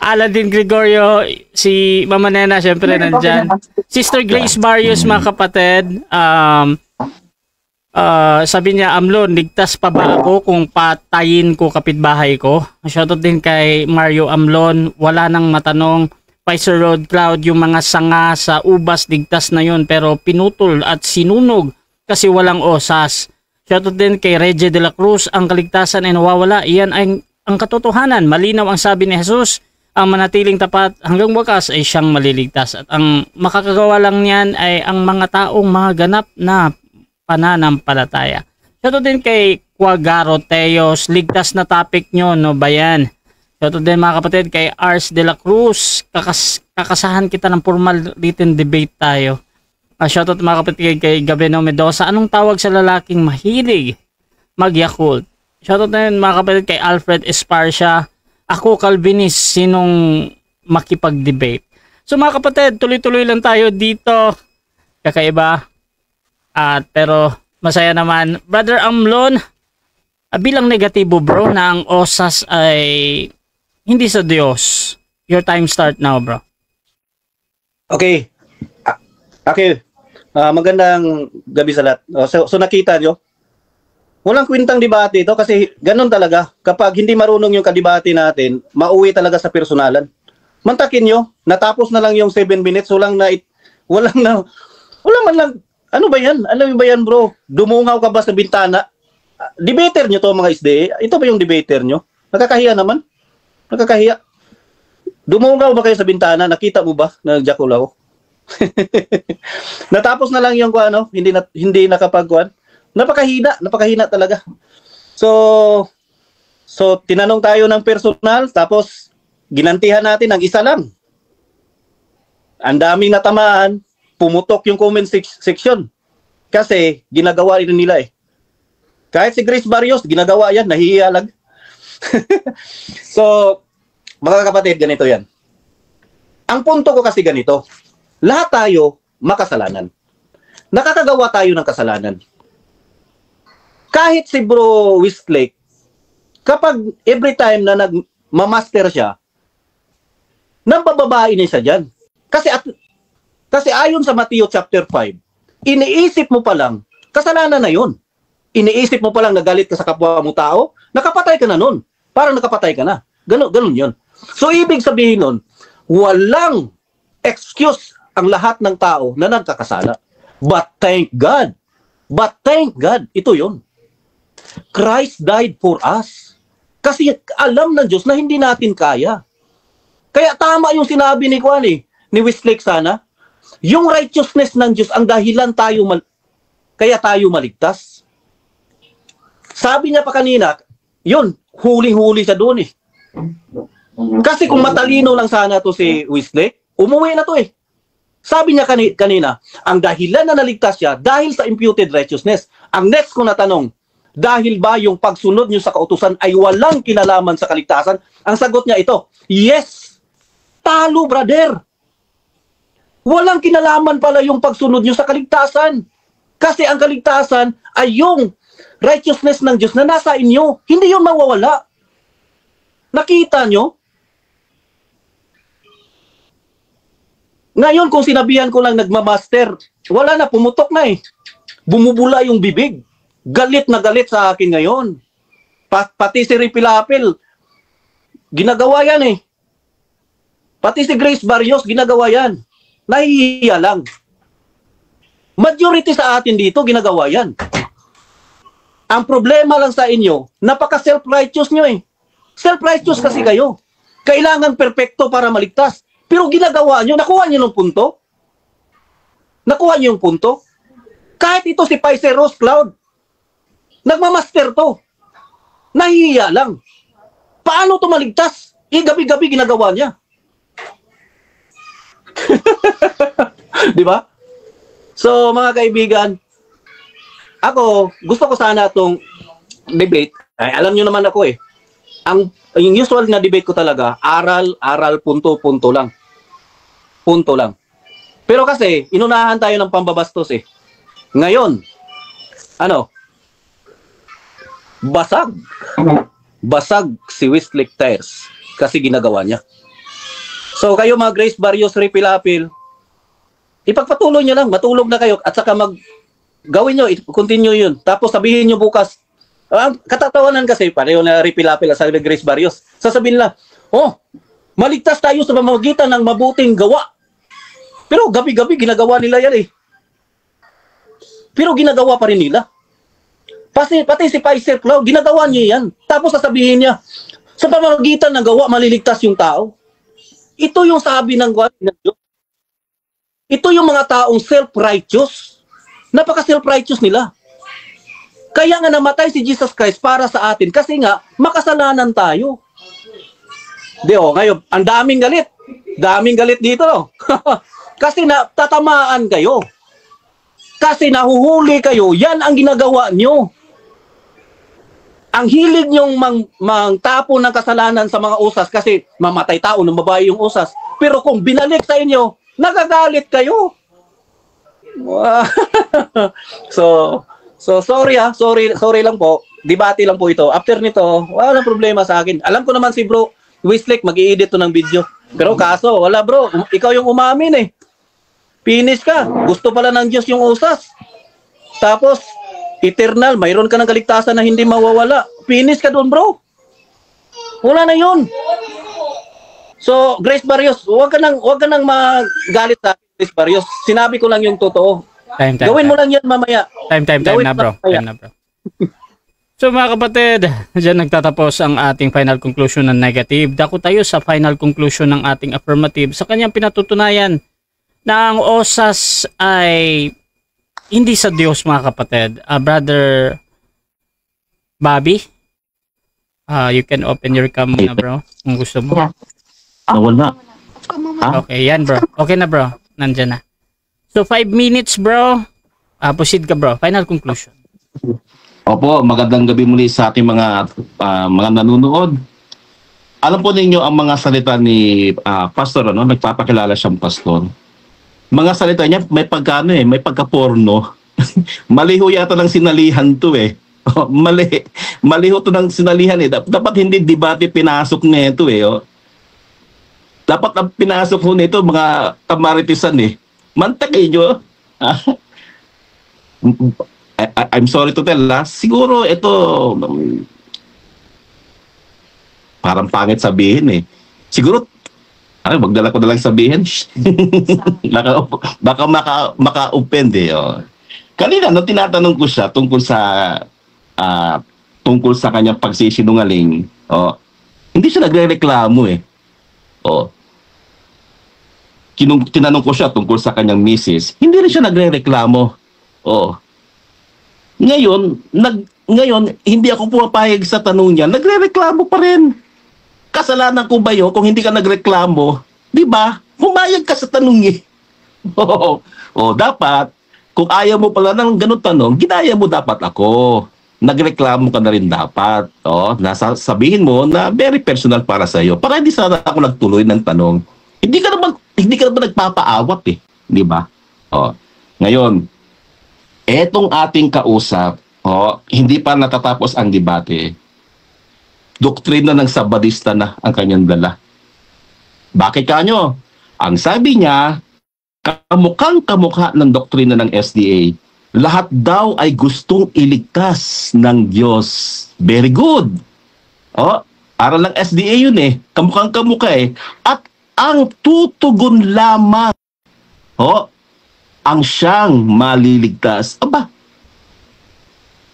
Speaker 2: Aladdin Gregorio, si Mama Nena, syempre nandyan. Sister Grace Barrios, mga kapatid, sabi niya, Amlon, ligtas pa ba ako kung patayin ko kapitbahay ko? Shoutout din kay Mario Amlon, wala nang matanong. Pfizer Road Cloud, yung mga sanga sa ubas, ligtas na yun, pero pinutol at sinunog kasi walang osas. Shoutout din kay Reggie de la Cruz, ang kaligtasan ay nawawala. Iyan ay ang katotohanan. Malinaw ang sabi ni Jesus, ang manatiling tapat hanggang wakas ay siyang maliligtas. At ang makakagawa lang niyan ay ang mga taong mga ganap na pananampalataya. Shoutout din kay Quagaro Teos, ligtas na topic nyo, no ba yan? Shoutout din mga kapatid kay Ars de la Cruz, kakasahan kita ng formal written debate tayo. Shoutout mga kapatid kay Gabino Mendoza, anong tawag sa lalaking mahilig mag-Yakult? Shoutout din mga kapatid kay Alfred Esparcia, ako Calvinist, sinong makipag-debate? So mga kapatid, tuloy-tuloy lang tayo dito, kakaiba, pero masaya naman. Brother Amlon, bilang negatibo bro na ang osas ay hindi sa Diyos. Your time start now, bro.
Speaker 5: Okay. Magandang gabi sa lahat. So nakita nyo, walang kwentang debate ito kasi ganun talaga. Kapag hindi marunong yung kadebate natin, mauwi talaga sa personalan. Mantakin nyo, natapos na lang yung 7 minutes, wala man lang, ano ba yan? Ano ba yan, bro? Dumungaw ka ba sa bintana? Debater nyo to mga SDA? Ito ba yung debater nyo? Nakakahiya naman. Nakakahiya. Dumungaw ba kayo sa bintana? Nakita mo ba? Nagjakul ako. Natapos na lang yung hindi nakapagkuan. Napakahina talaga. So tinanong tayo ng personal, tapos ginantihan natin ng isa lang. Ang daming natamaan, pumutok yung comment section. Kasi ginagawa rin nila eh. Kahit si Grace Barrios, ginagawa yan, nahihiyalag. So, mga kapatid, ganito yan. Ang punto ko kasi ganito, lahat tayo makasalanan. Nakakagawa tayo ng kasalanan. Kahit si Bro Westlake, kapag every time na nagmamaster siya, nabababae na siya dyan. Kasi ayon sa Mateo chapter 5, iniisip mo pa lang, kasalanan na yun. Iniisip mo pa lang nagalit ka sa kapwa mo tao, nakapatay ka na nun. Parang nakapatay ka na. Ganun yun. So, ibig sabihin nun, walang excuse ang lahat ng tao na nagkakasala. But thank God, ito yun. Christ died for us. Kasi alam ng Diyos na hindi natin kaya. Kaya tama yung sinabi ni ni Westlake sana, yung righteousness ng Diyos ang dahilan kaya tayo maligtas. Sabi niya pa kanina, yun, huling-huli siya doon eh. Kasi kung matalino lang sana to si Westlake, umuwi na to eh. Sabi niya kanina, ang dahilan na naligtas siya dahil sa imputed righteousness. Ang next ko na tanong, dahil ba yung pagsunod niyo sa kautusan ay walang kinalaman sa kaligtasan? Ang sagot niya ito, yes. Talo, brother. Walang kinalaman pala yung pagsunod niyo sa kaligtasan. Kasi ang kaligtasan ay yung righteousness ng Diyos na nasa inyo. Hindi yun mawawala. Nakita nyo? Ngayon, kung sinabihan ko lang nagmamaster, wala na, pumutok na eh. Bumubula yung bibig. Galit na galit sa akin ngayon. Pati si Ripilapil, ginagawa yan eh. Pati si Grace Barrios, ginagawa yan. Nahihiya lang. Majority sa atin dito, ginagawa yan. Ang problema lang sa inyo, napaka-self-righteous nyo eh. Self-righteous kasi kayo. Kailangan perpekto para maligtas. Pero ginagawa nyo, nakuha nyo ng punto? Nakuha nyo yung punto? Kahit ito si Paise Rose Cloud, nagmamaster to. Nahihiya lang. Paano to maligtas? Gabi-gabi ginagawa niya. Di ba? So, mga kaibigan, ako, gusto ko sana itong debate. Ay, alam nyo naman ako eh. Yung usual na debate ko talaga, aral, punto lang. Punto lang. Pero kasi, inunahan tayo ng pambabastos eh. Ngayon, basag si Westlake Tires kasi ginagawa niya. So kayo mga Grace Barrios, Ripilapil, ipagpatuloy nyo lang, matulog na kayo at saka gawin nyo, continue yun. Tapos sabihin nyo bukas, ang katatawanan kasi, pareho na Ripilapil at sa Grace Barrios, sasabihin nila, maligtas tayo sa pamamagitan ng mabuting gawa. Pero gabi-gabi ginagawa nila yan eh. Pero ginagawa pa rin nila. Pati si Paise Cloud, ginagawa niya yan. Tapos sasabihin niya, sa pamamagitan ng gawa, maliligtas yung tao. Ito yung sabi ng Diyos. Ito yung mga taong self-righteous. Napaka-self-righteous nila. Kaya nga namatay si Jesus Christ para sa atin kasi nga, makasalanan tayo. Ngayon, ang daming galit. Daming galit dito. No? Kasi tatamaan kayo. Kasi nahuhuli kayo, yan ang ginagawa nyo. Ang hilig nyong mangtapon ng kasalanan sa mga usas kasi mamatay tao ng babae yung usas. Pero kung binalik sa inyo, nagagalit kayo. So sorry sorry lang po. Debate lang po ito. After nito, walang problema sa akin. Alam ko naman si bro Westlake mag-i-edit to ng video. Pero kaso, wala bro, ikaw yung umamin eh. Finish ka. Gusto pala ng Diyos yung usas. Tapos, eternal, mayroon ka ng kaligtasan na hindi mawawala. Finish ka doon, bro. Wala na yun. So, Grace Barrios, huwag ka nang magalit sa Grace Barrios. Sinabi ko lang yung totoo. Gawin mo lang yan mamaya.
Speaker 2: Time na, bro. So, mga kapatid, dyan nagtatapos ang ating final conclusion ng negative. Dako tayo sa final conclusion ng ating affirmative sa kanyang pinatutunayan na ang osas ay hindi sa Diyos, mga kapatid. Brother Bobby, you can open your cam na, bro, kung gusto mo.
Speaker 3: Nawala.
Speaker 2: Okay, yan, bro. Okay na, bro. Nandyan na. So, 5 minutes, bro. Proceed ka, bro. Final conclusion.
Speaker 3: Opo, magandang gabi muli sa ating mga nanonood. Alam po ninyo ang mga salita ni Pastor, nagpapakilala siyang pastor. Mga salita niya, may pagka-porno. Maliho yata ng sinalihan to eh. Maliho to ng sinalihan eh. Dapat hindi debate pinasok nito eh. Dapat ang pinasok ho nito mga kamaritisan eh. Mantakay nyo. I'm sorry to tell siguro ito parang pangit sabihin eh. Siguro, magdala ko na lang sabihin. baka maka-offend eh. Oh. Kanina, no, tinatanong ko siya tungkol sa kanyang pagsisinungaling, hindi siya nagre-reklamo eh. Tinanong ko siya tungkol sa kanyang misis, hindi rin siya nagre-reklamo. Ngayon, hindi ako pumapayag sa tanong niya, nagre-reklamo pa rin. Kasalanan ko ba yun kung hindi ka nagreklamo? Di ba? Pumayag ka sa tanong niya. Dapat, kung ayaw mo pala ng ganun tanong, ginaya mo dapat ako. Nagreklamo ka na rin dapat. Sabihin mo na very personal para sa iyo. Para hindi sana ako nagtuloy ng tanong. Hindi ka naman nagpapaawat eh. Di ba? Ngayon, etong ating kausap, hindi pa natatapos ang debate. Doktrina ng Sabadista na ang kanyang dala. Bakit kanyo? Ang sabi niya, kamukhang-kamukha ng doktrina ng SDA. Lahat daw ay gustong iligtas ng Diyos. Very good. Aral ng SDA yun eh. Kamukhang-kamukha eh. At ang tutugon lamang, ang siyang maliligtas. Aba,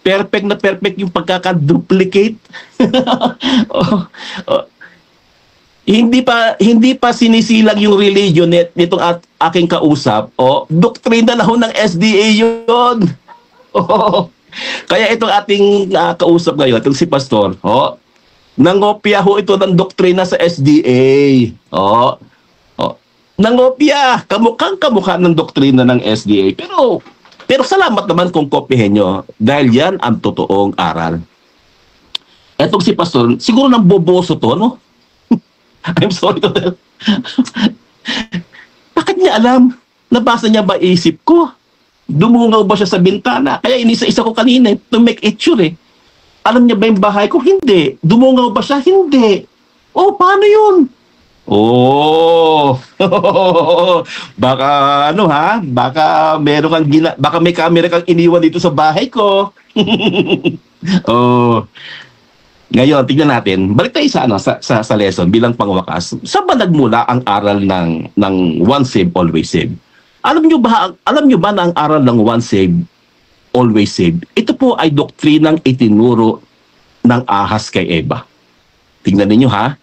Speaker 3: perfect na perfect yung pagkakaduplicate. Hindi pa sinisilang yung religion nitong aking kausap. Doktrina na ho ng SDA yun. Kaya itong ating kausap ngayon, itong si Pastor, nangopya ho ito ng doktrina sa SDA. Nangopya, kamukha ng doktrina ng SDA. Pero salamat naman kung kopyahin nyo dahil yan ang totoong aral. Etong si Pastor, siguro nang boboso to, no? I'm sorry to tell. Bakit niya alam? Nabasa niya ba isip ko? Dumungaw ba siya sa bintana? Kaya inisa-isa ko kanina to make it sure eh. Alam niya ba yung bahay ko? Hindi. Dumungaw ba siya? Hindi. Paano yun? Baka baka meron kang baka may camera kang iniwan dito sa bahay ko. Ngayon, tingnan natin. Balik tayo sa lesson bilang pangwakas. Saan ba nagmula ang aral ng once saved, always saved? Alam nyo ba na ang aral ng once saved, always saved? Ito po ay doktrinang itinuro ng ahas kay Eva. Tingnan niyo ha.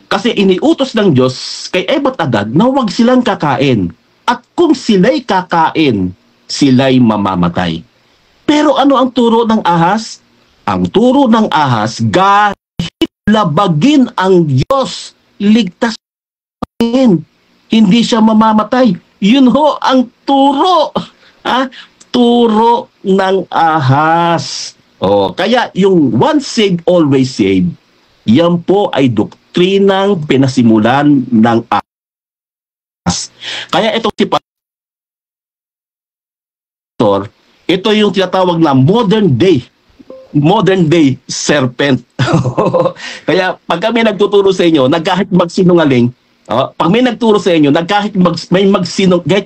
Speaker 3: Kasi iniutos ng Diyos kay Eva at Adad na huwag silang kakain. At kung sila'y kakain, sila'y mamamatay. Pero ano ang turo ng ahas? Ang turo ng ahas, kahit labagin ang Diyos, ligtas rin. Hindi siya mamamatay. Yun ho ang turo. Turo ng ahas. Kaya yung once saved, always saved, yan po ay doktrinang pinasimulan ng ahas. Kaya itong si Pastor, ito yung tinatawag na modern day serpent. Kaya pag kami nagtuturo sa inyo, kahit magsinungaling, pag may nagturo sa inyo, kahit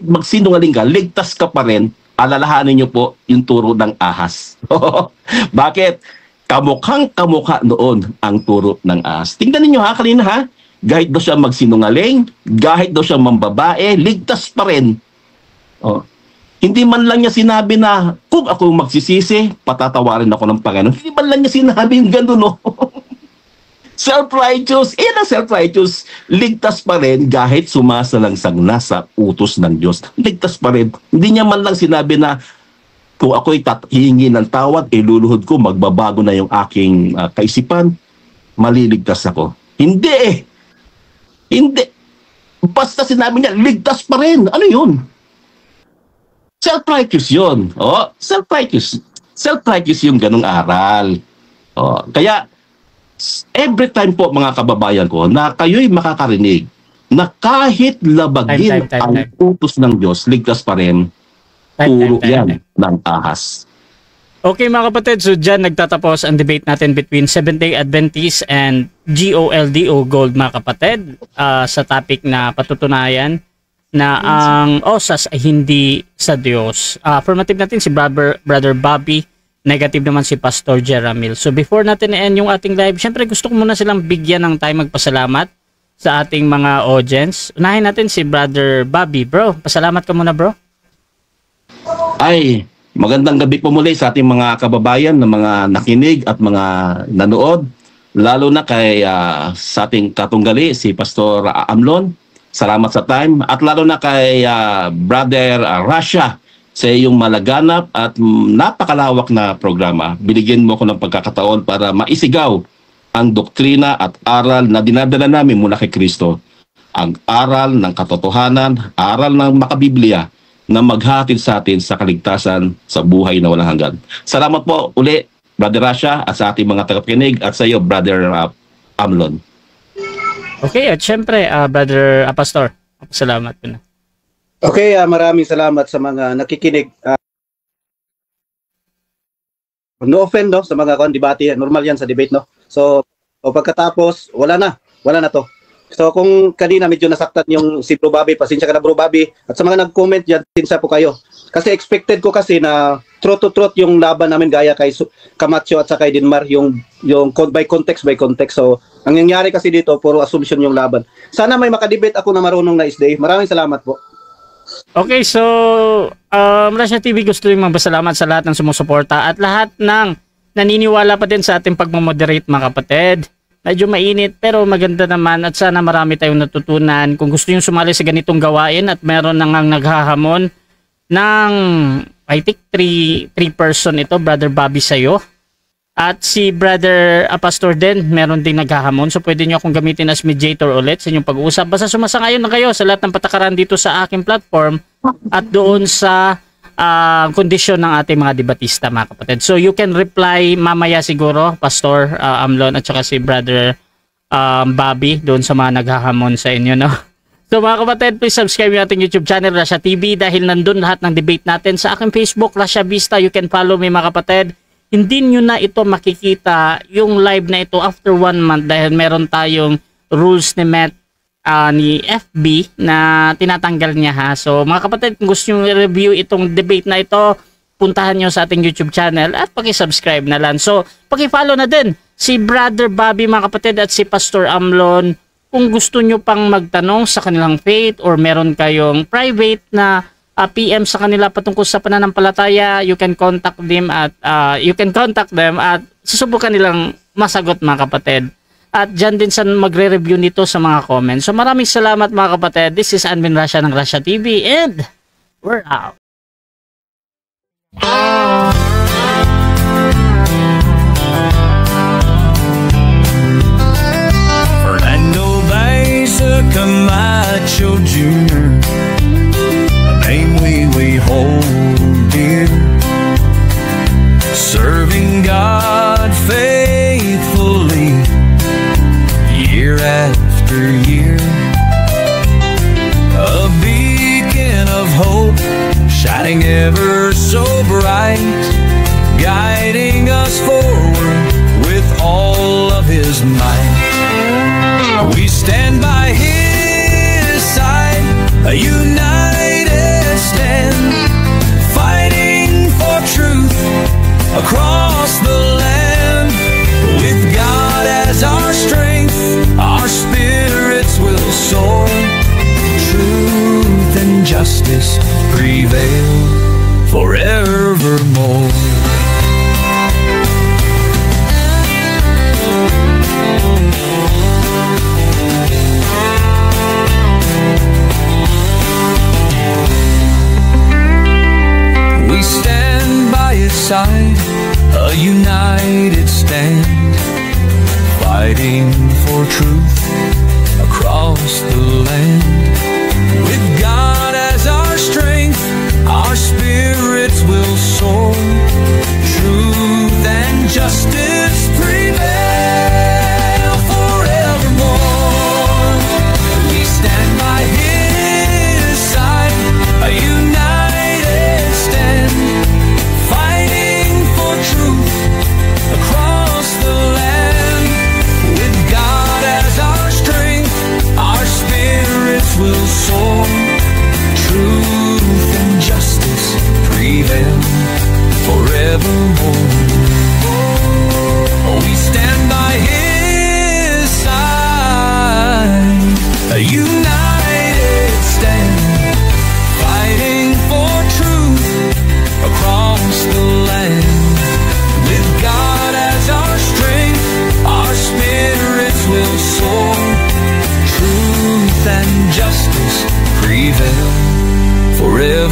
Speaker 3: magsinungaling ka, ligtas ka pa rin, alalahanin nyo po yung turo ng ahas. Bakit? Kamukhang-kamukha noon ang turo ng ahas. Tingnan niyo kanina kahit daw siya magsinungaling, kahit daw siya mambabae, ligtas pa rin. Hindi man lang niya sinabi na kung ako magsisisi, patatawarin ako ng Panginoon. Hindi man lang niya sinabi yung gano'n, no? Self-righteous. Ang self-righteous. Ligtas pa rin kahit sumasalangsang na sa utos ng Diyos. Ligtas pa rin. Hindi niya man lang sinabi na kung ako'y hihingi ng tawad, luluhod ko, magbabago na yung aking kaisipan, maliligtas ako. Hindi. Basta sinabi niya, ligtas pa rin. Ano yun? Self-righteous yun. Self-righteous yung ganong aral. Kaya, every time po mga kababayan ko na kayo'y makakarinig na kahit labagin ang utos ng Diyos, ligtas pa rin, turo yan ng ahas.
Speaker 2: Okay mga kapatid, so dyan nagtatapos ang debate natin between Seventh-day Adventists and GOLD o Gold mga kapatid sa topic na patutunayan na ang OSAS ay hindi sa Diyos. Affirmative natin si Brother Bobby negative naman si Pastor Jeramil. So before natin i-end yung ating live, syempre gusto ko muna silang bigyan ng time magpasalamat sa ating mga audience. Unahin natin si Brother Bobby. Bro, pasalamat ka muna, bro.
Speaker 3: Ay, magandang gabi po muli sa ating mga kababayan na mga nakinig at mga nanood. Lalo na kay sa ating katunggali, si Pastor Amlon. Salamat sa time. At lalo na kay Brother Rasha sa iyong malaganap at napakalawak na programa. Binigyan mo ko ng pagkakataon para maisigaw ang doktrina at aral na dinadala namin mula kay Kristo. Ang aral ng katotohanan, aral ng makabiblia na maghatid sa atin sa kaligtasan sa buhay na walang hanggan. Salamat po uli, Brother Rasha, at sa ating mga tagapakinig at sa iyo, Brother Amlon.
Speaker 2: Okay, at syempre, Brother Pastor, salamat po na.
Speaker 5: Okay, maraming salamat sa mga nakikinig. No offense, no, sa mga debate, normal yan sa debate, no. So, pagkatapos, wala na to. So kung kanina medyo nasaktan yung si Bro Bobby, pasensya ka na Bro Bobby. At sa mga nag-comment dyan, pasensya po kayo. Kasi expected ko kasi na truth to truth yung laban namin gaya kay Camacho at sa kay Dinmar, yung by context. So ang nangyari kasi dito, puro assumption yung laban. Sana may makadebate ako na marunong na isday. Maraming salamat po.
Speaker 2: Okay, so Rasha TV gusto rin magpasalamat sa lahat ng sumusuporta at lahat ng naniniwala pa din sa ating pagmamoderate, mga kapatid. Medyo mainit pero maganda naman at sana marami tayong natutunan. Kung gusto nyo sumali sa ganitong gawain at meron nang naghahamon ng I think 3 person ito, Brother Bobby sa'yo. At si Brother Pastor din, meron ding naghahamon. So pwede nyo akong gamitin as mediator ulit sa inyong pag-uusap. Basta sumasangayon na kayo sa lahat ng patakaran dito sa aking platform at doon sa kondisyon ng ating mga debatista, mga kapatid. So you can reply mamaya siguro, Pastor Amlon at saka si Brother Bobby doon sa mga naghahamon sa inyo, no? So mga kapatid, please subscribe yung ating YouTube channel, Rasha TV, dahil nandun lahat ng debate natin. Sa aking Facebook, Rasha Vista, you can follow me, mga kapatid. Hindi nyo na ito makikita yung live na ito after 1 month dahil meron tayong rules ni Matt ni FB na tinatanggal niya, ha. So mga kapatid, kung gusto nyo i-review itong debate na ito, puntahan nyo sa ating YouTube channel at paki-subscribe na lang. So paki-follow na din si Brother Bobby, mga kapatid, at si Pastor Amlon. Kung gusto nyo pang magtanong sa kanilang faith or meron kayong private na PM sa kanila patungkol sa pananampalataya, you can contact them at susubukan nilang masagot, mga kapatid. At dyan din sa magre-review nito sa mga comments. So maraming salamat, mga kapatid. This is Admin Rasha ng Rasha TV and we're out.
Speaker 1: Fernando Baeza Camacho Jr., a name we hold dear, serving God faithfully year after year, a beacon of hope shining ever so bright, guiding us forward with all of His might. We stand by His side, a united stand, fighting for truth across the land. With God as our strength, our spirits will soar. Truth and justice prevail forevermore. We stand by His side, a united stand, fighting for truth across the land. With God as our strength, our spirits will soar. Truth and justice prevail forevermore. We stand by His side, a united stand, fighting for truth across the land. With God as our strength, our spirits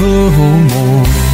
Speaker 1: evermore.